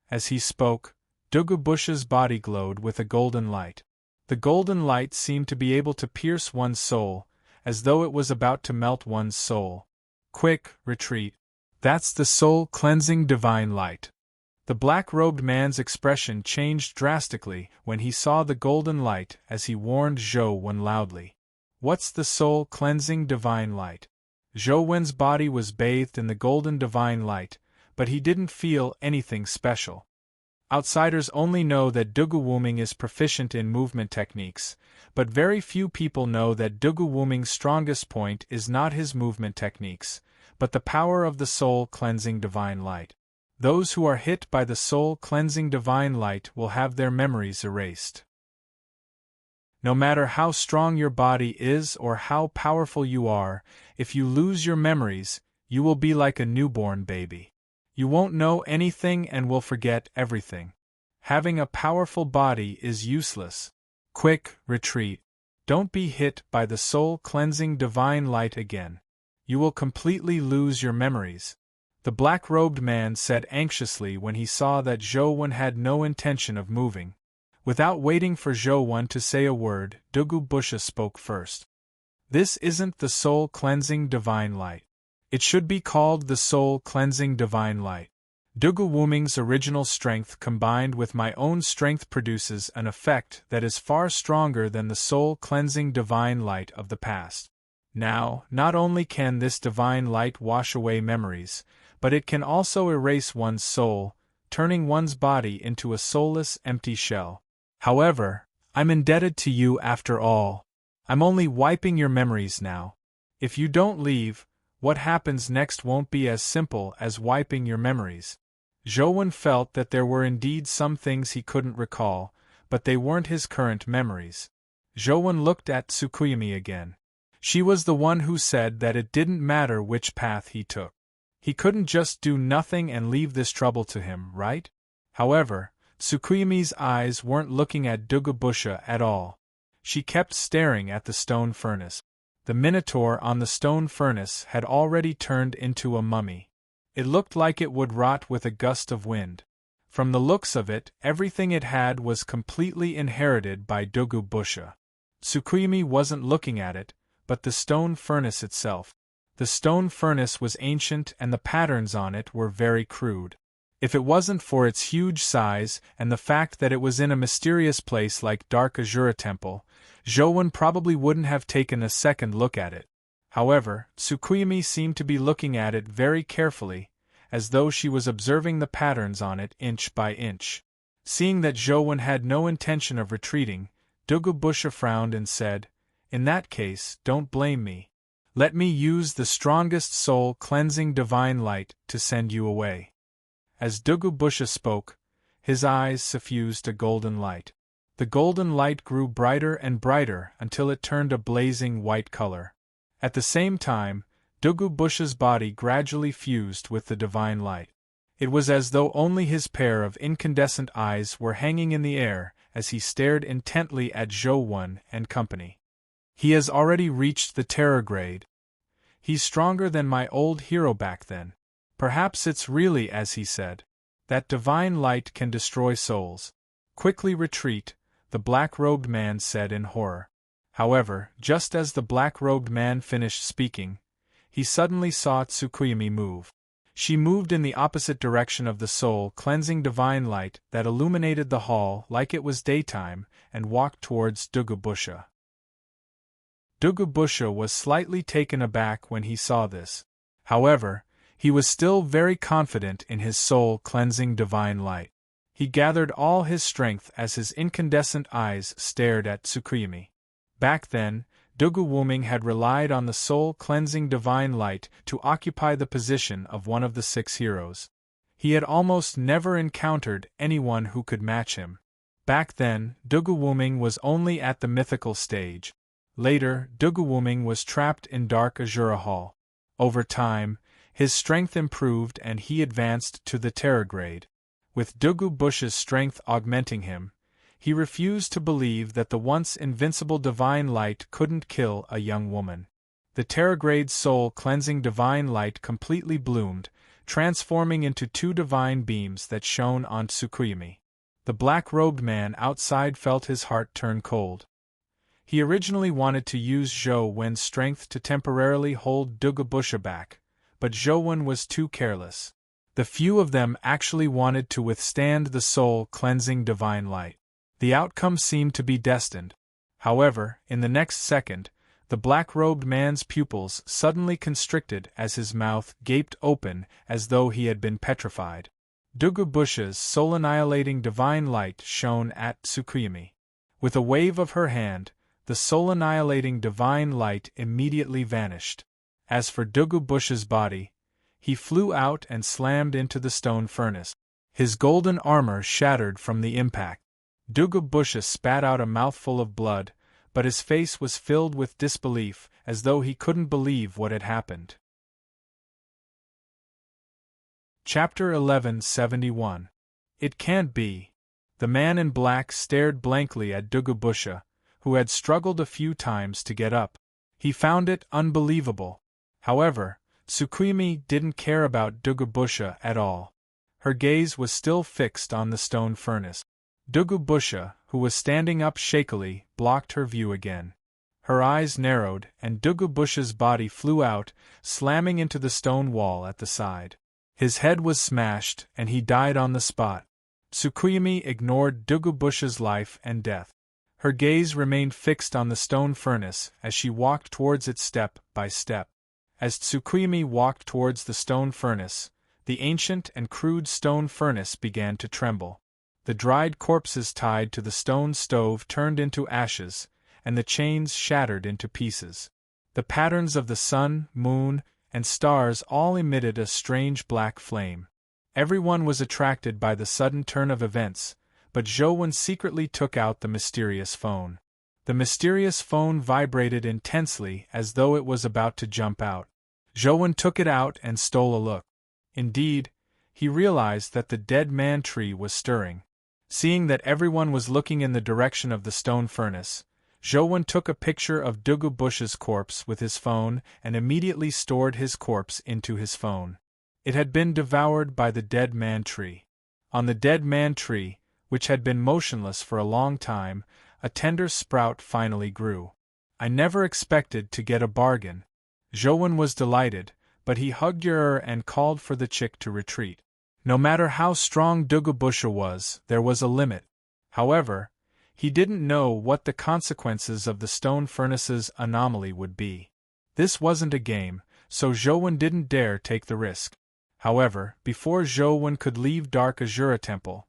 As he spoke, Dugubusha's body glowed with a golden light. The golden light seemed to be able to pierce one's soul, as though it was about to melt one's soul. "Quick, retreat. That's the soul-cleansing divine light." The black-robed man's expression changed drastically when he saw the golden light as he warned Zhouwen loudly. "What's the soul-cleansing divine light?" Zhouwen's body was bathed in the golden divine light, but he didn't feel anything special. Outsiders only know that Dugu Wuming is proficient in movement techniques, but very few people know that Dugu Wuming's strongest point is not his movement techniques, but the power of the soul-cleansing divine light. Those who are hit by the soul-cleansing divine light will have their memories erased. No matter how strong your body is or how powerful you are, if you lose your memories, you will be like a newborn baby. You won't know anything and will forget everything. Having a powerful body is useless. Quick, retreat. Don't be hit by the soul-cleansing divine light again. You will completely lose your memories. The black-robed man said anxiously when he saw that Zhouwen had no intention of moving. Without waiting for Zhouwen to say a word, Dugubusha spoke first. "This isn't the soul-cleansing divine light. It should be called the soul-cleansing divine light. Dugu Wuming's original strength combined with my own strength produces an effect that is far stronger than the soul-cleansing divine light of the past. Now, not only can this divine light wash away memories, but it can also erase one's soul, turning one's body into a soulless, empty shell. However, I'm indebted to you after all. I'm only wiping your memories now. If you don't leave, what happens next won't be as simple as wiping your memories." Zhouwen felt that there were indeed some things he couldn't recall, but they weren't his current memories. Jowun looked at Tsukuyomi again. She was the one who said that it didn't matter which path he took. He couldn't just do nothing and leave this trouble to him, right? However, Tsukuyomi's eyes weren't looking at Dugubusha at all. She kept staring at the stone furnace. The minotaur on the stone furnace had already turned into a mummy. It looked like it would rot with a gust of wind. From the looks of it, everything it had was completely inherited by Dugubusha. Tsukuyomi wasn't looking at it, but the stone furnace itself. The stone furnace was ancient and the patterns on it were very crude. If it wasn't for its huge size and the fact that it was in a mysterious place like Dark Azura Temple, Jowun probably wouldn't have taken a second look at it. However, Tsukuyomi seemed to be looking at it very carefully, as though she was observing the patterns on it inch by inch. Seeing that Jowun had no intention of retreating, Dugubusha frowned and said, "In that case, don't blame me. Let me use the strongest soul-cleansing divine light to send you away." As Dugubusha spoke, his eyes suffused a golden light. The golden light grew brighter and brighter until it turned a blazing white color. At the same time, Dugubusha's body gradually fused with the divine light. It was as though only his pair of incandescent eyes were hanging in the air as he stared intently at Jowun and company. "He has already reached the terror grade. He's stronger than my old hero back then. Perhaps it's really as he said. That divine light can destroy souls." "Quickly retreat," the black-robed man said in horror. However, just as the black-robed man finished speaking, he suddenly saw Tsukuyomi move. She moved in the opposite direction of the soul-cleansing divine light that illuminated the hall like it was daytime and walked towards Dugubusha. Dugubusha was slightly taken aback when he saw this. However, he was still very confident in his soul-cleansing divine light. He gathered all his strength as his incandescent eyes stared at Tsukuyomi. Back then, Dugubusha had relied on the soul-cleansing divine light to occupy the position of one of the 6 heroes. He had almost never encountered anyone who could match him. Back then, Dugubusha was only at the mythical stage. Later, Dugubusha was trapped in Dark Azura Hall. Over time, his strength improved and he advanced to the terror grade. With Dugubusha's strength augmenting him, he refused to believe that the once invincible divine light couldn't kill a young woman. The terror grade soul-cleansing divine light completely bloomed, transforming into 2 divine beams that shone on Tsukuyomi. The black-robed man outside felt his heart turn cold. He originally wanted to use Jowun's strength to temporarily hold Dugubusha back, but Jowun was too careless. The few of them actually wanted to withstand the soul-cleansing divine light. The outcome seemed to be destined. However, in the next second, the black-robed man's pupils suddenly constricted as his mouth gaped open as though he had been petrified. Dugubusha's soul-annihilating divine light shone at Tsukuyomi. With a wave of her hand, the soul-annihilating divine light immediately vanished. As for Dugubusha's body, he flew out and slammed into the stone furnace. His golden armor shattered from the impact. Dugubusha spat out a mouthful of blood, but his face was filled with disbelief, as though he couldn't believe what had happened. Chapter 1171. It can't be. The man in black stared blankly at Dugubusha, who had struggled a few times to get up. He found it unbelievable. However, Tsukuyomi didn't care about Dugubusha at all. Her gaze was still fixed on the stone furnace. Dugubusha, who was standing up shakily, blocked her view again. Her eyes narrowed, and Dugubusha's body flew out, slamming into the stone wall at the side. His head was smashed, and he died on the spot. Tsukuyomi ignored Dugubusha's life and death. Her gaze remained fixed on the stone furnace as she walked towards it step by step. As Tsukuyomi walked towards the stone furnace, the ancient and crude stone furnace began to tremble. The dried corpses tied to the stone stove turned into ashes, and the chains shattered into pieces. The patterns of the sun, moon, and stars all emitted a strange black flame. Everyone was attracted by the sudden turn of events, but Jowun secretly took out the mysterious phone. The mysterious phone vibrated intensely as though it was about to jump out. Zhou took it out and stole a look. Indeed, he realized that the dead man tree was stirring. Seeing that everyone was looking in the direction of the stone furnace, Zhou took a picture of Dugu Bush's corpse with his phone and immediately stored his corpse into his phone. It had been devoured by the dead man tree. On the dead man tree, which had been motionless for a long time, a tender sprout finally grew. I never expected to get a bargain. Zhou was delighted, but he hugged Yer and called for the chick to retreat. No matter how strong Dugu Busha was, there was a limit. However, he didn't know what the consequences of the stone furnace's anomaly would be. This wasn't a game, so Zhou didn't dare take the risk. However, before Zhou could leave Dark Azura Temple,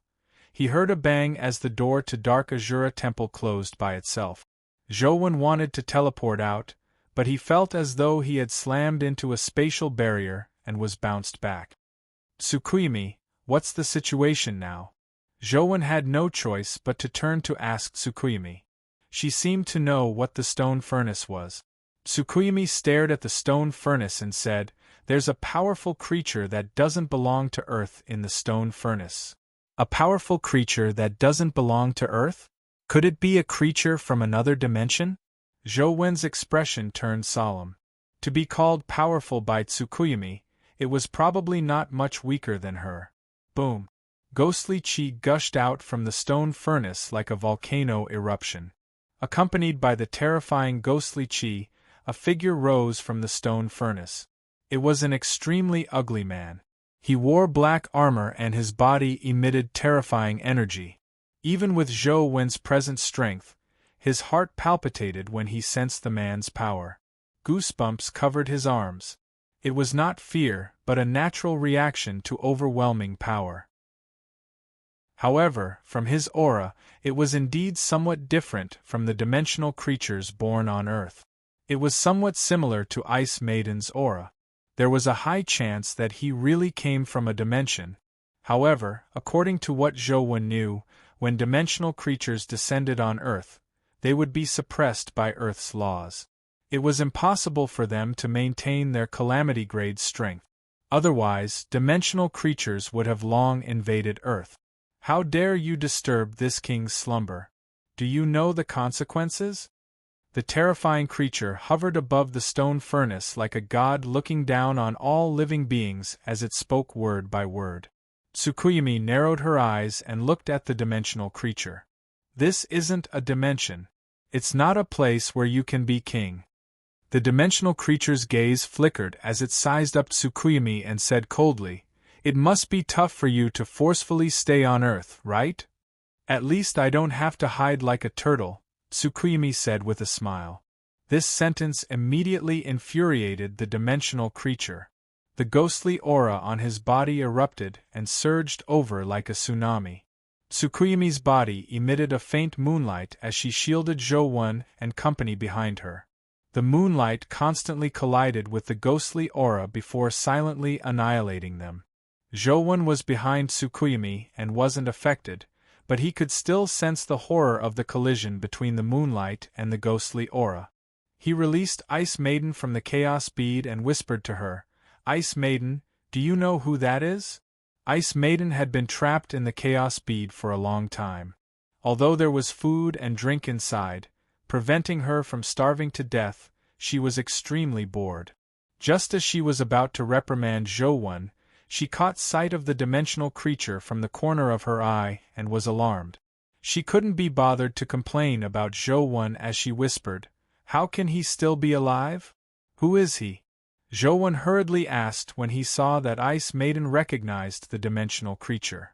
he heard a bang as the door to Dark Azura Temple closed by itself. Zhou wanted to teleport out, but he felt as though he had slammed into a spatial barrier and was bounced back. Tsukuyumi, what's the situation now? Zhou had no choice but to turn to ask Tsukuyumi. She seemed to know what the stone furnace was. Tsukuyumi stared at the stone furnace and said, "There's a powerful creature that doesn't belong to Earth in the stone furnace." A powerful creature that doesn't belong to Earth? Could it be a creature from another dimension? Zhou expression turned solemn. To be called powerful by Tsukuyumi, it was probably not much weaker than her. Boom! Ghostly chi gushed out from the stone furnace like a volcano eruption. Accompanied by the terrifying ghostly chi, a figure rose from the stone furnace. It was an extremely ugly man. He wore black armor and his body emitted terrifying energy. Even with Zhou present strength, his heart palpitated when he sensed the man's power. Goosebumps covered his arms. It was not fear, but a natural reaction to overwhelming power. However, from his aura, it was indeed somewhat different from the dimensional creatures born on Earth. It was somewhat similar to Ice Maiden's aura. There was a high chance that he really came from a dimension. However, according to what Zhou knew, when dimensional creatures descended on Earth, they would be suppressed by Earth's laws. It was impossible for them to maintain their calamity-grade strength. Otherwise, dimensional creatures would have long invaded Earth. How dare you disturb this king's slumber? Do you know the consequences? The terrifying creature hovered above the stone furnace like a god looking down on all living beings as it spoke word by word. Tsukuyumi narrowed her eyes and looked at the dimensional creature. This isn't a dimension. It's not a place where you can be king. The dimensional creature's gaze flickered as it sized up Tsukuyumi and said coldly, "It must be tough for you to forcefully stay on Earth, right? At least I don't have to hide like a turtle," Tsukuyumi said with a smile. This sentence immediately infuriated the dimensional creature. The ghostly aura on his body erupted and surged over like a tsunami. Tsukuyumi's body emitted a faint moonlight as she shielded Zhou and company behind her. The moonlight constantly collided with the ghostly aura before silently annihilating them. Zhou was behind Tsukuyumi and wasn't affected, but he could still sense the horror of the collision between the moonlight and the ghostly aura. He released Ice Maiden from the Chaos Bead and whispered to her, "Ice Maiden, do you know who that is?" Ice Maiden had been trapped in the Chaos Bead for a long time. Although there was food and drink inside, preventing her from starving to death, she was extremely bored. Just as she was about to reprimand Zhou, she caught sight of the dimensional creature from the corner of her eye and was alarmed. She couldn't be bothered to complain about Zhou as she whispered, "How can he still be alive? Who is he?" Zhou hurriedly asked when he saw that Ice Maiden recognized the dimensional creature.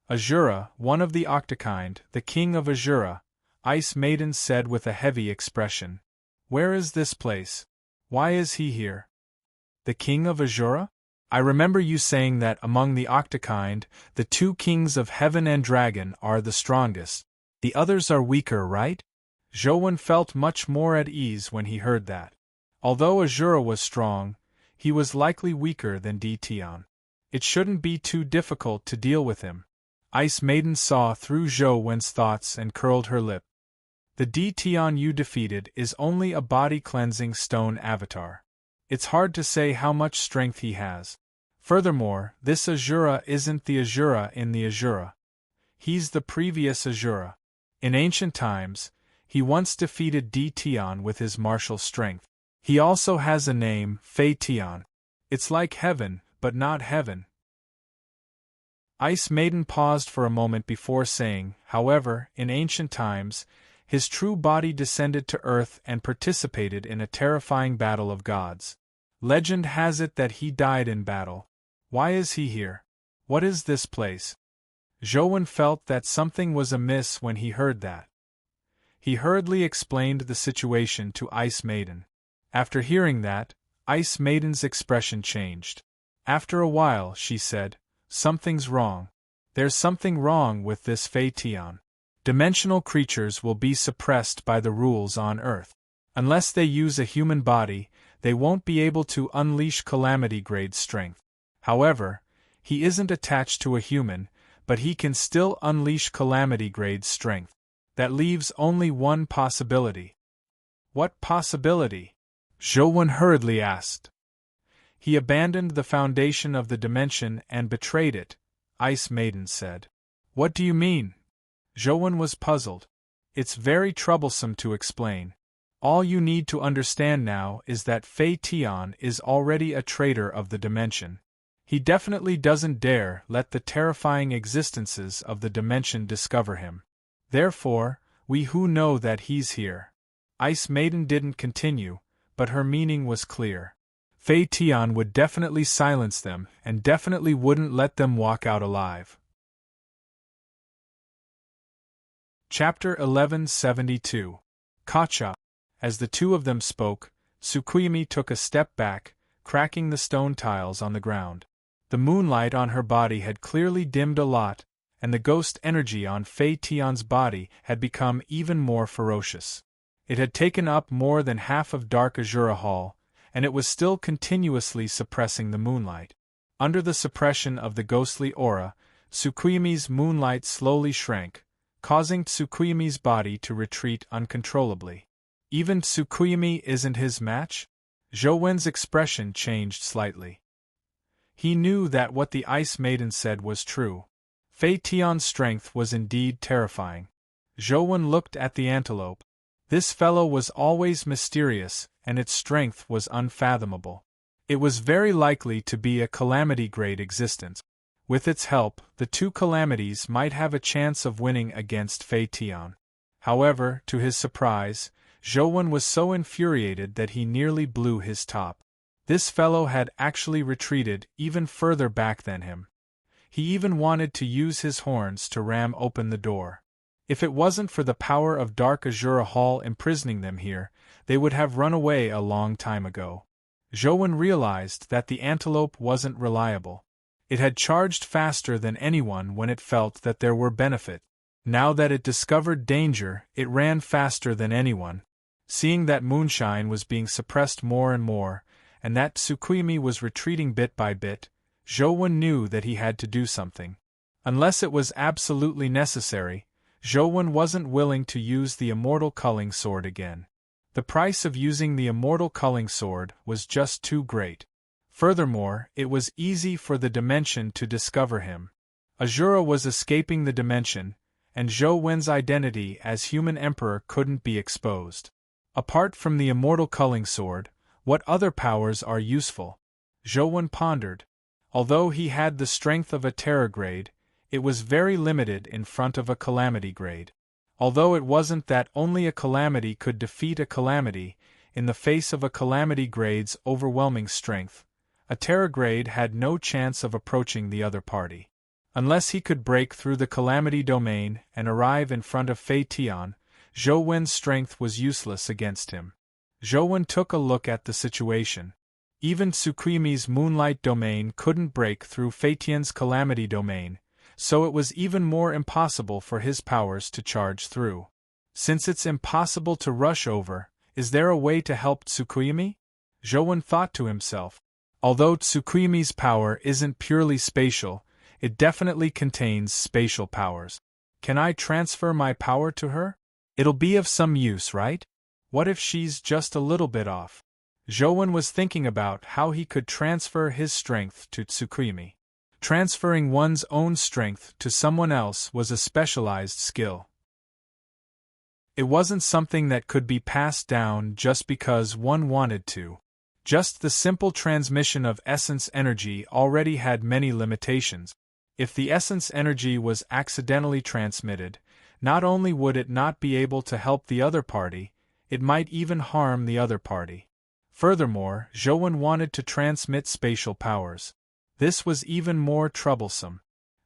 "Azura, one of the Octokind, the king of Azura," Ice Maiden said with a heavy expression. "Where is this place? Why is he here?" "The king of Azura? I remember you saying that among the Octokind, the two kings of heaven and dragon are the strongest. The others are weaker, right?" Zhou felt much more at ease when he heard that. Although Azura was strong, he was likely weaker than Tian. It shouldn't be too difficult to deal with him. Ice Maiden saw through Zhou's thoughts and curled her lip. The Dtion you defeated is only a body-cleansing stone avatar. It's hard to say how much strength he has. Furthermore, this Azura isn't the Azura in the Azura. He's the previous Azura. In ancient times, he once defeated Dtion with his martial strength. He also has a name, Phaetion. It's like heaven, but not heaven. Ice Maiden paused for a moment before saying, however, in ancient times, his true body descended to earth and participated in a terrifying battle of gods. Legend has it that he died in battle. Why is he here? What is this place? Zhou felt that something was amiss when he heard that. He hurriedly explained the situation to Ice Maiden. After hearing that, Ice Maiden's expression changed. After a while, she said, something's wrong. There's something wrong with this Phaetion. Dimensional creatures will be suppressed by the rules on Earth. Unless they use a human body, they won't be able to unleash calamity-grade strength. However, he isn't attached to a human, but he can still unleash calamity-grade strength. That leaves only one possibility. What possibility? Zhou hurriedly asked. He abandoned the foundation of the dimension and betrayed it, Ice Maiden said. What do you mean? Zhou was puzzled. It's very troublesome to explain. All you need to understand now is that Phaetion is already a traitor of the dimension. He definitely doesn't dare let the terrifying existences of the dimension discover him. Therefore, we who know that he's here. Ice Maiden didn't continue, but her meaning was clear. Phaetion would definitely silence them and definitely wouldn't let them walk out alive. Chapter 1172. Kacha. As the two of them spoke, Tsukuyumi took a step back, cracking the stone tiles on the ground. The moonlight on her body had clearly dimmed a lot, and the ghost energy on Phaetion's body had become even more ferocious. It had taken up more than half of Dark Azura Hall, and it was still continuously suppressing the moonlight. Under the suppression of the ghostly aura, Tsukuyumi's moonlight slowly shrank, causing Tsukuyumi's body to retreat uncontrollably. Even Tsukuyumi isn't his match? Zhouwen's expression changed slightly. He knew that what the Ice Maiden said was true. Phaetion's strength was indeed terrifying. Zhouwen looked at the antelope. This fellow was always mysterious, and its strength was unfathomable. It was very likely to be a calamity-grade existence. With its help, the two calamities might have a chance of winning against Phaetion. However, to his surprise, Zhouwen was so infuriated that he nearly blew his top. This fellow had actually retreated even further back than him. He even wanted to use his horns to ram open the door. If it wasn't for the power of Dark Azura Hall imprisoning them here, they would have run away a long time ago. Zhouwen realized that the antelope wasn't reliable. It had charged faster than anyone when it felt that there were benefits. Now that it discovered danger, it ran faster than anyone. Seeing that moonshine was being suppressed more and more, and that Tsukuyumi was retreating bit by bit, Zhouwen knew that he had to do something. Unless it was absolutely necessary, Zhouwen wasn't willing to use the immortal culling sword again. The price of using the immortal culling sword was just too great. Furthermore, it was easy for the dimension to discover him. Azura was escaping the dimension, and Zhouwen's identity as human emperor couldn't be exposed. Apart from the immortal culling sword, what other powers are useful? Zhouwen pondered. Although he had the strength of a terror grade, it was very limited in front of a calamity grade. Although it wasn't that only a calamity could defeat a calamity, in the face of a calamity grade's overwhelming strength, a terror grade had no chance of approaching the other party. Unless he could break through the calamity domain and arrive in front of Phaetion, Zhouwen's strength was useless against him. Zhouwen took a look at the situation. Even Tsukuyumi's moonlight domain couldn't break through Phaetion's calamity domain, so it was even more impossible for his powers to charge through. Since it's impossible to rush over, is there a way to help Tsukuyumi? Zhouwen thought to himself. Although Tsukuyumi's power isn't purely spatial, it definitely contains spatial powers. Can I transfer my power to her? It'll be of some use, right? What if she's just a little bit off? Zhouwen was thinking about how he could transfer his strength to Tsukuyomi. Transferring one's own strength to someone else was a specialized skill. It wasn't something that could be passed down just because one wanted to. Just the simple transmission of essence energy already had many limitations. If the essence energy was accidentally transmitted, not only would it not be able to help the other party, it might even harm the other party. Furthermore, Zhouwen wanted to transmit spatial powers. This was even more troublesome.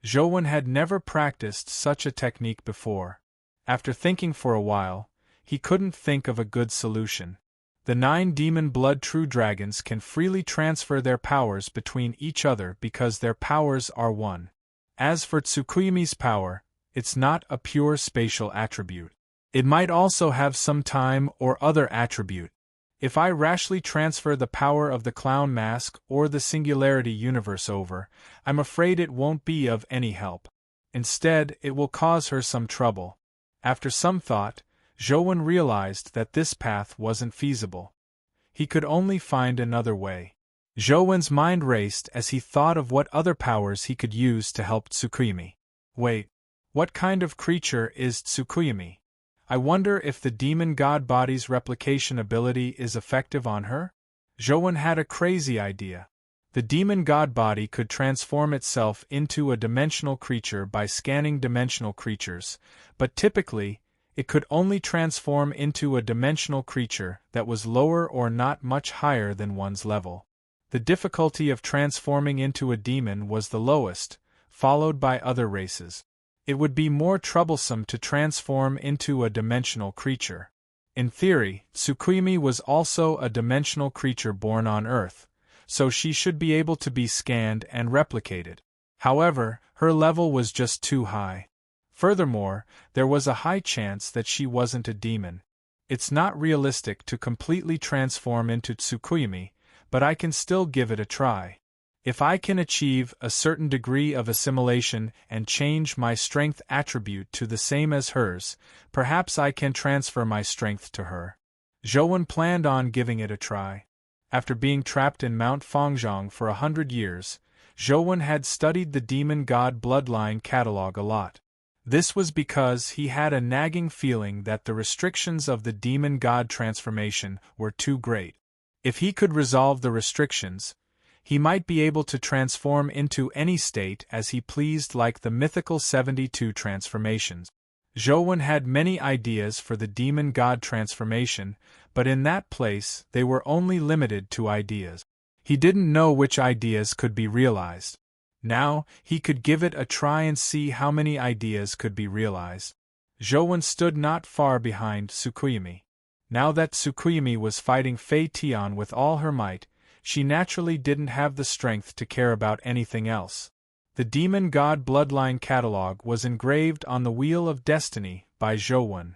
Zhouwen had never practiced such a technique before. After thinking for a while, he couldn't think of a good solution. The 9 demon blood true dragons can freely transfer their powers between each other because their powers are one. As for Tsukuyomi's power, it's not a pure spatial attribute. It might also have some time or other attribute. If I rashly transfer the power of the clown mask or the singularity universe over, I'm afraid it won't be of any help. Instead, it will cause her some trouble. After some thought, Zhouwen realized that this path wasn't feasible. He could only find another way. Zhouwen's mind raced as he thought of what other powers he could use to help Tsukuyomi. Wait, what kind of creature is Tsukuyomi? I wonder if the demon god body's replication ability is effective on her? Zhouwen had a crazy idea. The demon god body could transform itself into a dimensional creature by scanning dimensional creatures, but typically, it could only transform into a dimensional creature that was lower or not much higher than one's level. The difficulty of transforming into a demon was the lowest, followed by other races. It would be more troublesome to transform into a dimensional creature. In theory, Tsukuyomi was also a dimensional creature born on Earth, so she should be able to be scanned and replicated. However, her level was just too high. Furthermore, there was a high chance that she wasn't a demon. It's not realistic to completely transform into Tsukuyomi, but I can still give it a try. If I can achieve a certain degree of assimilation and change my strength attribute to the same as hers, perhaps I can transfer my strength to her. Zhouwen planned on giving it a try. After being trapped in Mount Fangzhong for 100 years, Zhouwen had studied the demon god bloodline catalog a lot. This was because he had a nagging feeling that the restrictions of the demon god transformation were too great. If he could resolve the restrictions, he might be able to transform into any state as he pleased, like the mythical 72 transformations. Zhouwen had many ideas for the demon god transformation, but in that place they were only limited to ideas. He didn't know which ideas could be realized. Now, he could give it a try and see how many ideas could be realized. Zhouwen stood not far behind Tsukuyomi. Now that Tsukuyomi was fighting Fei Tian with all her might, she naturally didn't have the strength to care about anything else. The demon god bloodline catalog was engraved on the Wheel of Destiny by Zhouwen.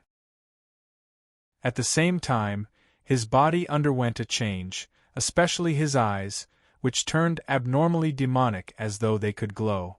At the same time, his body underwent a change, especially his eyes, which turned abnormally demonic as though they could glow.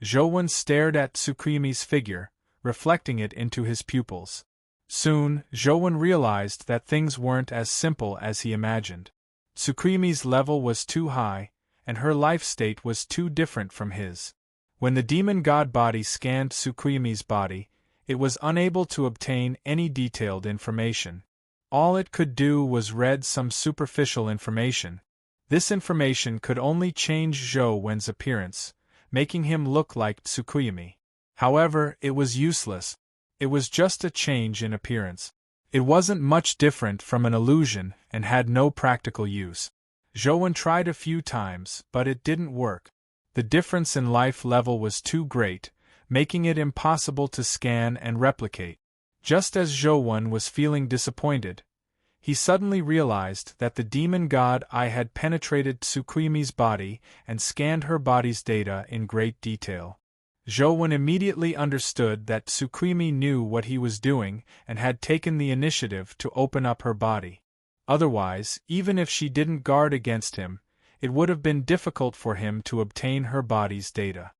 Zhouwen stared at Tsukuyomi's figure, reflecting it into his pupils. Soon, Zhouwen realized that things weren't as simple as he imagined. Tsukuyomi's level was too high, and her life state was too different from his. When the demon god body scanned Tsukuyomi's body, it was unable to obtain any detailed information. All it could do was read some superficial information. This information could only change Zhouwen's appearance, making him look like Tsukuyomi. However, it was useless. It was just a change in appearance. It wasn't much different from an illusion and had no practical use. Zhouwen tried a few times, but it didn't work. The difference in life level was too great, making it impossible to scan and replicate. Just as Zhouwen was feeling disappointed, he suddenly realized that the demon god eye had penetrated Tsukuyomi's body and scanned her body's data in great detail. Zhouwen immediately understood that Tsukuyomi knew what he was doing and had taken the initiative to open up her body. Otherwise, even if she didn't guard against him, it would have been difficult for him to obtain her body's data.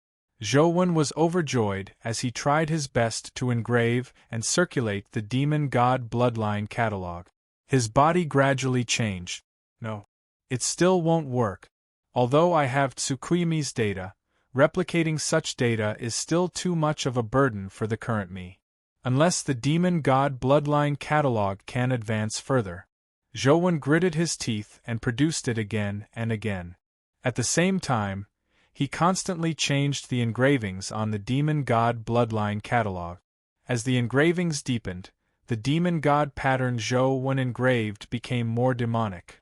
Zhou was overjoyed as he tried his best to engrave and circulate the demon god bloodline catalog. His body gradually changed. No. It still won't work. Although I have Tsukuyami's data, replicating such data is still too much of a burden for the current me. Unless the demon god bloodline catalog can advance further. Zhou gritted his teeth and produced it again and again. At the same time, he constantly changed the engravings on the demon god bloodline catalog. As the engravings deepened, the demon god pattern Zhou engraved became more demonic.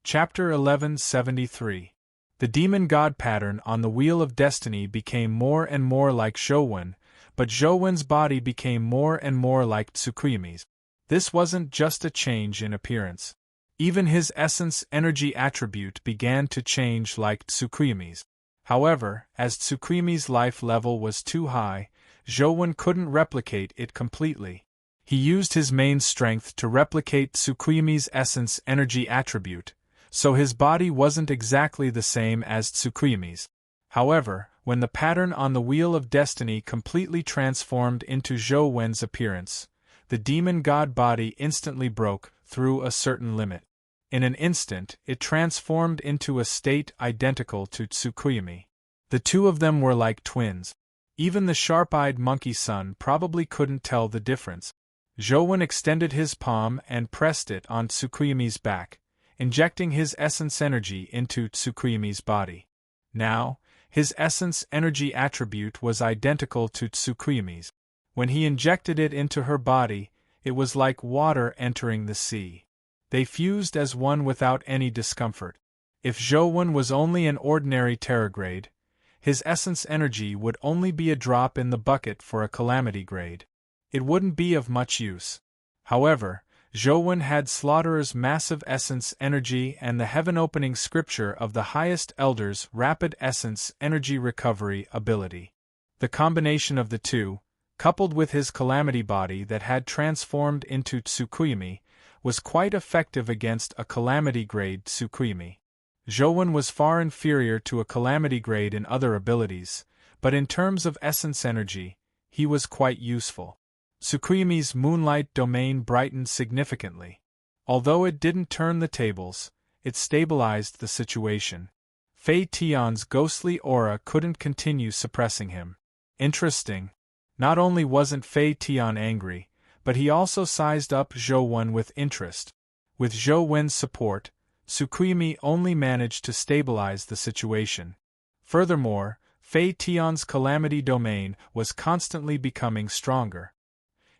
Chapter 1173. The demon god pattern on the Wheel of Destiny became more and more like Zhou, but Zhou's body became more and more like Tsukuyami's. This wasn't just a change in appearance. Even his essence energy attribute began to change like Tsukuyami's. However, as Tsukuyami's life level was too high, Zhou couldn't replicate it completely. He used his main strength to replicate Tsukuyami's essence energy attribute, so his body wasn't exactly the same as Tsukuyami's. However, when the pattern on the Wheel of Destiny completely transformed into Zhou's appearance, the demon god body instantly broke through a certain limit. In an instant, it transformed into a state identical to Tsukuyami. The two of them were like twins. Even the sharp-eyed monkey son probably couldn't tell the difference. Zhou extended his palm and pressed it on Tsukuyami's back, injecting his essence energy into Tsukuyami's body. Now, his essence energy attribute was identical to Tsukuyami's. When he injected it into her body, it was like water entering the sea. They fused as one without any discomfort. If Zhou was only an ordinary Terragrade, his essence energy would only be a drop in the bucket for a Calamity grade. It wouldn't be of much use. However, Zhou had Slaughterer's massive essence energy and the heaven-opening scripture of the highest elder's rapid essence energy recovery ability. The combination of the two, coupled with his Calamity body that had transformed into Tsukuyami, was quite effective against a Calamity grade Tsukuyami. Zhou was far inferior to a Calamity grade in other abilities, but in terms of essence energy, he was quite useful. Tsukuyami's moonlight domain brightened significantly. Although it didn't turn the tables, it stabilized the situation. Fei Tian's ghostly aura couldn't continue suppressing him. Interesting. Not only wasn't Fei Tian angry, but he also sized up Zhou with interest. With Zhou's support, Tsukuyami only managed to stabilize the situation. Furthermore, Fei Tian's Calamity domain was constantly becoming stronger.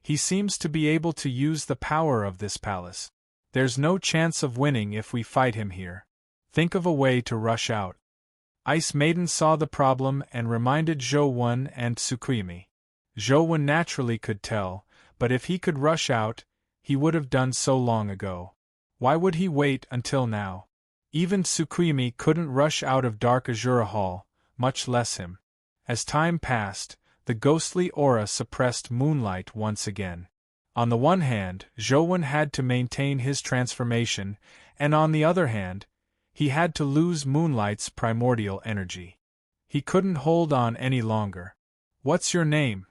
He seems to be able to use the power of this palace. There's no chance of winning if we fight him here. Think of a way to rush out. Ice Maiden saw the problem and reminded Zhou and Tsukuyami. Zhou naturally could tell, but if he could rush out, he would have done so long ago. Why would he wait until now? Even Tsukuyami couldn't rush out of Dark Azura Hall, much less him. As time passed, the ghostly aura suppressed moonlight once again. On the one hand, Zhou had to maintain his transformation, and on the other hand, he had to lose moonlight's primordial energy. He couldn't hold on any longer. "What's your name?"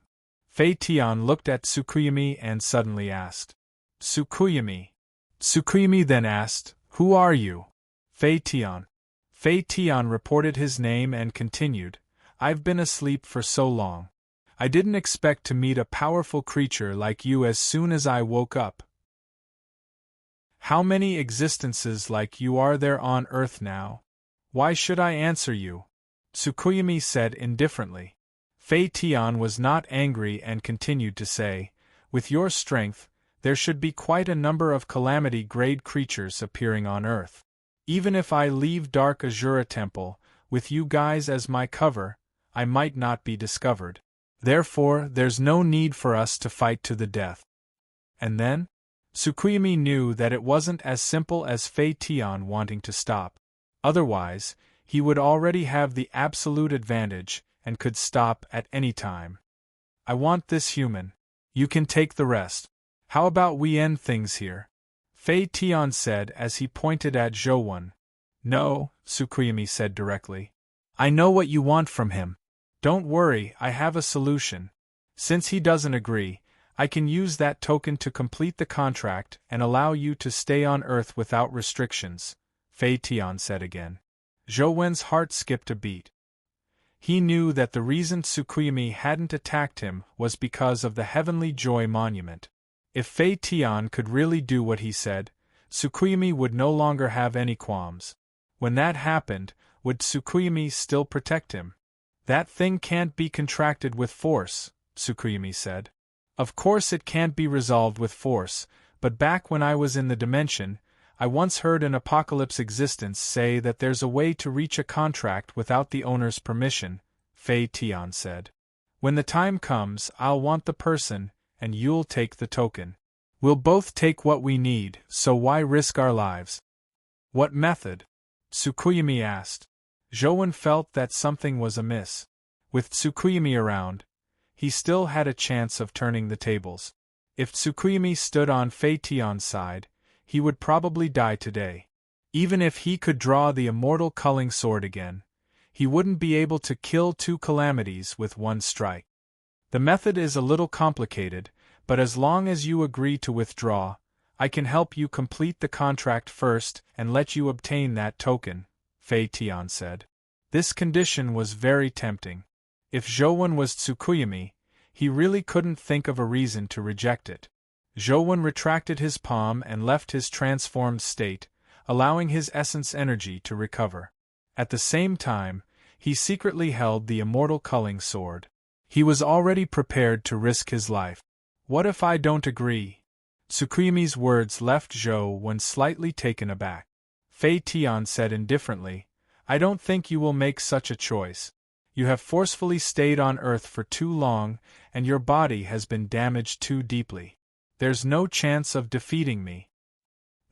Fei Tian looked at Tsukuyami and suddenly asked. "Tsukuyami." Tsukuyami then asked, "Who are you?" Fei Tian. Fei Tian reported his name and continued, "I've been asleep for so long. I didn't expect to meet a powerful creature like you as soon as I woke up. How many existences like you are there on Earth now? Why should I answer you?" Tsukuyami said indifferently. Fei Tian was not angry and continued to say, "With your strength, there should be quite a number of Calamity-grade creatures appearing on Earth. Even if I leave Dark Azura Temple, with you guys as my cover, I might not be discovered. Therefore, there's no need for us to fight to the death." And then? Tsukuyami knew that it wasn't as simple as Fei Tian wanting to stop. Otherwise, he would already have the absolute advantage and could stop at any time. "I want this human. You can take the rest. How about we end things here?" Fei Tian said as he pointed at Zhou. No, Tsukuyomi said directly. I know what you want from him. Don't worry, I have a solution. Since he doesn't agree, I can use that token to complete the contract and allow you to stay on Earth without restrictions, Fei Tian said again. Zhou Wen's heart skipped a beat. He knew that the reason Tsukuyomi hadn't attacked him was because of the Heavenly Joy Monument. If Fei Tian could really do what he said, Tsukuyomi would no longer have any qualms. When that happened, would Tsukuyomi still protect him? That thing can't be contracted with force, Tsukuyomi said. Of course it can't be resolved with force, but back when I was in the dimension, I once heard an apocalypse existence say that there's a way to reach a contract without the owner's permission, Fei Tian said. When the time comes, I'll want the person, and you'll take the token. We'll both take what we need, so why risk our lives? What method? Tsukuyomi asked. Zhou Wen felt that something was amiss. With Tsukuyomi around, he still had a chance of turning the tables. If Tsukuyomi stood on Fei Tian's side, he would probably die today. Even if he could draw the immortal culling sword again, he wouldn't be able to kill two calamities with one strike. The method is a little complicated, but as long as you agree to withdraw, I can help you complete the contract first and let you obtain that token, Fei Tian said. This condition was very tempting. If Zhou Wen was Tsukuyomi, he really couldn't think of a reason to reject it. Zhou Wen retracted his palm and left his transformed state, allowing his essence energy to recover. At the same time, he secretly held the immortal culling sword. He was already prepared to risk his life. What if I don't agree? Tsukuyomi's words left Zhou Wen slightly taken aback. Fei Tian said indifferently, I don't think you will make such a choice. You have forcefully stayed on Earth for too long, and your body has been damaged too deeply. There's no chance of defeating me.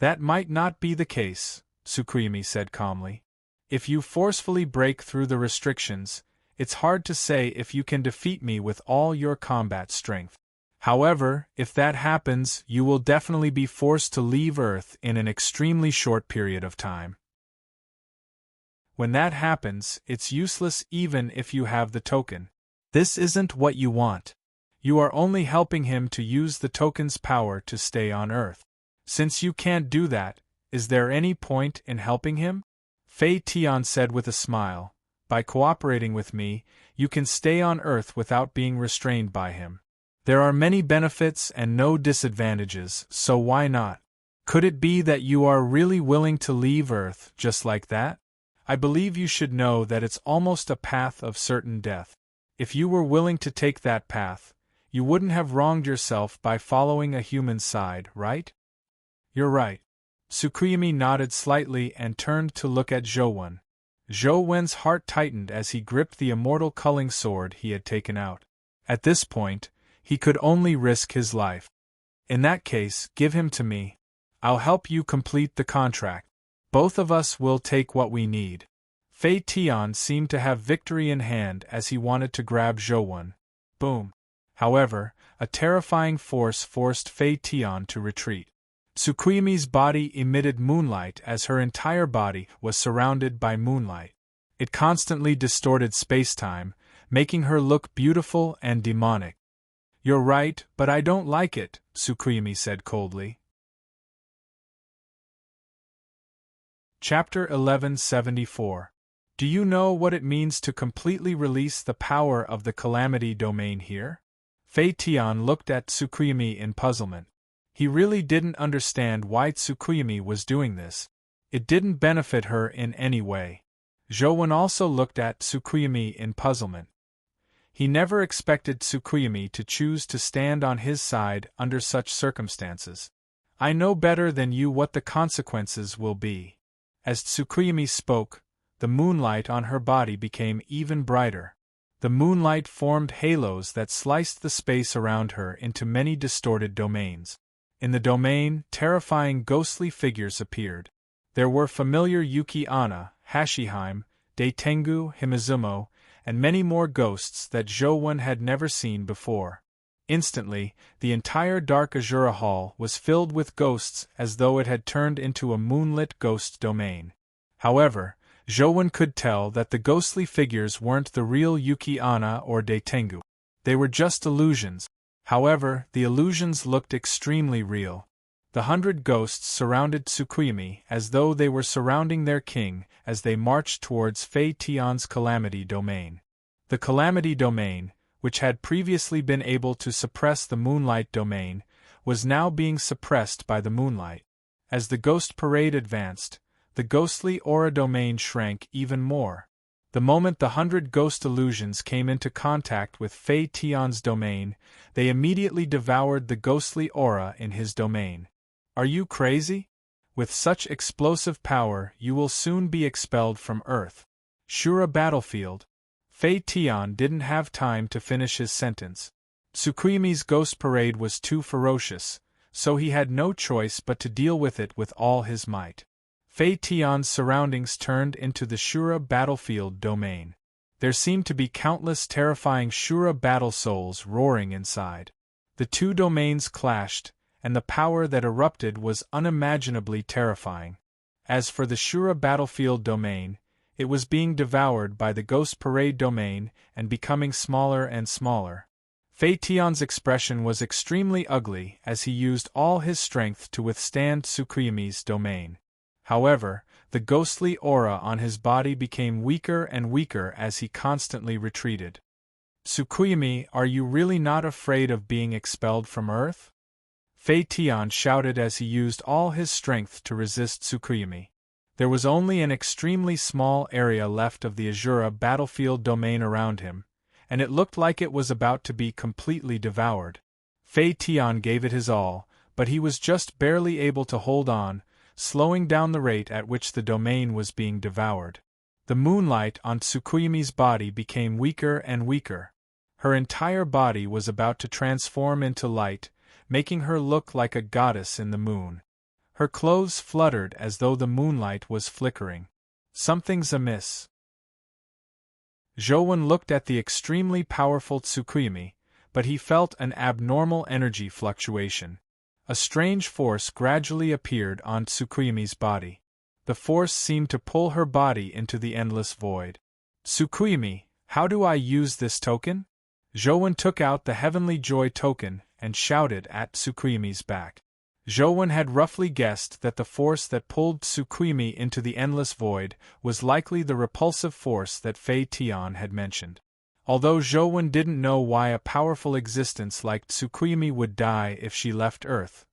That might not be the case, Tsukuyomi said calmly. If you forcefully break through the restrictions, it's hard to say if you can defeat me with all your combat strength. However, if that happens, you will definitely be forced to leave Earth in an extremely short period of time. When that happens, it's useless even if you have the token. This isn't what you want. You are only helping him to use the token's power to stay on Earth. Since you can't do that, is there any point in helping him? Fei Tian said with a smile, by cooperating with me, you can stay on Earth without being restrained by him. There are many benefits and no disadvantages, so why not? Could it be that you are really willing to leave Earth just like that? I believe you should know that it's almost a path of certain death. If you were willing to take that path, you wouldn't have wronged yourself by following a human side, right? You're right. Tsukuyomi nodded slightly and turned to look at Zhou Wen. Zhou Wen's heart tightened as he gripped the immortal culling sword he had taken out. At this point, he could only risk his life. In that case, give him to me. I'll help you complete the contract. Both of us will take what we need. Fei Tian seemed to have victory in hand as he wanted to grab Zhou Wen. Boom. However, a terrifying force forced Fei Tian to retreat. Tsukuyomi's body emitted moonlight as her entire body was surrounded by moonlight. It constantly distorted space-time, making her look beautiful and demonic. You're right, but I don't like it, Tsukuyomi said coldly. Chapter 1174. Do you know what it means to completely release the power of the calamity domain here? Fei Tian looked at Tsukuyomi in puzzlement. He really didn't understand why Tsukuyomi was doing this. It didn't benefit her in any way. Zhou Wen also looked at Tsukuyomi in puzzlement. He never expected Tsukuyomi to choose to stand on his side under such circumstances. I know better than you what the consequences will be. As Tsukuyomi spoke, the moonlight on her body became even brighter. The moonlight formed halos that sliced the space around her into many distorted domains. In the domain, terrifying ghostly figures appeared. There were familiar Yuki Anna, Hashiheim, Daitengu, Himizumo, and many more ghosts that Zhou Wen had never seen before. Instantly, the entire dark Azura Hall was filled with ghosts as though it had turned into a moonlit ghost domain. However, Zhouwen could tell that the ghostly figures weren't the real Yuki Anna or Daitengu. They were just illusions. However, the illusions looked extremely real. The 100 ghosts surrounded Tsukuyomi as though they were surrounding their king as they marched towards Fei Tian's Calamity Domain. The Calamity Domain, which had previously been able to suppress the Moonlight Domain, was now being suppressed by the moonlight. As the ghost parade advanced, the ghostly aura domain shrank even more. The moment the 100 ghost illusions came into contact with Fei Tian's domain, they immediately devoured the ghostly aura in his domain. Are you crazy? With such explosive power, you will soon be expelled from Earth. Shura battlefield. Fei Tian didn't have time to finish his sentence. Tsukuyomi's ghost parade was too ferocious, so he had no choice but to deal with it with all his might. Fei Tian's surroundings turned into the Shura battlefield domain. There seemed to be countless terrifying Shura battle souls roaring inside. The two domains clashed, and the power that erupted was unimaginably terrifying. As for the Shura battlefield domain, it was being devoured by the Ghost Parade domain and becoming smaller and smaller. Fei Tian's expression was extremely ugly as he used all his strength to withstand Tsukuyomi's domain. However, the ghostly aura on his body became weaker and weaker as he constantly retreated. Tsukuyomi, are you really not afraid of being expelled from Earth? Fei Tian shouted as he used all his strength to resist Tsukuyomi. There was only an extremely small area left of the Azura battlefield domain around him, and it looked like it was about to be completely devoured. Fei Tian gave it his all, but he was just barely able to hold on, slowing down the rate at which the domain was being devoured. The moonlight on Tsukuyomi's body became weaker and weaker. Her entire body was about to transform into light, making her look like a goddess in the moon. Her clothes fluttered as though the moonlight was flickering. Something's amiss. Zhouwen looked at the extremely powerful Tsukuyomi, but he felt an abnormal energy fluctuation. A strange force gradually appeared on Tsukuyomi's body. The force seemed to pull her body into the endless void. Tsukuyomi, how do I use this token? Zhouwen took out the Heavenly Joy token and shouted at Tsukuyomi's back. Zhouwen had roughly guessed that the force that pulled Tsukuyomi into the endless void was likely the repulsive force that Fei Tian had mentioned. Although Zhouwen didn't know why a powerful existence like Tsukuyomi would die if she left Earth,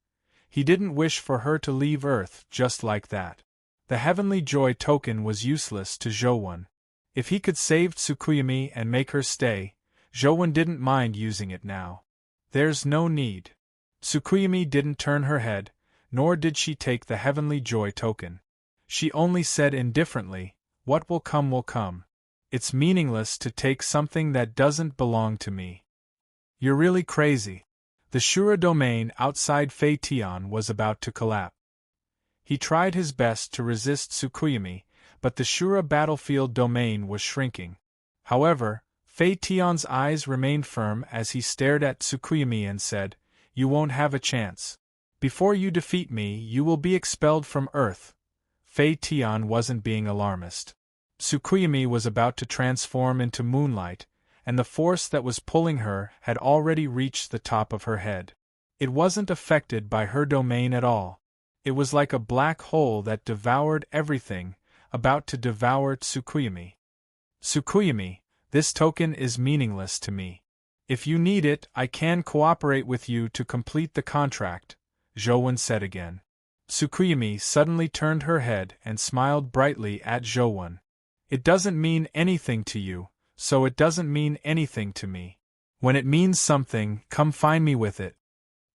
he didn't wish for her to leave Earth just like that. The Heavenly Joy token was useless to Zhouwen. If he could save Tsukuyomi and make her stay, Zhouwen didn't mind using it now. There's no need. Tsukuyomi didn't turn her head, nor did she take the Heavenly Joy token. She only said indifferently, "What will come will come. It's meaningless to take something that doesn't belong to me." You're really crazy. The Shura domain outside Fei Tian was about to collapse. He tried his best to resist Tsukuyomi, but the Shura battlefield domain was shrinking. However, Fei Tian's eyes remained firm as he stared at Tsukuyomi and said, "You won't have a chance. Before you defeat me, you will be expelled from Earth." Fei Tian wasn't being alarmist. Tsukuyomi was about to transform into moonlight, and the force that was pulling her had already reached the top of her head. It wasn't affected by her domain at all. It was like a black hole that devoured everything, about to devour Tsukuyomi. "Tsukuyomi, this token is meaningless to me. If you need it, I can cooperate with you to complete the contract," Zhouwen said again. Tsukuyomi suddenly turned her head and smiled brightly at Zhouwen. "It doesn't mean anything to you, so it doesn't mean anything to me. When it means something, come find me with it."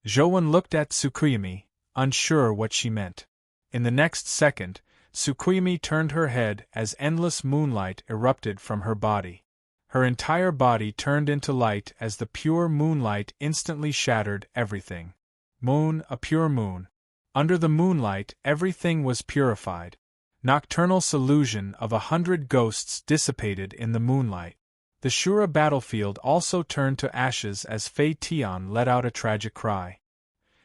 Zhouwen looked at Tsukuyomi, unsure what she meant. In the next second, Tsukuyomi turned her head as endless moonlight erupted from her body. Her entire body turned into light as the pure moonlight instantly shattered everything. Moon, a pure moon. Under the moonlight, everything was purified. Nocturnal illusion of 100 ghosts dissipated in the moonlight. The Shura battlefield also turned to ashes as Fei Tian let out a tragic cry.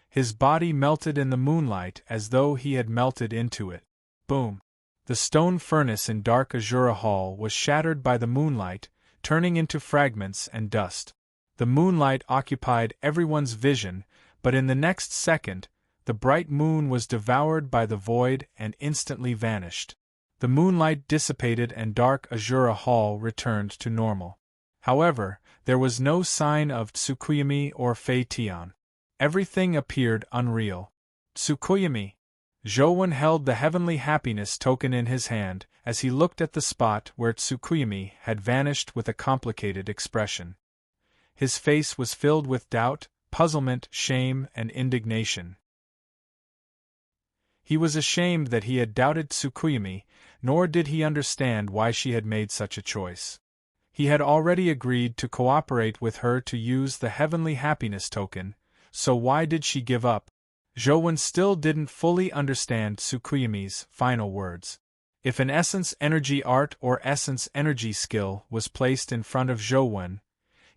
His body melted in the moonlight as though he had melted into it. Boom! The stone furnace in dark azure hall was shattered by the moonlight, turning into fragments and dust. The moonlight occupied everyone's vision, but in the next second, the bright moon was devoured by the void and instantly vanished. The moonlight dissipated and dark azure hall returned to normal. However, there was no sign of Tsukuyomi or Fei Tian. Everything appeared unreal. Tsukuyomi. Zhouwen held the heavenly happiness token in his hand as he looked at the spot where Tsukuyomi had vanished with a complicated expression. His face was filled with doubt, puzzlement, shame, and indignation. He was ashamed that he had doubted Tsukuyomi, nor did he understand why she had made such a choice. He had already agreed to cooperate with her to use the heavenly happiness token, so why did she give up? Zhouwen still didn't fully understand Tsukuyomi's final words. If an essence energy art or essence energy skill was placed in front of Zhouwen,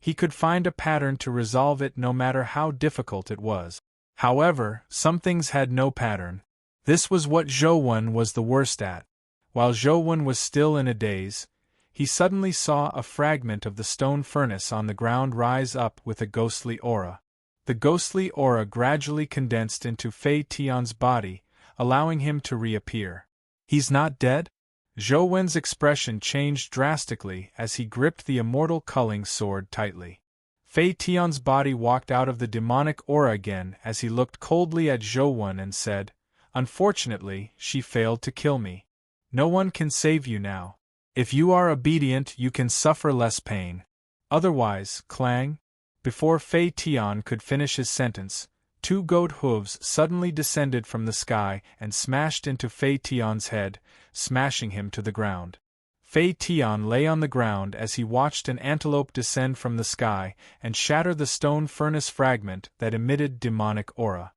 he could find a pattern to resolve it no matter how difficult it was. However, some things had no pattern. This was what Zhouwen was the worst at. While Zhouwen was still in a daze, he suddenly saw a fragment of the stone furnace on the ground rise up with a ghostly aura. The ghostly aura gradually condensed into Fei Tian's body, allowing him to reappear. He's not dead? Zhouwen's expression changed drastically as he gripped the immortal culling sword tightly. Fei Tian's body walked out of the demonic aura again as he looked coldly at Zhouwen and said, "Unfortunately, she failed to kill me. No one can save you now. If you are obedient, you can suffer less pain. Otherwise, clang." Before Fei Tian could finish his sentence, 2 goat hooves suddenly descended from the sky and smashed into Fei Tian's head, smashing him to the ground. Fei Tian lay on the ground as he watched an antelope descend from the sky and shatter the stone furnace fragment that emitted demonic aura.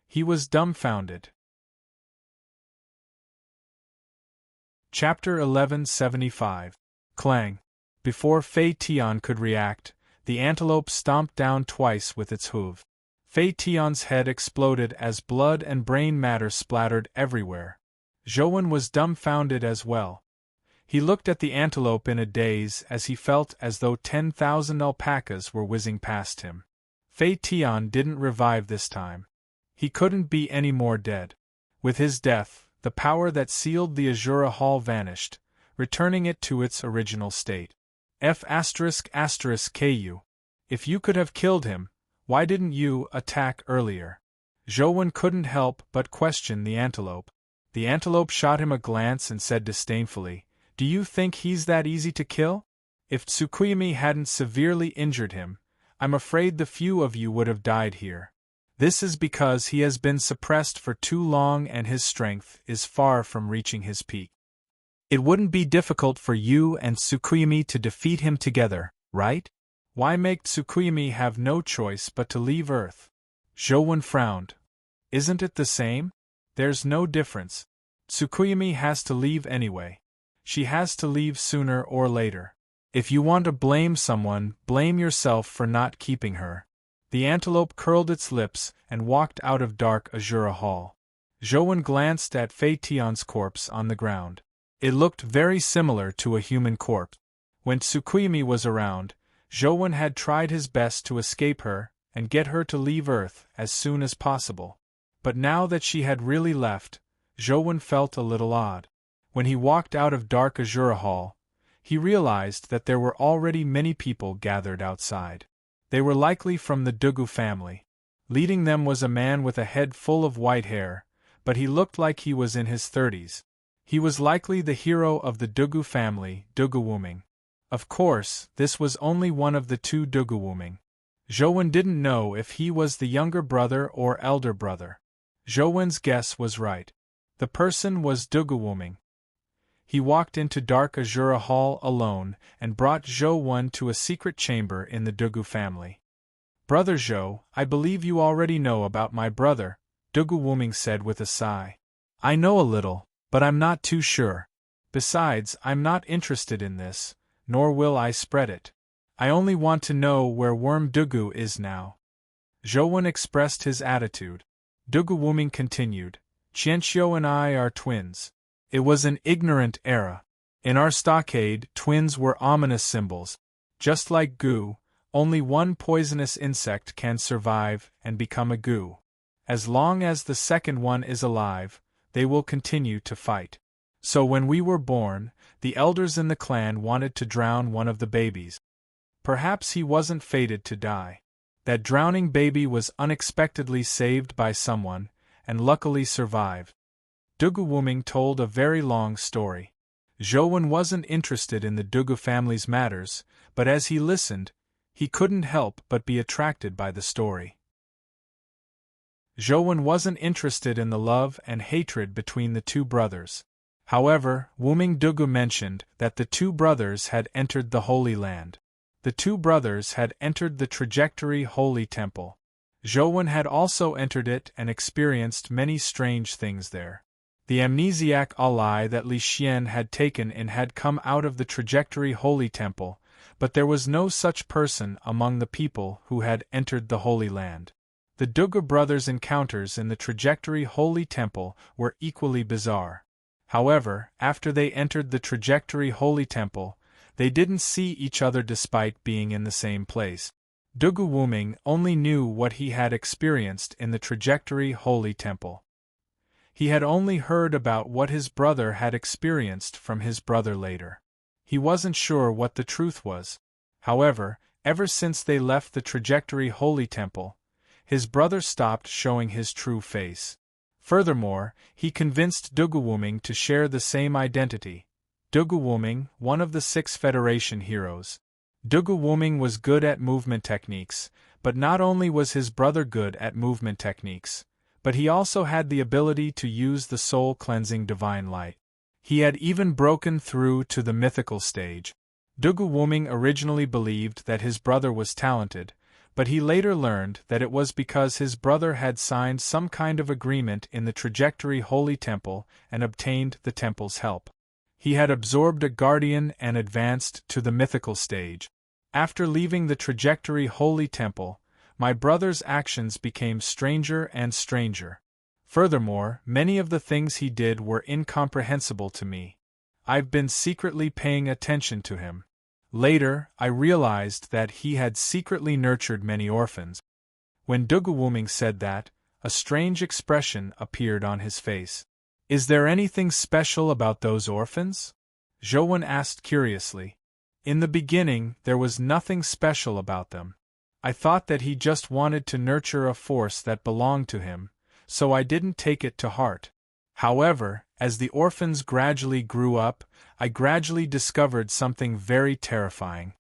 He was dumbfounded. Chapter 1175. Clang. Before Fei Tian could react, the antelope stomped down twice with its hoof. Fei Tian's head exploded as blood and brain matter splattered everywhere. Zhouwen was dumbfounded as well. He looked at the antelope in a daze as he felt as though 10,000 alpacas were whizzing past him. Fei Tian didn't revive this time. He couldn't be any more dead. With his death, the power that sealed the Azura Hall vanished, returning it to its original state. F****Ku. If you could have killed him, why didn't you attack earlier? Zhouwen couldn't help but question the antelope. The antelope shot him a glance and said disdainfully, "Do you think he's that easy to kill? If Tsukuyomi hadn't severely injured him, I'm afraid the few of you would have died here. This is because he has been suppressed for too long and his strength is far from reaching his peak. It wouldn't be difficult for you and Tsukuyomi to defeat him together, right? Why make Tsukuyomi have no choice but to leave Earth?" Zhouwen frowned. "Isn't it the same? There's no difference. Tsukuyomi has to leave anyway. She has to leave sooner or later. If you want to blame someone, blame yourself for not keeping her." The antelope curled its lips and walked out of dark Azura Hall. Zhouwen glanced at Fei Tian's corpse on the ground. It looked very similar to a human corpse. When Tsukuyomi was around, Zhouwen had tried his best to escape her and get her to leave Earth as soon as possible. But now that she had really left, Zhouwen felt a little odd. When he walked out of dark Azura Hall, he realized that there were already many people gathered outside. They were likely from the Dugu family. Leading them was a man with a head full of white hair, but he looked like he was in his 30s. He was likely the hero of the Dugu family, Duguwuming. Of course, this was only one of the 2 Duguwuming. Zhouwen didn't know if he was the younger brother or elder brother. Zhouwen's guess was right. The person was Duguwuming. He walked into dark Azura Hall alone and brought Zhouwen to a secret chamber in the Dugu family. "Brother Zhou, I believe you already know about my brother," Duguwuming said with a sigh. "I know a little, but I'm not too sure. Besides, I'm not interested in this, nor will I spread it. I only want to know where Worm Dugu is now." Zhouwen expressed his attitude. Duguwuming continued, "Qianxiu and I are twins. It was an ignorant era. In our stockade, twins were ominous symbols. Just like goo, only one poisonous insect can survive and become a goo. As long as the second one is alive, they will continue to fight. So when we were born, the elders in the clan wanted to drown one of the babies. Perhaps he wasn't fated to die. That drowning baby was unexpectedly saved by someone, and luckily survived. Dugu told a very long story. Zhou wasn't interested in the Dugu family's matters, but as he listened, he couldn't help but be attracted by the story. Zhou wasn't interested in the love and hatred between the two brothers. However, Wuming Dugu mentioned that the two brothers had entered the Holy Land. The two brothers had entered the Trajectory Holy Temple. Zhou had also entered it and experienced many strange things there. The amnesiac ally that Li Xian had taken in had come out of the Trajectory Holy Temple, but there was no such person among the people who had entered the Holy Land. The Dugu brothers' encounters in the Trajectory Holy Temple were equally bizarre. However, after they entered the Trajectory Holy Temple, they didn't see each other despite being in the same place. Dugu Wuming only knew what he had experienced in the Trajectory Holy Temple. He had only heard about what his brother had experienced from his brother later. He wasn't sure what the truth was. However, ever since they left the Trajectory Holy Temple, his brother stopped showing his true face. Furthermore, he convinced Dugu Wuming to share the same identity. Dugu Wuming, one of the 6 Federation heroes. Dugu Wuming was good at movement techniques, but not only was his brother good at movement techniques, but he also had the ability to use the soul-cleansing divine light. He had even broken through to the mythical stage. Dugu Wuming originally believed that his brother was talented, but he later learned that it was because his brother had signed some kind of agreement in the Trajectory Holy Temple and obtained the temple's help. He had absorbed a guardian and advanced to the mythical stage. After leaving the Trajectory Holy Temple, my brother's actions became stranger and stranger. Furthermore, many of the things he did were incomprehensible to me. I've been secretly paying attention to him. Later, I realized that he had secretly nurtured many orphans. When Dugu Wuming said that, a strange expression appeared on his face. Is there anything special about those orphans? Zhou asked curiously. In the beginning, there was nothing special about them. I thought that he just wanted to nurture a force that belonged to him, so I didn't take it to heart. However, as the orphans gradually grew up, I gradually discovered something very terrifying.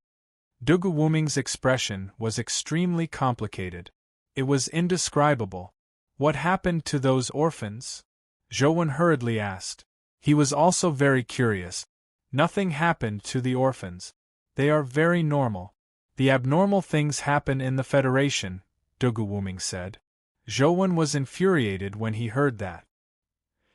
Dugu Wuming's expression was extremely complicated. It was indescribable. What happened to those orphans? Zhou hurriedly asked. He was also very curious. Nothing happened to the orphans. They are very normal. The abnormal things happen in the Federation, Dugu Wuming said. Zhou was infuriated when he heard that.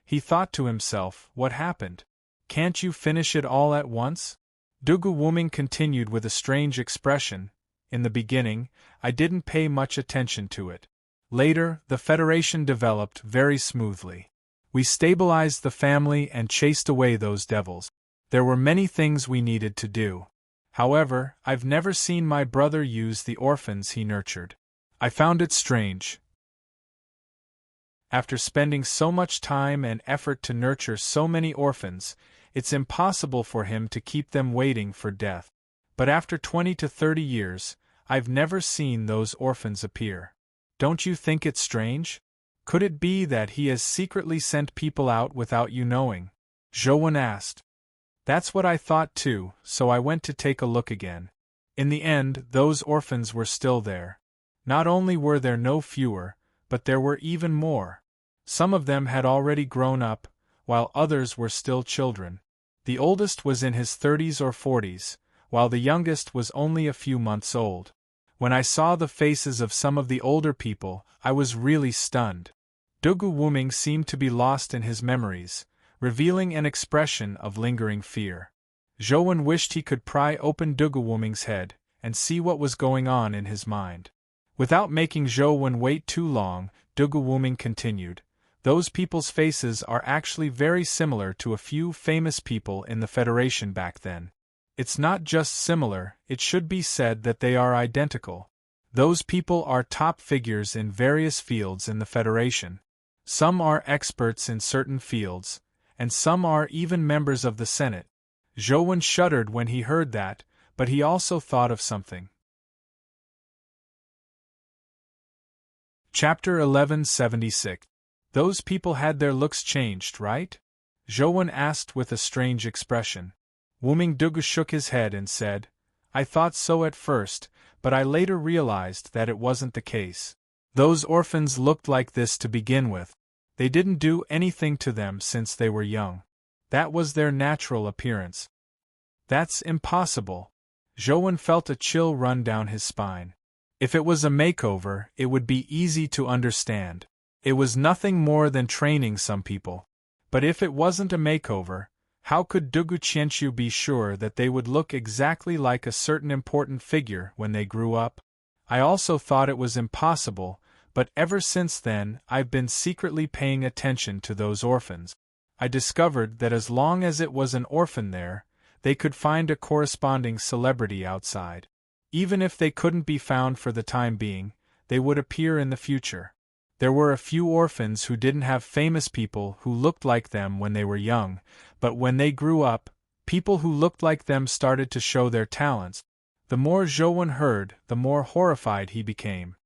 He thought to himself, what happened? Can't you finish it all at once? Dugu Wuming continued with a strange expression. In the beginning, I didn't pay much attention to it. Later, the Federation developed very smoothly. We stabilized the family and chased away those devils. There were many things we needed to do. However, I've never seen my brother use the orphans he nurtured. I found it strange. After spending so much time and effort to nurture so many orphans, it's impossible for him to keep them waiting for death. But after 20 to 30 years, I've never seen those orphans appear. Don't you think it's strange? Could it be that he has secretly sent people out without you knowing? Zhou asked. That's what I thought too, so I went to take a look again. In the end, those orphans were still there. Not only were there no fewer, but there were even more. Some of them had already grown up, while others were still children. The oldest was in his 30s or 40s, while the youngest was only a few months old. When I saw the faces of some of the older people, I was really stunned. Dugu Wuming seemed to be lost in his memories, revealing an expression of lingering fear. Zhou wished he could pry open Dugu Wuming's head and see what was going on in his mind. Without making Zhou wait too long, Dugu Wuming continued. Those people's faces are actually very similar to a few famous people in the Federation back then. It's not just similar, it should be said that they are identical. Those people are top figures in various fields in the Federation. Some are experts in certain fields, and some are even members of the Senate. Zhou shuddered when he heard that, but he also thought of something. Chapter 1176. Those people had their looks changed, right? Zhou asked with a strange expression. Wuming Dugu shook his head and said, I thought so at first, but I later realized that it wasn't the case. Those orphans looked like this to begin with. They didn't do anything to them since they were young. That was their natural appearance. That's impossible. Zhou felt a chill run down his spine. If it was a makeover, it would be easy to understand. It was nothing more than training some people. But if it wasn't a makeover, how could Dugu Qianqiu be sure that they would look exactly like a certain important figure when they grew up? I also thought it was impossible, but ever since then I've been secretly paying attention to those orphans. I discovered that as long as it was an orphan there, they could find a corresponding celebrity outside. Even if they couldn't be found for the time being, they would appear in the future. There were a few orphans who didn't have famous people who looked like them when they were young, but when they grew up, people who looked like them started to show their talents. The more Zhou heard, the more horrified he became.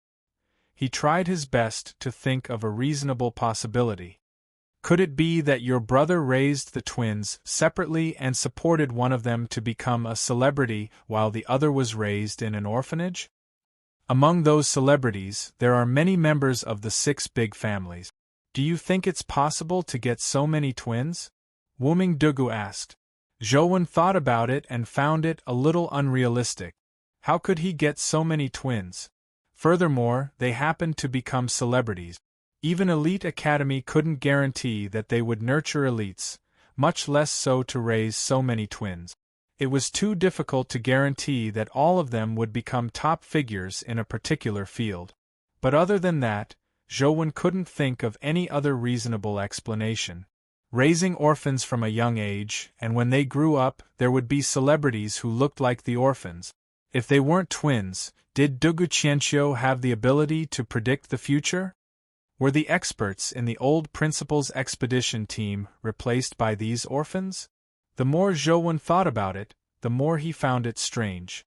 He tried his best to think of a reasonable possibility. Could it be that your brother raised the twins separately and supported one of them to become a celebrity while the other was raised in an orphanage? Among those celebrities, there are many members of the 6 big families. Do you think it's possible to get so many twins? Wuming Dugu asked. Zhou thought about it and found it a little unrealistic. How could he get so many twins? Furthermore, they happened to become celebrities. Even Elite Academy couldn't guarantee that they would nurture elites, much less so to raise so many twins. It was too difficult to guarantee that all of them would become top figures in a particular field. But other than that, Zhou couldn't think of any other reasonable explanation. Raising orphans from a young age, and when they grew up, there would be celebrities who looked like the orphans. If they weren't twins, did Dugu Qianqiu have the ability to predict the future? Were the experts in the old principal's expedition team replaced by these orphans? The more Zhou thought about it, the more he found it strange.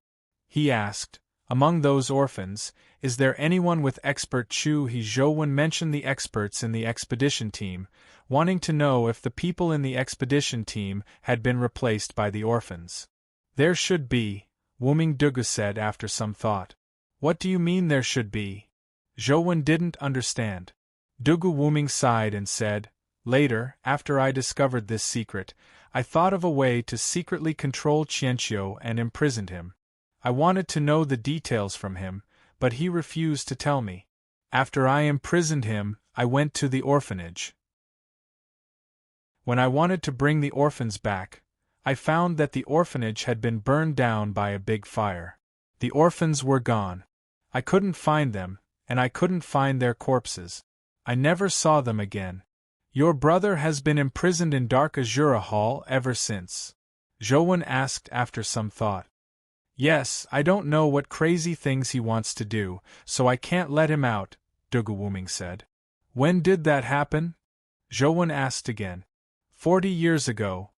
He asked, among those orphans, is there anyone with expert Chu? Zhou mentioned the experts in the expedition team, wanting to know if the people in the expedition team had been replaced by the orphans. There should be, Wuming Dugu said after some thought. What do you mean there should be? Zhou didn't understand. Dugu Wuming sighed and said, later, after I discovered this secret, I thought of a way to secretly control Qianqiu and imprisoned him. I wanted to know the details from him, but he refused to tell me. After I imprisoned him, I went to the orphanage. When I wanted to bring the orphans back, I found that the orphanage had been burned down by a big fire. The orphans were gone. I couldn't find them, and I couldn't find their corpses. I never saw them again. Your brother has been imprisoned in Dark Azura Hall ever since? Zhou asked after some thought. Yes, I don't know what crazy things he wants to do, so I can't let him out, Dugu Wuming said. When did that happen? Zhou asked again. 40 years ago.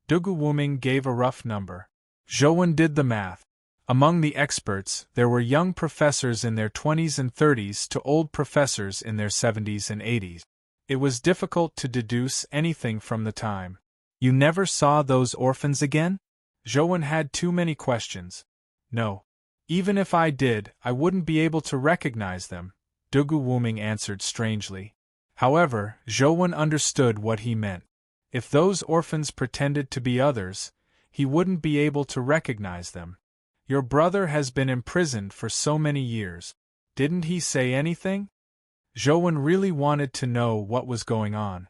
Dugu Wuming gave a rough number. Zhou did the math. Among the experts, there were young professors in their 20s and 30s to old professors in their 70s and 80s. It was difficult to deduce anything from the time. You never saw those orphans again? Zhou had too many questions. No. Even if I did, I wouldn't be able to recognize them, Dugu Wuming answered strangely. However, Zhou understood what he meant. If those orphans pretended to be others, he wouldn't be able to recognize them. Your brother has been imprisoned for so many years. Didn't he say anything? Zhou really wanted to know what was going on.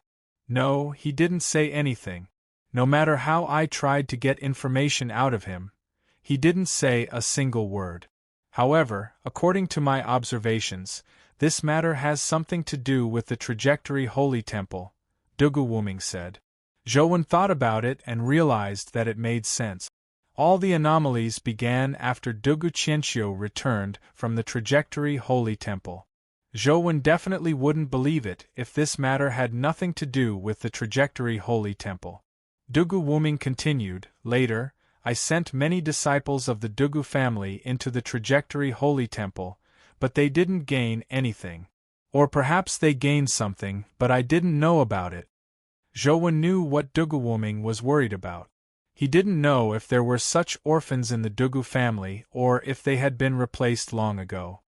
No, he didn't say anything. No matter how I tried to get information out of him, he didn't say a single word. However, according to my observations, This matter has something to do with the trajectory Holy Temple, Dugu Wuming said. Zhou thought about it and realized that it made sense. All the anomalies began after Dugu Qianxiu returned from the trajectory Holy Temple. Zhou definitely wouldn't believe it if this matter had nothing to do with the trajectory Holy Temple. Dugu Wuming continued, later, I sent many disciples of the Dugu family into the trajectory Holy Temple, but they didn't gain anything. Or perhaps they gained something, but I didn't know about it. Zhou knew what Dugu Wuming was worried about. He didn't know if there were such orphans in the Dugu family or if they had been replaced long ago.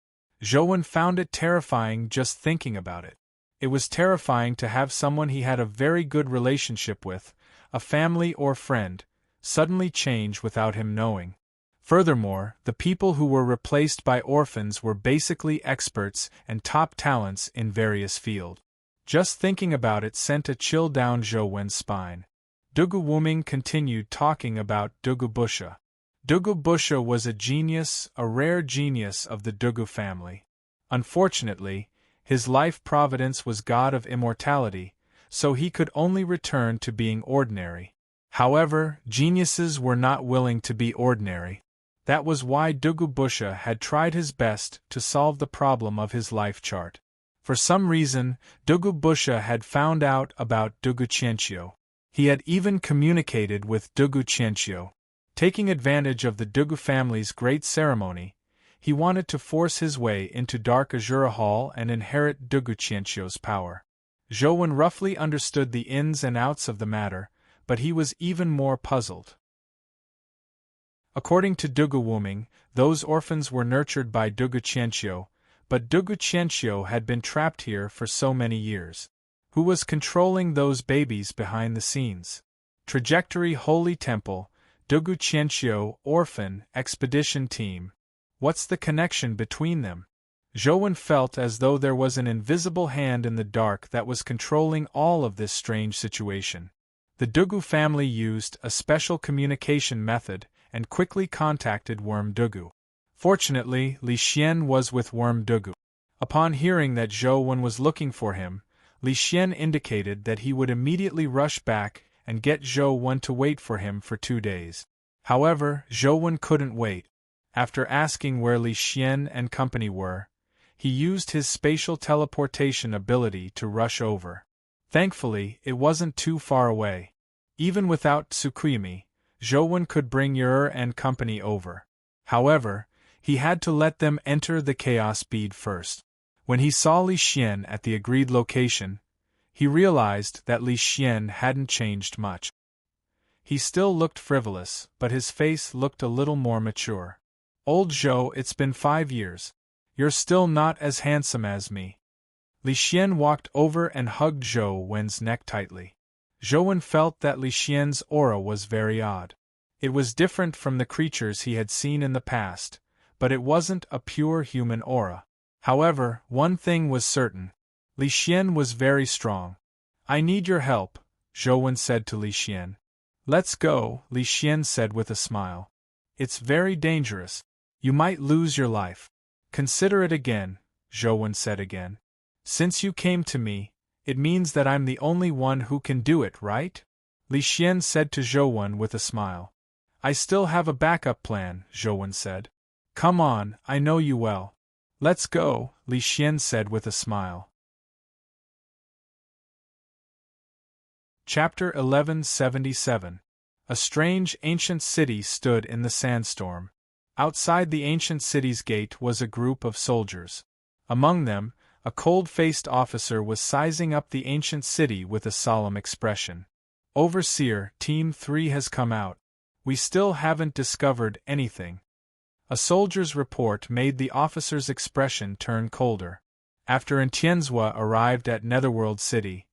Zhou found it terrifying just thinking about it. It was terrifying to have someone he had a very good relationship with, a family or friend, suddenly change without him knowing. Furthermore, the people who were replaced by orphans were basically experts and top talents in various fields. Just thinking about it sent a chill down Zhou spine. Dugu Wuming continued talking about Dugu Busha. Dugu Busha was a genius, a rare genius of the Dugu family. Unfortunately, his life providence was god of immortality, so he could only return to being ordinary. However, geniuses were not willing to be ordinary. That was why Dugu Busha had tried his best to solve the problem of his life chart. For some reason, Dugu Busha had found out about Dugu Qianxiu. He had even communicated with Dugu Qianxiu. Taking advantage of the Dugu family's great ceremony, he wanted to force his way into Dark Azura Hall and inherit Dugu Qianxiu's power. Zhou roughly understood the ins and outs of the matter, but he was even more puzzled. According to Dugu Wuming, those orphans were nurtured by Dugu Qianxiu, but Dugu Qianxiu had been trapped here for so many years. Who was controlling those babies behind the scenes? Trajectory Holy Temple, Dugu Qianxiu Orphan Expedition Team. What's the connection between them? Zhou felt as though there was an invisible hand in the dark that was controlling all of this strange situation. The Dugu family used a special communication method and quickly contacted Worm Dugu. Fortunately, Li Xian was with Worm Dugu. Upon hearing that Zhou was looking for him, Li Xian indicated that he would immediately rush back and get Zhou to wait for him for 2 days. However, Zhou couldn't wait. After asking where Li Xian and company were, he used his spatial teleportation ability to rush over. Thankfully, it wasn't too far away. Even without Tsukuyami, Zhou could bring Yer and company over. However, he had to let them enter the chaos bead first. When he saw Li Xian at the agreed location, he realized that Li Xian hadn't changed much. He still looked frivolous, but his face looked a little more mature. Old Zhou, it's been 5 years. You're still not as handsome as me. Li Xian walked over and hugged Zhou's neck tightly. Zhou felt that Li Xian's aura was very odd. It was different from the creatures he had seen in the past, but it wasn't a pure human aura. However, one thing was certain. Li Xian was very strong. I need your help, Zhou said to Li Xian. Let's go, Li Xian said with a smile. It's very dangerous. You might lose your life. Consider it again, Zhou said again. Since you came to me, it means that I'm the only one who can do it, right? Li Xian said to Zhou with a smile. I still have a backup plan, Zhou said. Come on, I know you well. Let's go, Li Xian said with a smile. Chapter 1177. A strange ancient city stood in the sandstorm. Outside the ancient city's gate was a group of soldiers. Among them, a cold-faced officer was sizing up the ancient city with a solemn expression. Overseer, Team 3 has come out. We still haven't discovered anything. A soldier's report made the officer's expression turn colder. After Ntianzhua arrived at Netherworld City,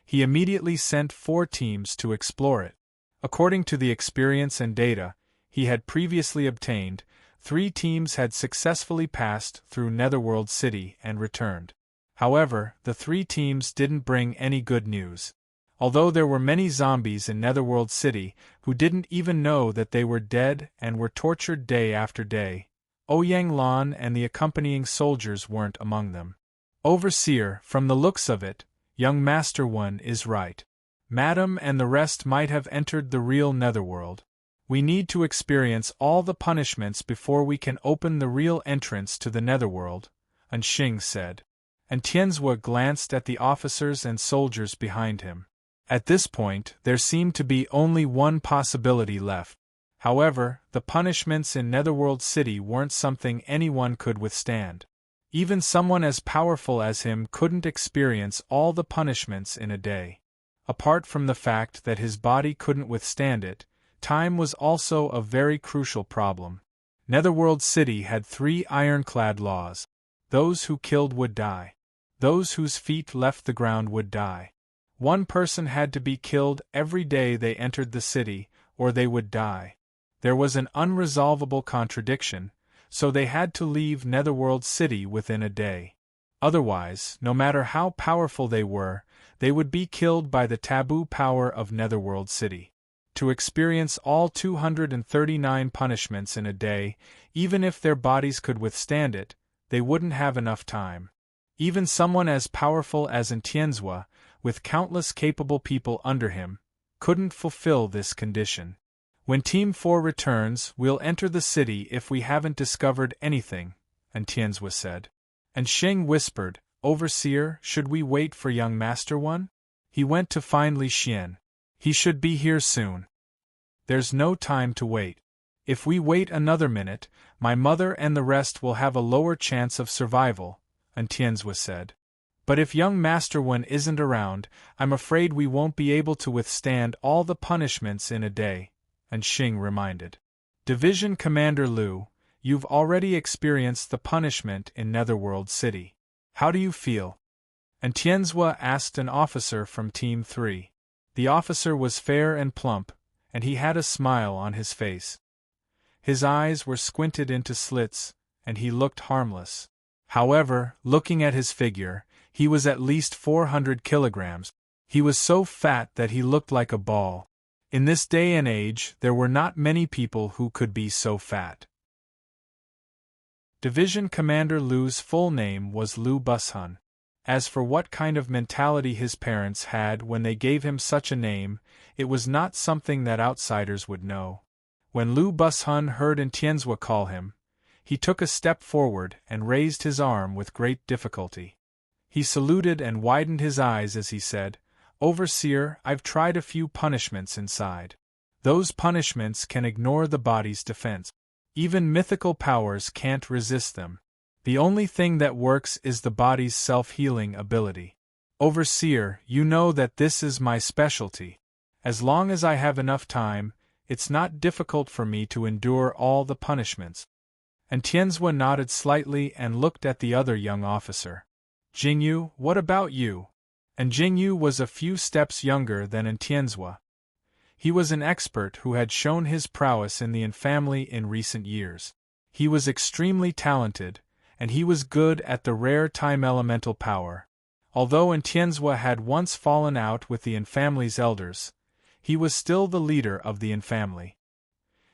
he immediately sent 4 teams to explore it. According to the experience and data he had previously obtained, 3 teams had successfully passed through Netherworld City and returned. However, the 3 teams didn't bring any good news. Although there were many zombies in Netherworld City who didn't even know that they were dead and were tortured day after day, Ouyang Lan and the accompanying soldiers weren't among them. Overseer, from the looks of it, young Master One is right. Madam and the rest might have entered the real netherworld. We need to experience all the punishments before we can open the real entrance to the netherworld, Anxing said. And Tianzhua glanced at the officers and soldiers behind him. At this point, there seemed to be only one possibility left. However, the punishments in Netherworld City weren't something anyone could withstand. Even someone as powerful as him couldn't experience all the punishments in a day. Apart from the fact that his body couldn't withstand it, time was also a very crucial problem. Netherworld City had 3 ironclad laws. Those who killed would die. Those whose feet left the ground would die. One person had to be killed every day they entered the city, or they would die. There was an unresolvable contradiction, so they had to leave Netherworld City within a day. Otherwise, no matter how powerful they were, they would be killed by the taboo power of Netherworld City. To experience all 239 punishments in a day, even if their bodies could withstand it, they wouldn't have enough time. Even someone as powerful as Tianzhua, with countless capable people under him, couldn't fulfill this condition. When Team 4 returns, we'll enter the city if we haven't discovered anything, Tianzhua said. And Xing whispered, Overseer, should we wait for young Master One? He went to find Li Xian. He should be here soon. There's no time to wait. If we wait another minute, my mother and the rest will have a lower chance of survival, Tianzhua said. But if young Master One isn't around, I'm afraid we won't be able to withstand all the punishments in a day, Xing reminded. Division Commander Liu, you've already experienced the punishment in Netherworld City. How do you feel? Tianzhua asked an officer from Team 3. The officer was fair and plump, and he had a smile on his face. His eyes were squinted into slits, and he looked harmless. However, looking at his figure, he was at least 400 kilograms. He was so fat that he looked like a ball. In this day and age, there were not many people who could be so fat. Division Commander Liu's full name was Liu Bushun. As for what kind of mentality his parents had when they gave him such a name, it was not something that outsiders would know. When Liu Bushun heard Tianzhua call him, he took a step forward and raised his arm with great difficulty. He saluted and widened his eyes as he said, Overseer, I've tried a few punishments inside. Those punishments can ignore the body's defense. Even mythical powers can't resist them. The only thing that works is the body's self-healing ability. Overseer, you know that this is my specialty. As long as I have enough time, it's not difficult for me to endure all the punishments. Tianzhua nodded slightly and looked at the other young officer. Jingyu, what about you? Jingyu was a few steps younger than Tianzhua. He was an expert who had shown his prowess in the family in recent years. He was extremely talented, and he was good at the rare time elemental power. Although Tianzhua had once fallen out with the family's elders, he was still the leader of the family.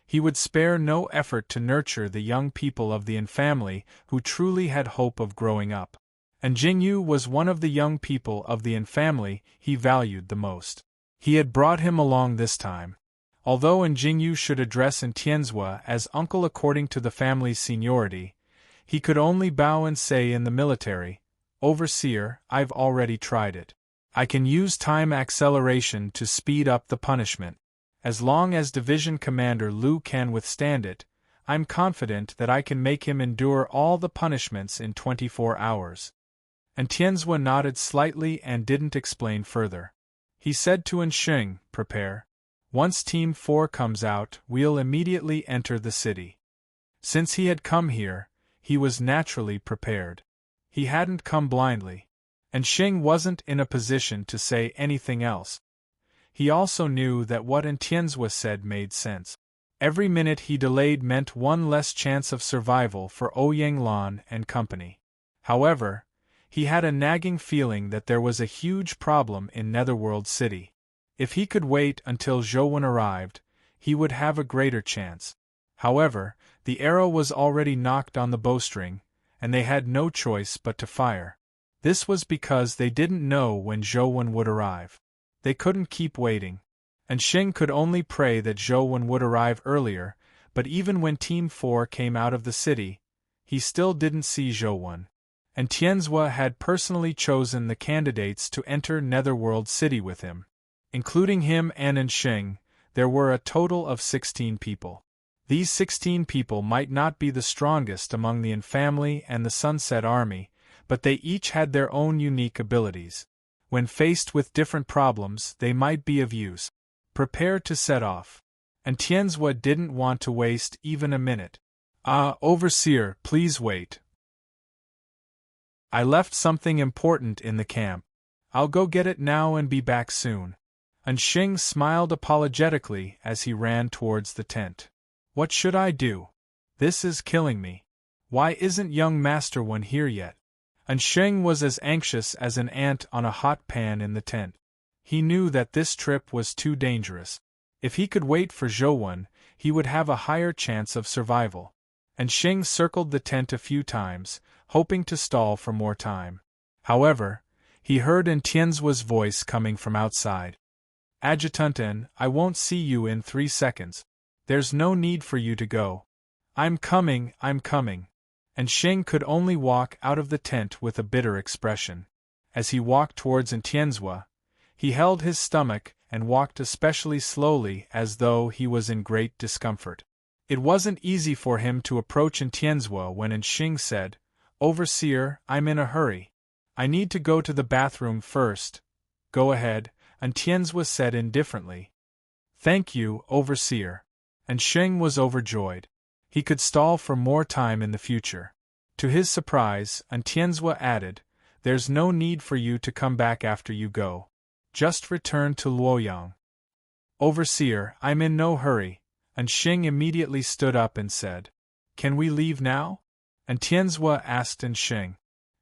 He would spare no effort to nurture the young people of the family who truly had hope of growing up. And Jingyu was one of the young people of the family he valued the most. He had brought him along this time. Although Jingyu should address Tianzhua as uncle according to the family's seniority, he could only bow and say in the military, Overseer, I've already tried it. I can use time acceleration to speed up the punishment. As long as Division Commander Liu can withstand it, I'm confident that I can make him endure all the punishments in 24 hours. Tianzhua nodded slightly and didn't explain further. He said to Xing, Prepare. Once Team 4 comes out, we'll immediately enter the city. Since he had come here, he was naturally prepared. He hadn't come blindly. Xing wasn't in a position to say anything else. He also knew that what Tianzhua said made sense. Every minute he delayed meant one less chance of survival for Ouyang Lan and company. However, he had a nagging feeling that there was a huge problem in Netherworld City. If he could wait until Zhouwen arrived, he would have a greater chance. However, the arrow was already knocked on the bowstring, and they had no choice but to fire. This was because they didn't know when Zhou would arrive. They couldn't keep waiting. And Xing could only pray that Zhou would arrive earlier, but even when Team 4 came out of the city, he still didn't see Zhou. And Tianzhua had personally chosen the candidates to enter Netherworld City with him. Including him and Xing, there were a total of 16 people. These 16 people might not be the strongest among the Yin family and the Sunset Army, but they each had their own unique abilities. When faced with different problems, they might be of use. Prepare to set off. And Tianzhua didn't want to waste even a minute. Overseer, please wait. I left something important in the camp. I'll go get it now and be back soon. And Xing smiled apologetically as he ran towards the tent. What should I do? This is killing me. Why isn't young Master One here yet? And Xing was as anxious as an ant on a hot pan in the tent. He knew that this trip was too dangerous. If he could wait for Zhou, he would have a higher chance of survival. And Xing circled the tent a few times, hoping to stall for more time. However, he heard Tianzhua's voice coming from outside. Adjutant N, I won't see you in 3 seconds. There's no need for you to go. I'm coming. And Xing could only walk out of the tent with a bitter expression. As he walked towards Tianzhua, he held his stomach and walked especially slowly as though he was in great discomfort. It wasn't easy for him to approach Tianzhua when Xing said, Overseer, I'm in a hurry. I need to go to the bathroom first. Go ahead, Tianzhua said indifferently. Thank you, Overseer. And Xing was overjoyed. He could stall for more time in the future. To his surprise, Tianzhua added, There's no need for you to come back after you go. Just return to Luoyang. Overseer, I'm in no hurry. And Xing immediately stood up and said, Can we leave now? And Tianzhua asked Xing.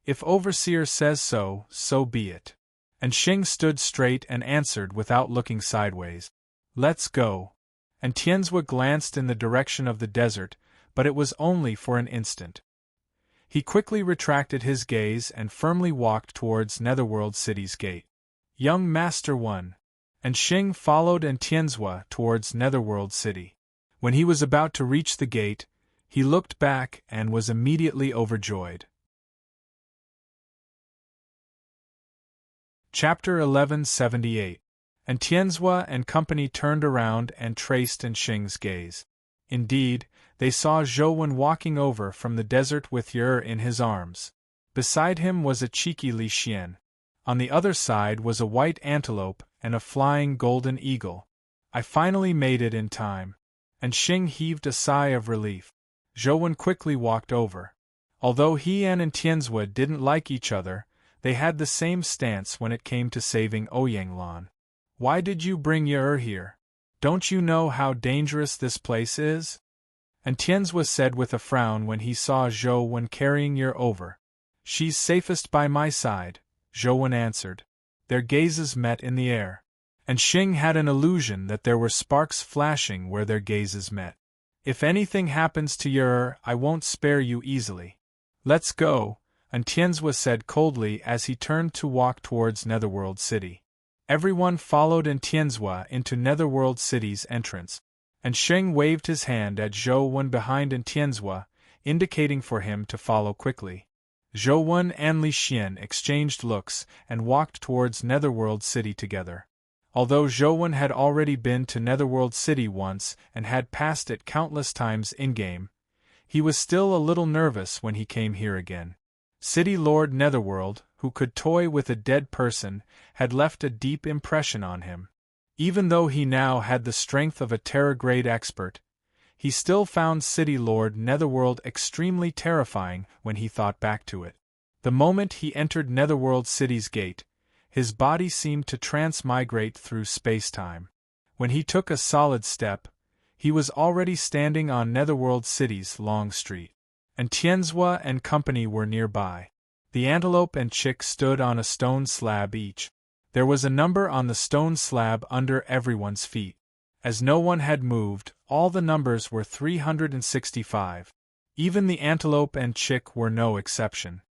If Overseer says so, so be it. And Xing stood straight and answered without looking sideways. Let's go. And Tianzhua glanced in the direction of the desert, but it was only for an instant. He quickly retracted his gaze and firmly walked towards Netherworld City's gate. Young Master One. And Xing followed Tianzhua towards Netherworld City. When he was about to reach the gate, he looked back and was immediately overjoyed. Chapter 1178. And Tianzhua and company turned around and traced Xing's gaze. Indeed, they saw Zhou walking over from the desert with Yer in his arms. Beside him was a cheeky Li Xian. On the other side was a white antelope and a flying golden eagle. I finally made it in time. And Xing heaved a sigh of relief. Zhou quickly walked over. Although he and Tianzhua didn't like each other, they had the same stance when it came to saving Ouyanglan. Why did you bring Yer here? Don't you know how dangerous this place is? And Tianzhua said with a frown when he saw Zhou carrying Yer over. She's safest by my side, Zhou answered. Their gazes met in the air. And Xing had an illusion that there were sparks flashing where their gazes met. If anything happens to Yer, I won't spare you easily. Let's go, and Tianzhua said coldly as he turned to walk towards Netherworld City. Everyone followed Tianzhua into Netherworld City's entrance. And Xing waved his hand at Zhou behind Tianzhua, indicating for him to follow quickly. Zhou and Li Xian exchanged looks and walked towards Netherworld City together. Although Zhou had already been to Netherworld City once and had passed it countless times in-game, he was still a little nervous when he came here again. City Lord Netherworld, who could toy with a dead person, had left a deep impression on him. Even though he now had the strength of a Terra-grade expert, he still found City Lord Netherworld extremely terrifying when he thought back to it. The moment he entered Netherworld City's gate, his body seemed to transmigrate through space-time. When he took a solid step, he was already standing on Netherworld City's long street. And Tianzhua and company were nearby. The antelope and chick stood on a stone slab each. There was a number on the stone slab under everyone's feet. As no one had moved, all the numbers were 365. Even the antelope and chick were no exception.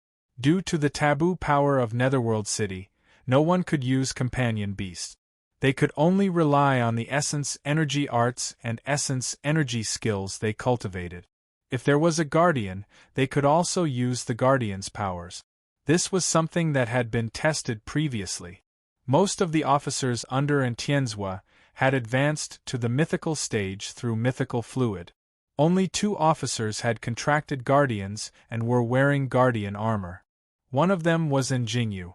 Due to the taboo power of Netherworld City, no one could use companion beasts. They could only rely on the essence energy arts and essence energy skills they cultivated. If there was a guardian, they could also use the guardian's powers. This was something that had been tested previously. Most of the officers under Entienzua had advanced to the mythical stage through mythical fluid. Only 2 officers had contracted guardians and were wearing guardian armor. One of them was Njingyu.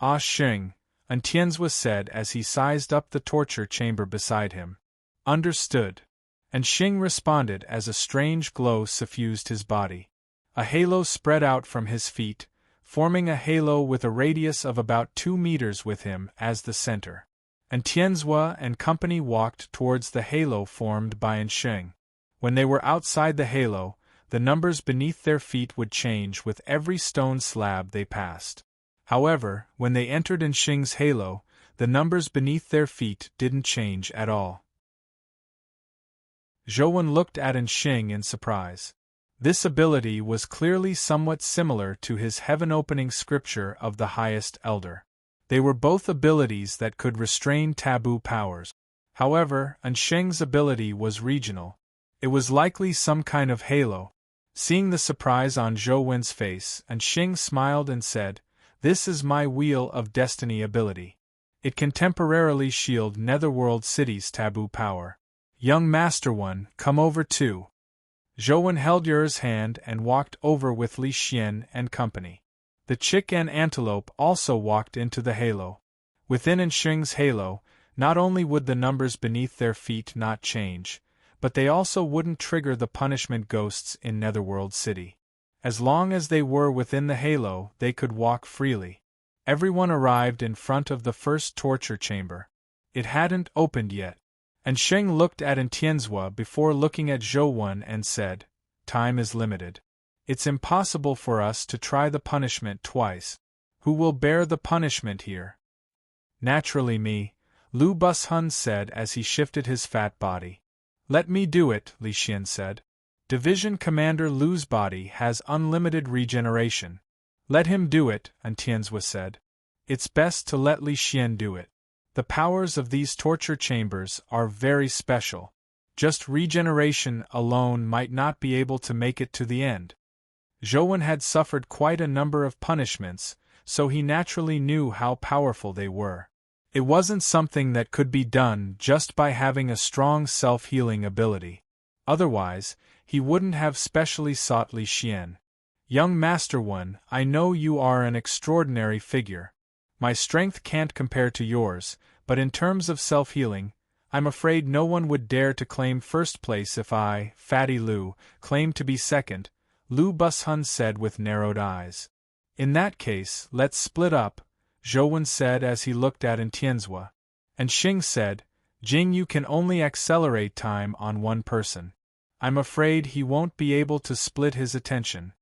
Ah Shing, Entienzua said as he sized up the torture chamber beside him. Understood. And Xing responded as a strange glow suffused his body. A halo spread out from his feet, forming a halo with a radius of about 2 meters with him as the center. And Tianzua and company walked towards the halo formed by Nsheng. When they were outside the halo, the numbers beneath their feet would change with every stone slab they passed. However, when they entered Nsheng's halo, the numbers beneath their feet didn't change at all. Zhouwen looked at Nsheng in surprise. This ability was clearly somewhat similar to his heaven-opening scripture of the highest elder. They were both abilities that could restrain taboo powers. However, Nsheng's ability was regional. It was likely some kind of halo. Seeing the surprise on Zhouwen's face, Nsheng smiled and said, "This is my Wheel of Destiny ability. It can temporarily shield Netherworld City's taboo power. Young Master One, come over too." Zhouwen held Yur's hand and walked over with Li Xian and company. The chick and antelope also walked into the halo. Within Nsheng's halo, not only would the numbers beneath their feet not change, but they also wouldn't trigger the punishment ghosts in Netherworld City. As long as they were within the halo, they could walk freely. Everyone arrived in front of the first torture chamber. It hadn't opened yet. Nsheng looked at Ntienzua before looking at Zhouwen and said, "Time is limited. It's impossible for us to try the punishment twice. Who will bear the punishment here?" "Naturally me," Lu Bushun said as he shifted his fat body. "Let me do it," Li Xian said. "Division Commander Lu's body has unlimited regeneration." "Let him do it," Ntienzua said. "It's best to let Li Xian do it. The powers of these torture chambers are very special. Just regeneration alone might not be able to make it to the end." Zhouwen had suffered quite a number of punishments, so he naturally knew how powerful they were. It wasn't something that could be done just by having a strong self-healing ability. Otherwise, he wouldn't have specially sought Li Xian. "Young Master One, I know you are an extraordinary figure. My strength can't compare to yours, but in terms of self-healing, I'm afraid no one would dare to claim first place if I, Fatty Lu, claimed to be second," Lu Bushun said with narrowed eyes. "In that case, let's split up," Zhouwen said as he looked at Ntienzua. And Xing said, "Jing, you can only accelerate time on one person. I'm afraid he won't be able to split his attention.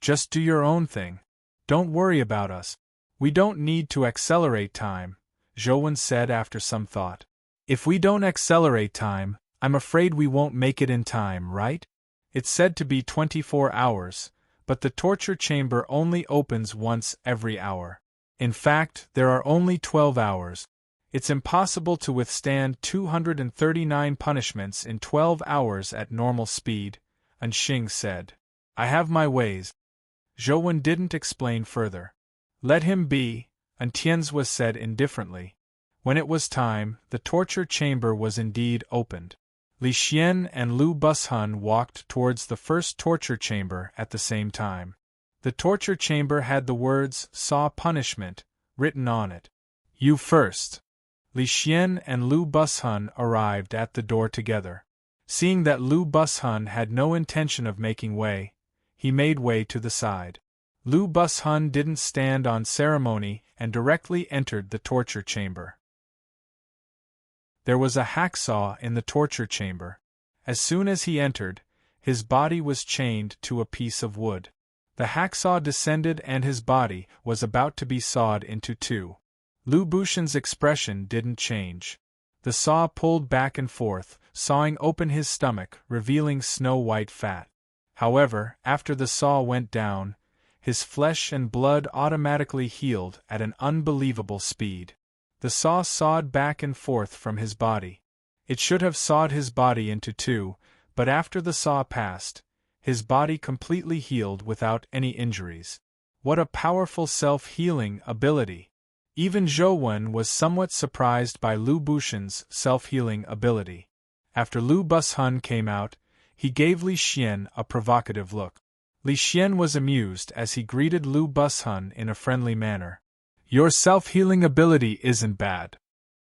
Just do your own thing. Don't worry about us. We don't need to accelerate time," Zhouwen said after some thought. "If we don't accelerate time, I'm afraid we won't make it in time, right? It's said to be 24 hours, but the torture chamber only opens once every hour. In fact, there are only 12 hours. It's impossible to withstand 239 punishments in 12 hours at normal speed," Nsheng said. "I have my ways." Zhouwen didn't explain further. "Let him be," Ntienzua said indifferently. When it was time, the torture chamber was indeed opened. Li Xian and Lu Bushun walked towards the first torture chamber at the same time. The torture chamber had the words "Saw Punishment" written on it. "You first." Li Xian and Lu Bushun arrived at the door together. Seeing that Lu Bushun had no intention of making way, he made way to the side. Lu Bushun didn't stand on ceremony and directly entered the torture chamber. There was a hacksaw in the torture chamber. As soon as he entered, his body was chained to a piece of wood. The hacksaw descended and his body was about to be sawed into two. Lu Bushun's expression didn't change. The saw pulled back and forth, sawing open his stomach, revealing snow-white fat. However, after the saw went down, his flesh and blood automatically healed at an unbelievable speed. The saw sawed back and forth from his body. It should have sawed his body into two, but after the saw passed, his body completely healed without any injuries. What a powerful self-healing ability! Even Zhou Wen was somewhat surprised by Lu Bushan's self-healing ability. After Lu Bushun came out, he gave Li Xian a provocative look. Li Xian was amused as he greeted Lu Bushun in a friendly manner. "Your self-healing ability isn't bad.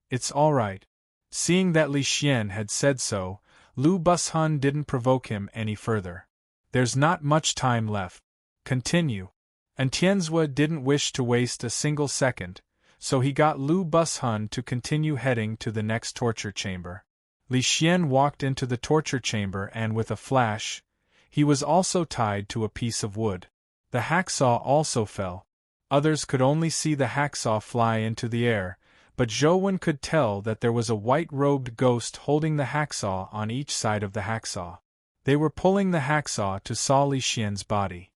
It's all right." Seeing that Li Xian had said so, Lu Bushun didn't provoke him any further. "There's not much time left. Continue." And Tianzhua didn't wish to waste a single second, so he got Lu Bushun to continue heading to the next torture chamber. Li Xian walked into the torture chamber and with a flash, he was also tied to a piece of wood. The hacksaw also fell. Others could only see the hacksaw fly into the air, but Zhou Wen could tell that there was a white-robed ghost holding the hacksaw on each side of the hacksaw. They were pulling the hacksaw to saw Li Xian's body.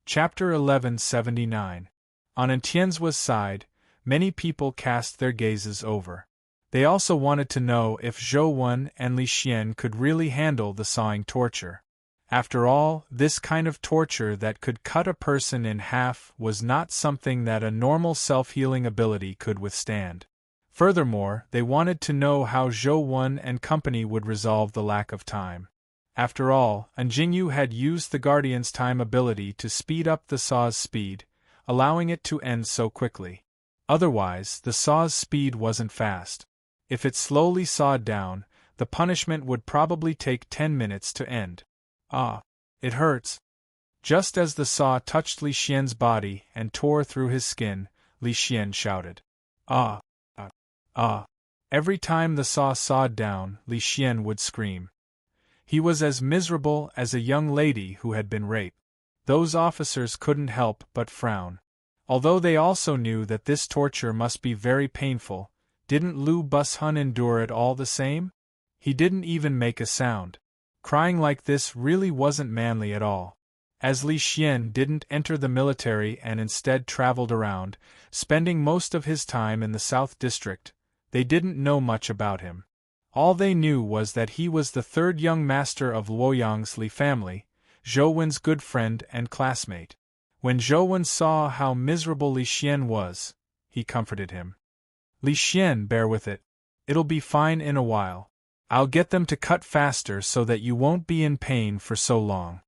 Chapter 1179. On Tianzhua's side, many people cast their gazes over. They also wanted to know if Zhou Wen and Li Xian could really handle the sawing torture. After all, this kind of torture that could cut a person in half was not something that a normal self-healing ability could withstand. Furthermore, they wanted to know how Zhou Wen and company would resolve the lack of time. After all, Jingyu had used the Guardian's time ability to speed up the saw's speed, allowing it to end so quickly. Otherwise, the saw's speed wasn't fast. If it slowly sawed down, the punishment would probably take 10 minutes to end. "Ah, it hurts." Just as the saw touched Li Xian's body and tore through his skin, Li Xian shouted, "Ah! Ah! Ah!" Every time the saw sawed down, Li Xian would scream. He was as miserable as a young lady who had been raped. Those officers couldn't help but frown. Although they also knew that this torture must be very painful, didn't Lu Bushun endure it all the same? He didn't even make a sound. Crying like this really wasn't manly at all. As Li Xian didn't enter the military and instead traveled around, spending most of his time in the South District, they didn't know much about him. All they knew was that he was the third young master of Luoyang's Li family, Zhou Wen's good friend and classmate. When Zhou Wen saw how miserable Li Xian was, he comforted him. "Li Xian, bear with it. It'll be fine in a while. I'll get them to cut faster so that you won't be in pain for so long."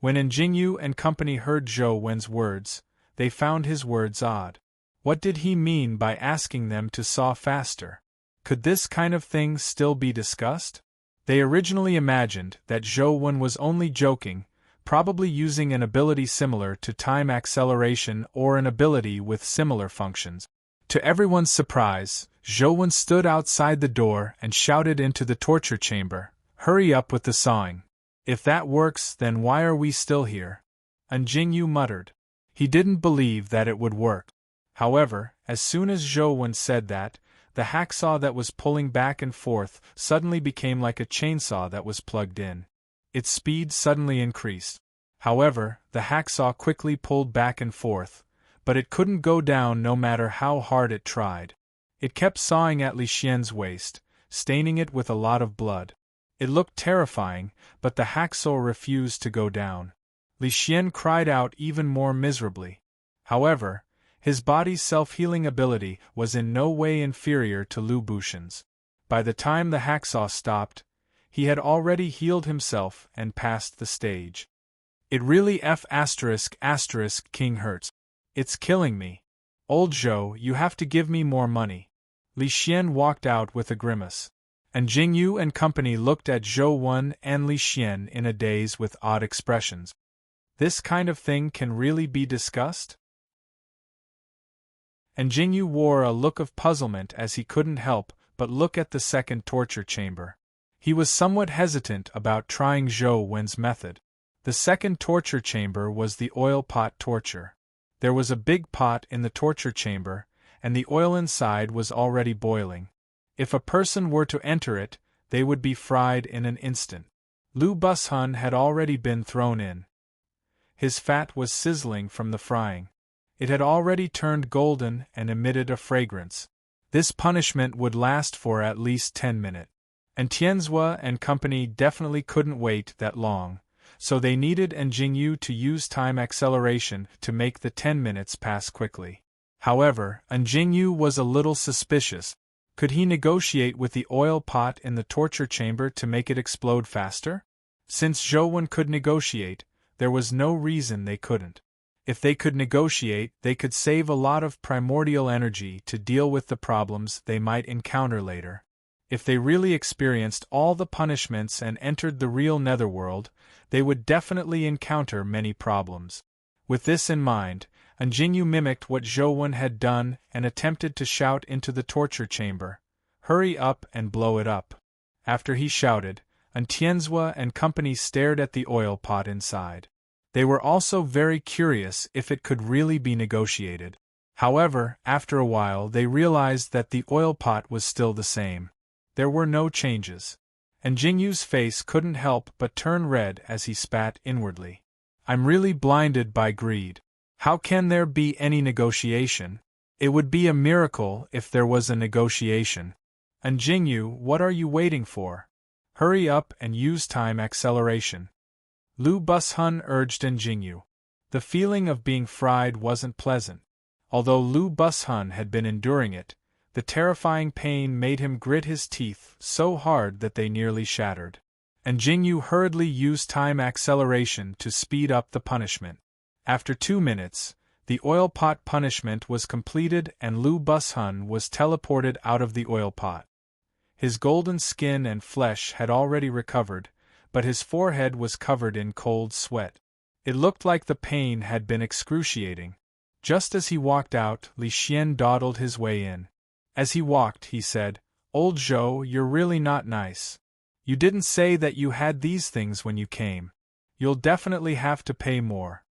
When Jingyu and company heard Zhou Wen's words, they found his words odd. What did he mean by asking them to saw faster? Could this kind of thing still be discussed? They originally imagined that Zhou Wen was only joking, probably using an ability similar to time acceleration or an ability with similar functions. To everyone's surprise, Zhou Wen stood outside the door and shouted into the torture chamber, "Hurry up with the sawing. If that works, then why are we still here?" And Jingyu muttered. He didn't believe that it would work. However, as soon as Zhou Wen said that, the hacksaw that was pulling back and forth suddenly became like a chainsaw that was plugged in. Its speed suddenly increased. However, the hacksaw quickly pulled back and forth, but it couldn't go down no matter how hard it tried. It kept sawing at Li Xian's waist, staining it with a lot of blood. It looked terrifying, but the hacksaw refused to go down. Li Xian cried out even more miserably. However, his body's self-healing ability was in no way inferior to Lu Bushan's. By the time the hacksaw stopped, he had already healed himself and passed the stage. "It really King hurts. It's killing me. Old Zhou, you have to give me more money." Li Xian walked out with a grimace. And Jingyu and company looked at Zhou Wen and Li Xian in a daze with odd expressions. This kind of thing can really be discussed? And Jingyu wore a look of puzzlement as he couldn't help but look at the second torture chamber. He was somewhat hesitant about trying Zhou Wen's method. The second torture chamber was the oil pot torture. There was a big pot in the torture chamber, and the oil inside was already boiling. If a person were to enter it, they would be fried in an instant. Lu Bushun had already been thrown in. His fat was sizzling from the frying. It had already turned golden and emitted a fragrance. This punishment would last for at least 10 minutes. And Tianzhua and company definitely couldn't wait that long, so they needed Jingyu to use time acceleration to make the 10 minutes pass quickly. However, Jingyu was a little suspicious. Could he negotiate with the oil pot in the torture chamber to make it explode faster? Since Zhou could negotiate, there was no reason they couldn't. If they could negotiate, they could save a lot of primordial energy to deal with the problems they might encounter later. If they really experienced all the punishments and entered the real netherworld, they would definitely encounter many problems. With this in mind, Jingyu mimicked what Zhou had done and attempted to shout into the torture chamber, "Hurry up and blow it up." After he shouted, Tianzhua and company stared at the oil pot inside. They were also very curious if it could really be negotiated. However, after a while they realized that the oil pot was still the same. There were no changes. And Jingyu's face couldn't help but turn red as he spat inwardly. "I'm really blinded by greed. How can there be any negotiation? It would be a miracle if there was a negotiation. And Jingyu, what are you waiting for? Hurry up and use time acceleration." Lu Bushun urged Jingyu. The feeling of being fried wasn't pleasant. Although Lu Bushun had been enduring it, the terrifying pain made him grit his teeth so hard that they nearly shattered. And Jingyu hurriedly used time acceleration to speed up the punishment. After 2 minutes, the oil pot punishment was completed and Lu Bushun was teleported out of the oil pot. His golden skin and flesh had already recovered, but his forehead was covered in cold sweat. It looked like the pain had been excruciating. Just as he walked out, Li Xian dawdled his way in. As he walked, he said, "Old Zhou, you're really not nice. You didn't say that you had these things when you came. You'll definitely have to pay more."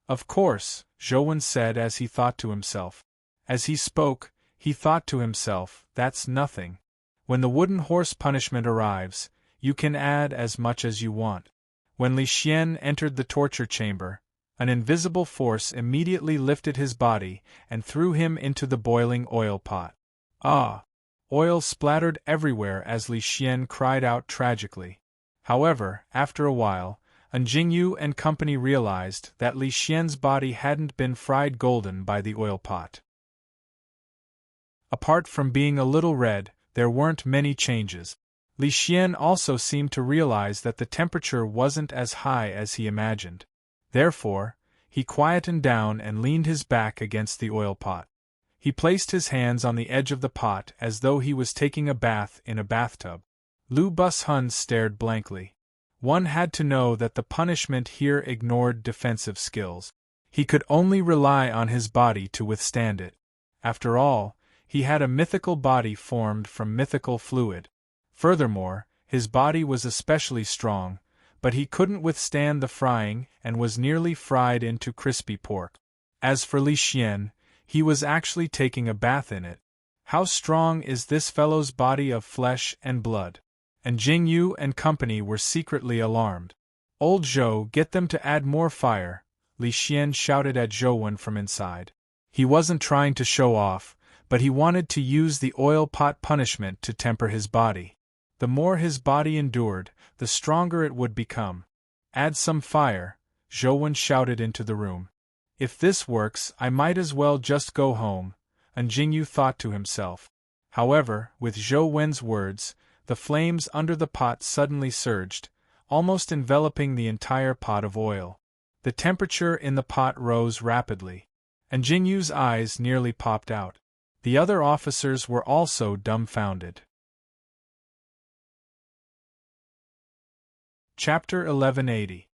"Of course," Zhou said as he thought to himself. As he spoke, he thought to himself, "That's nothing. When the wooden horse punishment arrives, you can add as much as you want." When Li Xian entered the torture chamber, an invisible force immediately lifted his body and threw him into the boiling oil pot. Ah! Oil splattered everywhere as Li Xian cried out tragically. However, after a while, Jingyu and company realized that Li Xian's body hadn't been fried golden by the oil pot. Apart from being a little red, there weren't many changes. Li Xian also seemed to realize that the temperature wasn't as high as he imagined. Therefore, he quietened down and leaned his back against the oil pot. He placed his hands on the edge of the pot as though he was taking a bath in a bathtub. Lu Bushun stared blankly. One had to know that the punishment here ignored defensive skills. He could only rely on his body to withstand it. After all, he had a mythical body formed from mythical fluid. Furthermore, his body was especially strong, but he couldn't withstand the frying and was nearly fried into crispy pork. As for Li Xian, he was actually taking a bath in it. How strong is this fellow's body of flesh and blood? And Jingyu and company were secretly alarmed. "Old Zhou, get them to add more fire," Li Xian shouted at Zhou from inside. He wasn't trying to show off, but he wanted to use the oil pot punishment to temper his body. The more his body endured, the stronger it would become. "Add some fire," Zhou shouted into the room. "If this works, I might as well just go home," Jingyu thought to himself. However, with Zhou words, the flames under the pot suddenly surged, almost enveloping the entire pot of oil. The temperature in the pot rose rapidly, and Jingyu's eyes nearly popped out. The other officers were also dumbfounded. Chapter 1180.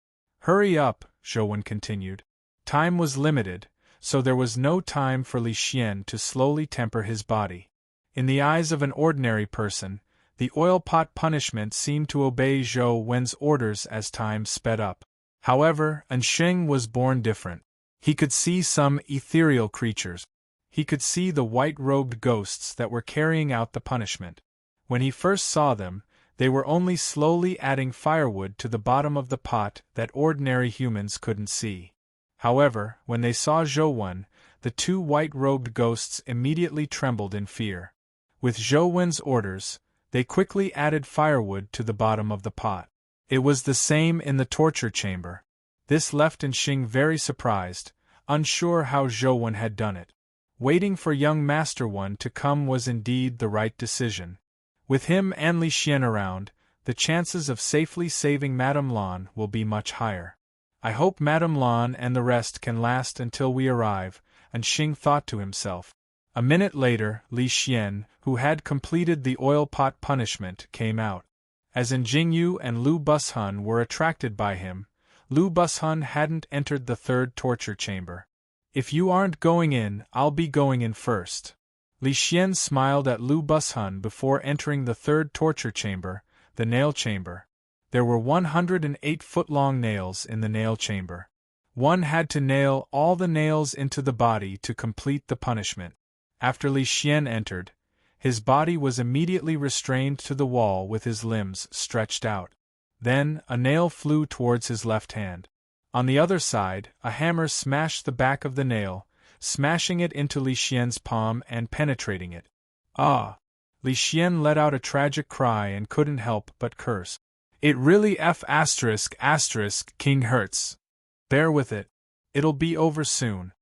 "Hurry up," Zhou continued. Time was limited, so there was no time for Li Xian to slowly temper his body. In the eyes of an ordinary person, the oil pot punishment seemed to obey Zhou orders as time sped up. However, Ansheng was born different. He could see some ethereal creatures. He could see the white-robed ghosts that were carrying out the punishment. When he first saw them, They were only slowly adding firewood to the bottom of the pot that ordinary humans couldn't see. However, when they saw Zhou, the two white-robed ghosts immediately trembled in fear. With Zhou's orders, they quickly added firewood to the bottom of the pot. It was the same in the torture chamber. This left Xing very surprised, unsure how Zhou had done it. Waiting for young Master One to come was indeed the right decision. With him and Li Xian around, the chances of safely saving Madame Lan will be much higher. I hope Madame Lan and the rest can last until we arrive, and Xing thought to himself. A minute later, Li Xian, who had completed the oil pot punishment, came out. As Jingyu and Lu Bushun were attracted by him, Lu Bushun hadn't entered the third torture chamber. If you aren't going in, I'll be going in first. Li Xian smiled at Lu Bushun before entering the third torture chamber, the nail chamber. There were 108-foot-long nails in the nail chamber. One had to nail all the nails into the body to complete the punishment. After Li Xian entered, his body was immediately restrained to the wall with his limbs stretched out. Then, a nail flew towards his left hand. On the other side, a hammer smashed the back of the nail, smashing it into Li Xian's palm and penetrating it. Ah! Li Xian let out a tragic cry and couldn't help but curse. It really King hurts. Bear with it. It'll be over soon.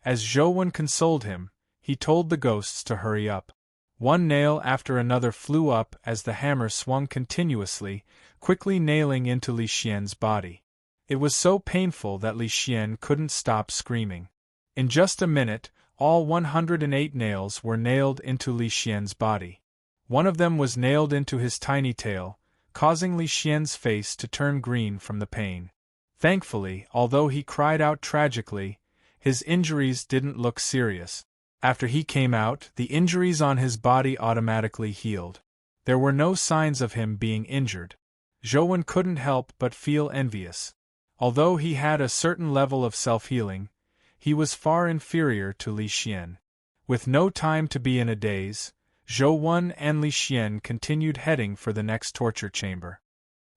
As Zhou consoled him, he told the ghosts to hurry up. One nail after another flew up as the hammer swung continuously, quickly nailing into Li Xian's body. It was so painful that Li Xian couldn't stop screaming. In just a minute, all 108 nails were nailed into Li Xian's body. One of them was nailed into his tiny tail, causing Li Xian's face to turn green from the pain. Thankfully, although he cried out tragically, his injuries didn't look serious. After he came out, the injuries on his body automatically healed. There were no signs of him being injured. Zhou couldn't help but feel envious. Although he had a certain level of self-healing, he was far inferior to Li Xian. With no time to be in a daze, Zhou and Li Xian continued heading for the next torture chamber.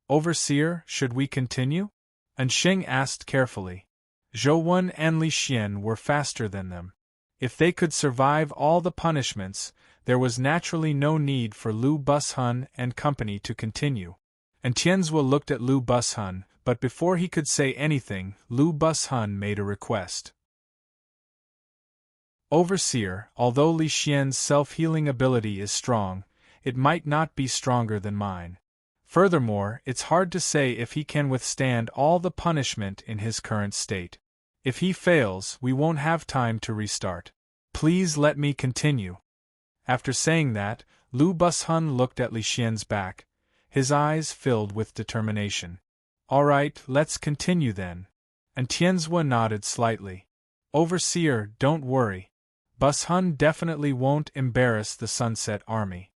Overseer, should we continue? Xing asked carefully. Zhou and Li Xian were faster than them. If they could survive all the punishments, there was naturally no need for Lu Bushun and company to continue. And Tianzhua looked at Lu Bushun, but before he could say anything, Lu Bushun made a request. Overseer, although Li Xian's self-healing ability is strong, it might not be stronger than mine. Furthermore, it's hard to say if he can withstand all the punishment in his current state. If he fails, we won't have time to restart. Please let me continue. After saying that, Lu Bushun looked at Li Xian's back, his eyes filled with determination. All right, let's continue then. And Tianzhua nodded slightly. Overseer, don't worry. Bushun definitely won't embarrass the Sunset Army.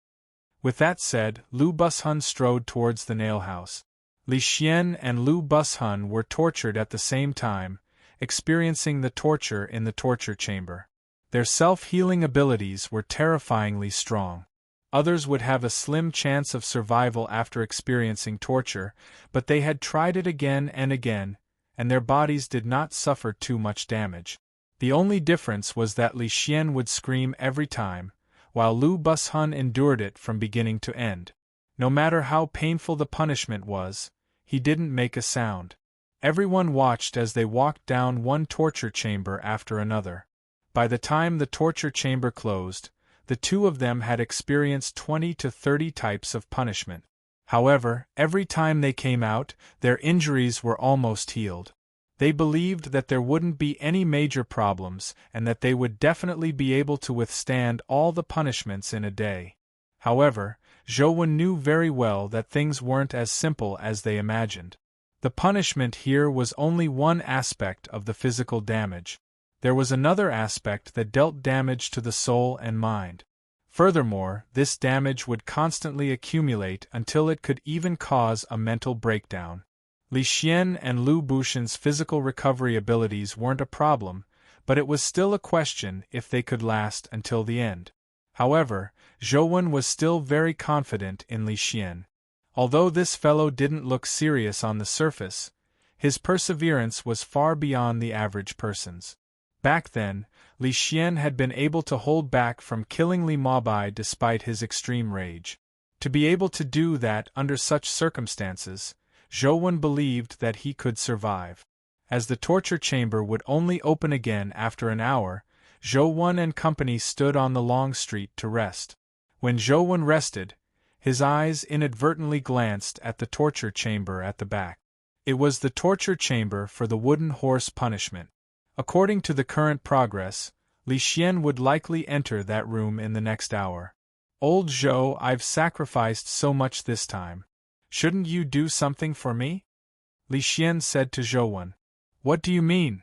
With that said, Lu Bushun strode towards the nail house. Li Xian and Lu Bushun were tortured at the same time, experiencing the torture in the torture chamber. Their self-healing abilities were terrifyingly strong. Others would have a slim chance of survival after experiencing torture, but they had tried it again and again, and their bodies did not suffer too much damage. The only difference was that Li Xian would scream every time, while Lu Bushun endured it from beginning to end. No matter how painful the punishment was, he didn't make a sound. Everyone watched as they walked down one torture chamber after another. By the time the torture chamber closed, the two of them had experienced 20 to 30 types of punishment. However, every time they came out, their injuries were almost healed. They believed that there wouldn't be any major problems and that they would definitely be able to withstand all the punishments in a day. However, Zhou knew very well that things weren't as simple as they imagined. The punishment here was only one aspect of the physical damage. There was another aspect that dealt damage to the soul and mind. Furthermore, this damage would constantly accumulate until it could even cause a mental breakdown. Li Xian and Lu Bushun's physical recovery abilities weren't a problem, but it was still a question if they could last until the end. However, Zhou was still very confident in Li Xian. Although this fellow didn't look serious on the surface, his perseverance was far beyond the average person's. Back then, Li Xian had been able to hold back from killing Li Mabai despite his extreme rage. To be able to do that under such circumstances, Zhou Wen believed that he could survive. As the torture chamber would only open again after an hour, Zhou Wen and company stood on the long street to rest. When Zhou Wen rested, his eyes inadvertently glanced at the torture chamber at the back. It was the torture chamber for the wooden horse punishment. According to the current progress, Li Xian would likely enter that room in the next hour. Old Zhou, I've sacrificed so much this time. Shouldn't you do something for me? Li Xian said to Zhou Wen. What do you mean?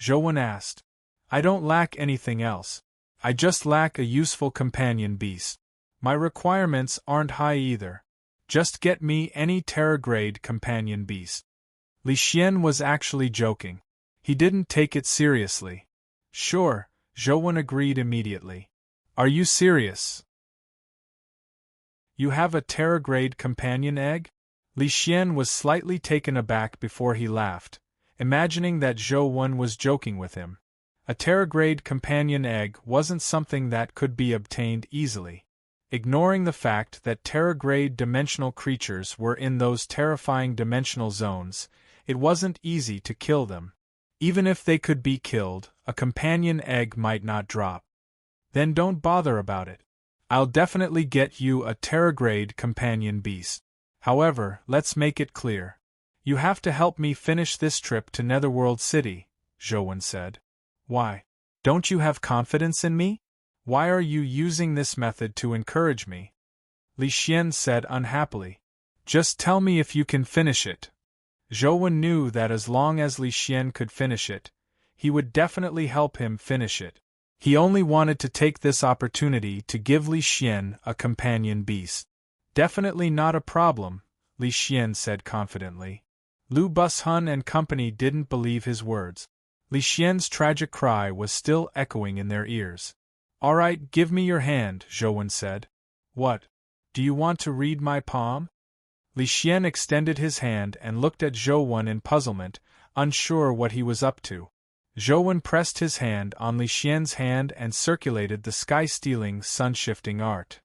Zhou Wen asked. I don't lack anything else. I just lack a useful companion beast. My requirements aren't high either. Just get me any Terra-grade companion beast. Li Xian was actually joking. He didn't take it seriously. Sure, Zhou Wen agreed immediately. Are you serious? You have a Terra-grade companion egg? Li Xian was slightly taken aback before he laughed, imagining that Zhou Wen was joking with him. A Terra-grade companion egg wasn't something that could be obtained easily. Ignoring the fact that Terra-grade dimensional creatures were in those terrifying dimensional zones, it wasn't easy to kill them. Even if they could be killed, a companion egg might not drop. Then don't bother about it. I'll definitely get you a Terra-grade companion beast. However, let's make it clear. You have to help me finish this trip to Netherworld City, Zhou Wen said. Why? Don't you have confidence in me? Why are you using this method to encourage me? Li Xian said unhappily. Just tell me if you can finish it. Zhou Wen knew that as long as Li Xian could finish it, he would definitely help him finish it. He only wanted to take this opportunity to give Li Xian a companion beast. Definitely not a problem, Li Xian said confidently. Lu Bushun and company didn't believe his words. Li Xian's tragic cry was still echoing in their ears. All right, give me your hand, Zhou Wen said. What? Do you want to read my palm? Li Xian extended his hand and looked at Zhou Wen in puzzlement, unsure what he was up to. Zhou Wen pressed his hand on Li Xian's hand and circulated the sky-stealing, sun-shifting art.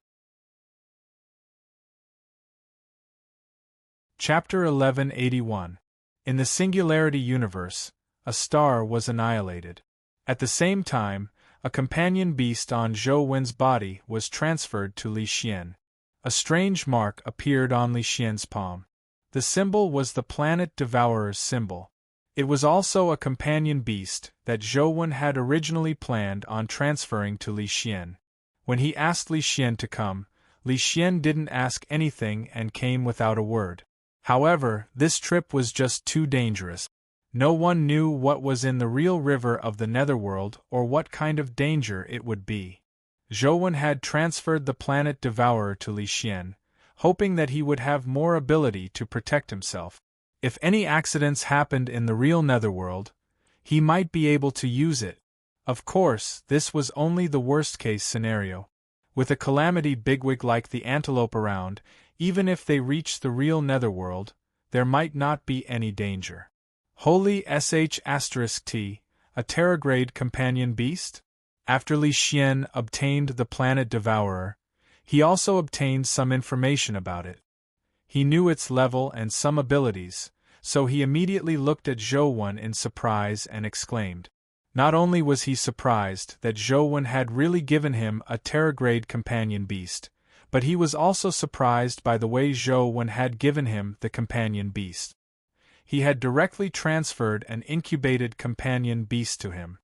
Chapter 1181. In the Singularity Universe, a star was annihilated. At the same time, a companion beast on Zhou Wen's body was transferred to Li Xian. A strange mark appeared on Li Xian's palm. The symbol was the planet Devourer's symbol. It was also a companion beast that Zhou Wen had originally planned on transferring to Li Xian. When he asked Li Xian to come, Li Xian didn't ask anything and came without a word. However, this trip was just too dangerous. No one knew what was in the real river of the Netherworld or what kind of danger it would be. Zhou Wen had transferred the planet Devourer to Li Xian, hoping that he would have more ability to protect himself. If any accidents happened in the real Netherworld, he might be able to use it. Of course, this was only the worst-case scenario. With a calamity bigwig like the Antelope around, even if they reached the real Netherworld, there might not be any danger. Holy **T, a Terra-grade companion beast? After Li Xian obtained the planet Devourer, he also obtained some information about it. He knew its level and some abilities, so he immediately looked at Zhou Wen in surprise and exclaimed. Not only was he surprised that Zhou Wen had really given him a Terra-grade companion beast, but he was also surprised by the way Zhou Wen had given him the companion beast. He had directly transferred an incubated companion beast to him.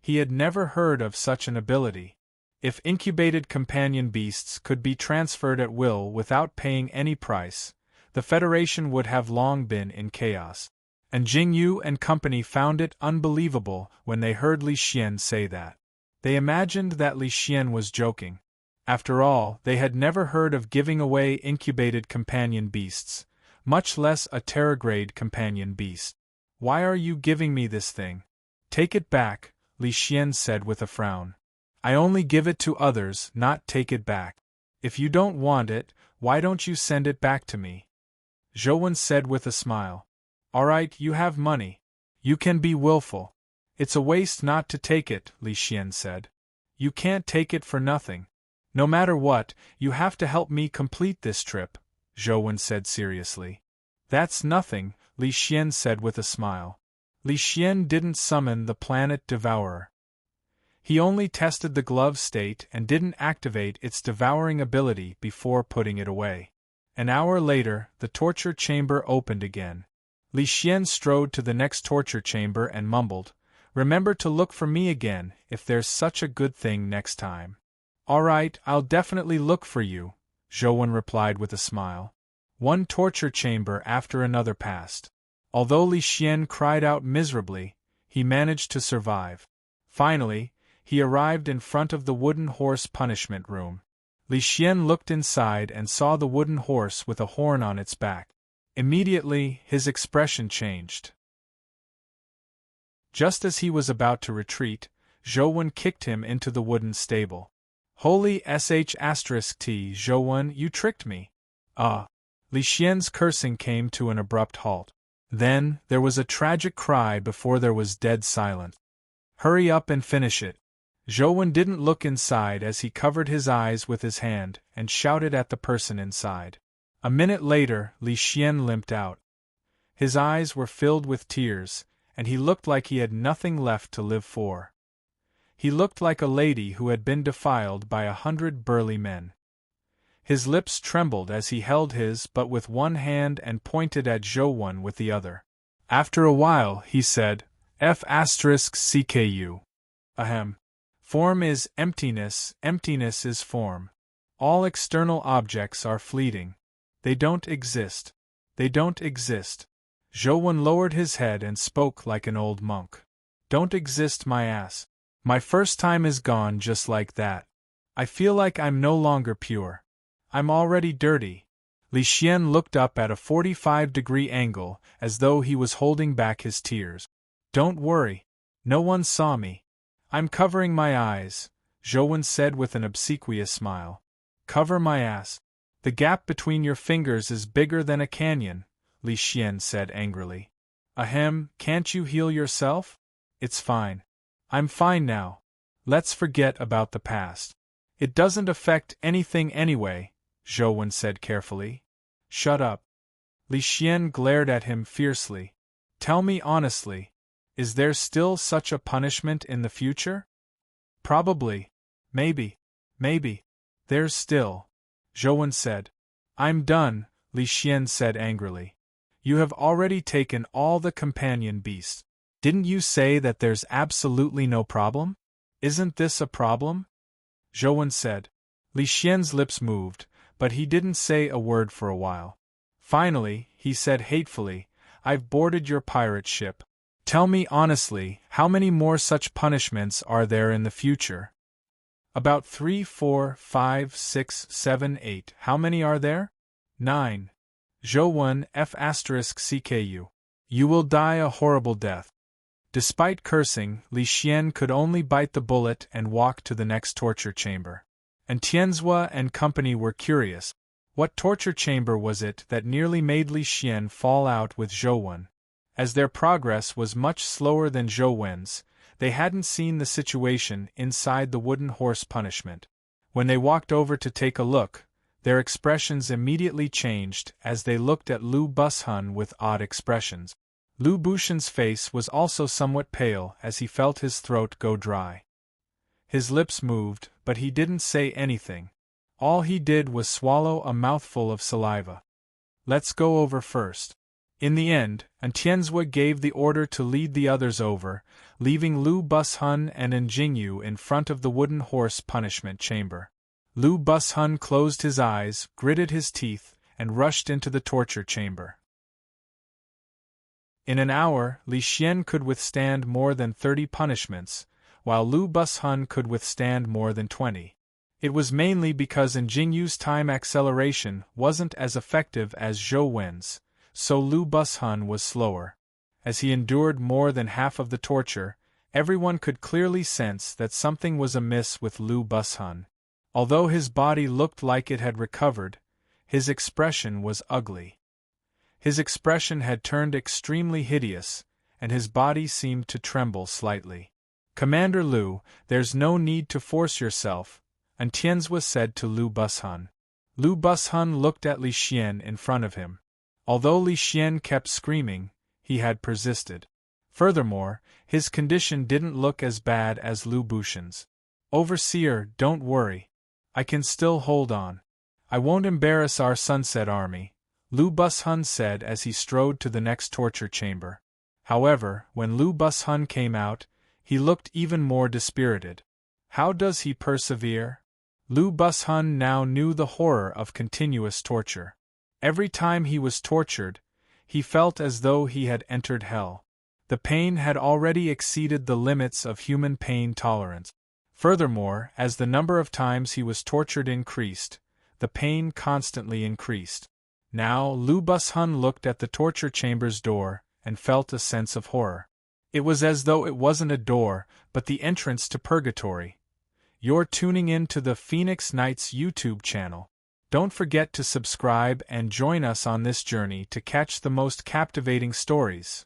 He had never heard of such an ability. If incubated companion beasts could be transferred at will without paying any price, the Federation would have long been in chaos. And Jingyu and company found it unbelievable when they heard Li Xian say that. They imagined that Li Xian was joking. After all, they had never heard of giving away incubated companion beasts, much less a Terra-grade companion beast. Why are you giving me this thing? Take it back, Li Xian said with a frown. I only give it to others, not take it back. If you don't want it, why don't you send it back to me? Zhou said with a smile. Alright, you have money. You can be willful. It's a waste not to take it, Li Xian said. You can't take it for nothing. No matter what, you have to help me complete this trip, Zhou said seriously. That's nothing, Li Xian said with a smile. Li Xian didn't summon the planet devourer. He only tested the glove state and didn't activate its devouring ability before putting it away. An hour later, the torture chamber opened again. Li Xian strode to the next torture chamber and mumbled, Remember to look for me again if there's such a good thing next time. Alright, I'll definitely look for you, Zhou replied with a smile. One torture chamber after another passed. Although Li Xian cried out miserably, he managed to survive. Finally, he arrived in front of the wooden horse punishment room. Li Xian looked inside and saw the wooden horse with a horn on its back. Immediately, his expression changed. Just as he was about to retreat, Zhou kicked him into the wooden stable. Holy sh*t, Zhou, you tricked me. Li Xian's cursing came to an abrupt halt. Then, there was a tragic cry before there was dead silence. Hurry up and finish it. Zhou didn't look inside as he covered his eyes with his hand and shouted at the person inside. A minute later, Li Xian limped out. His eyes were filled with tears, and he looked like he had nothing left to live for. He looked like a lady who had been defiled by 100 burly men. His lips trembled as he held his but with one hand and pointed at Zhou with the other. After a while, he said, F***CKU. Ahem. Form is emptiness, emptiness is form. All external objects are fleeting. They don't exist. They don't exist. Zhou lowered his head and spoke like an old monk. Don't exist, my ass. My first time is gone just like that. I feel like I'm no longer pure. I'm already dirty. Li Xian looked up at a 45-degree angle as though he was holding back his tears. Don't worry. No one saw me. I'm covering my eyes, Zhou said with an obsequious smile. Cover my ass. The gap between your fingers is bigger than a canyon, Li Xian said angrily. Ahem, can't you heal yourself? It's fine. I'm fine now. Let's forget about the past. It doesn't affect anything anyway, Zhou said carefully. Shut up. Li Xian glared at him fiercely. Tell me honestly, is there still such a punishment in the future? Probably. Maybe. There's still. Zhou said. I'm done, Li Xian said angrily. You have already taken all the companion beasts. Didn't you say that there's absolutely no problem? Isn't this a problem? Zhou said. Li Xian's lips moved, but he didn't say a word for a while. Finally, he said hatefully, I've boarded your pirate ship. Tell me honestly, how many more such punishments are there in the future? About 3, 4, 5, 6, 7, 8. How many are there? 9. Zhou F***CKU. You will die a horrible death. Despite cursing, Li Xian could only bite the bullet and walk to the next torture chamber. And Tianzhua and company were curious. What torture chamber was it that nearly made Li Xian fall out with Zhou? As their progress was much slower than Zhou's, they hadn't seen the situation inside the wooden horse punishment. When they walked over to take a look, their expressions immediately changed as they looked at Lu Bushun with odd expressions. Lu Bushun's face was also somewhat pale as he felt his throat go dry. His lips moved, but he didn't say anything. All he did was swallow a mouthful of saliva. Let's go over first. In the end, Tianzhua gave the order to lead the others over, leaving Lu Bushun and Jingyu in front of the wooden horse punishment chamber. Lu Bushun closed his eyes, gritted his teeth, and rushed into the torture chamber. In an hour, Li Xian could withstand more than 30 punishments, while Lu Bushun could withstand more than 20. It was mainly because Jingyu's time acceleration wasn't as effective as Zhou's, so Lu Bushun was slower. As he endured more than half of the torture, everyone could clearly sense that something was amiss with Lu Bushun. Although his body looked like it had recovered, his expression was ugly. His expression had turned extremely hideous, and his body seemed to tremble slightly. Commander Lu, there's no need to force yourself, Entiennes was said to Lu Bushun. Lu Bushun looked at Li Xian in front of him. Although Li Xian kept screaming, he had persisted. Furthermore, his condition didn't look as bad as Lu Bushun's. Overseer, don't worry. I can still hold on. I won't embarrass our Sunset Army, Lu Bushun said as he strode to the next torture chamber. However, when Lu Bushun came out, he looked even more dispirited. How does he persevere? Lu Bushun now knew the horror of continuous torture. Every time he was tortured, he felt as though he had entered hell. The pain had already exceeded the limits of human pain tolerance. Furthermore, as the number of times he was tortured increased, the pain constantly increased. Now, Lu Bushun looked at the torture chamber's door and felt a sense of horror. It was as though it wasn't a door, but the entrance to purgatory. You're tuning in to the Phoenix Nights YouTube channel. Don't forget to subscribe and join us on this journey to catch the most captivating stories.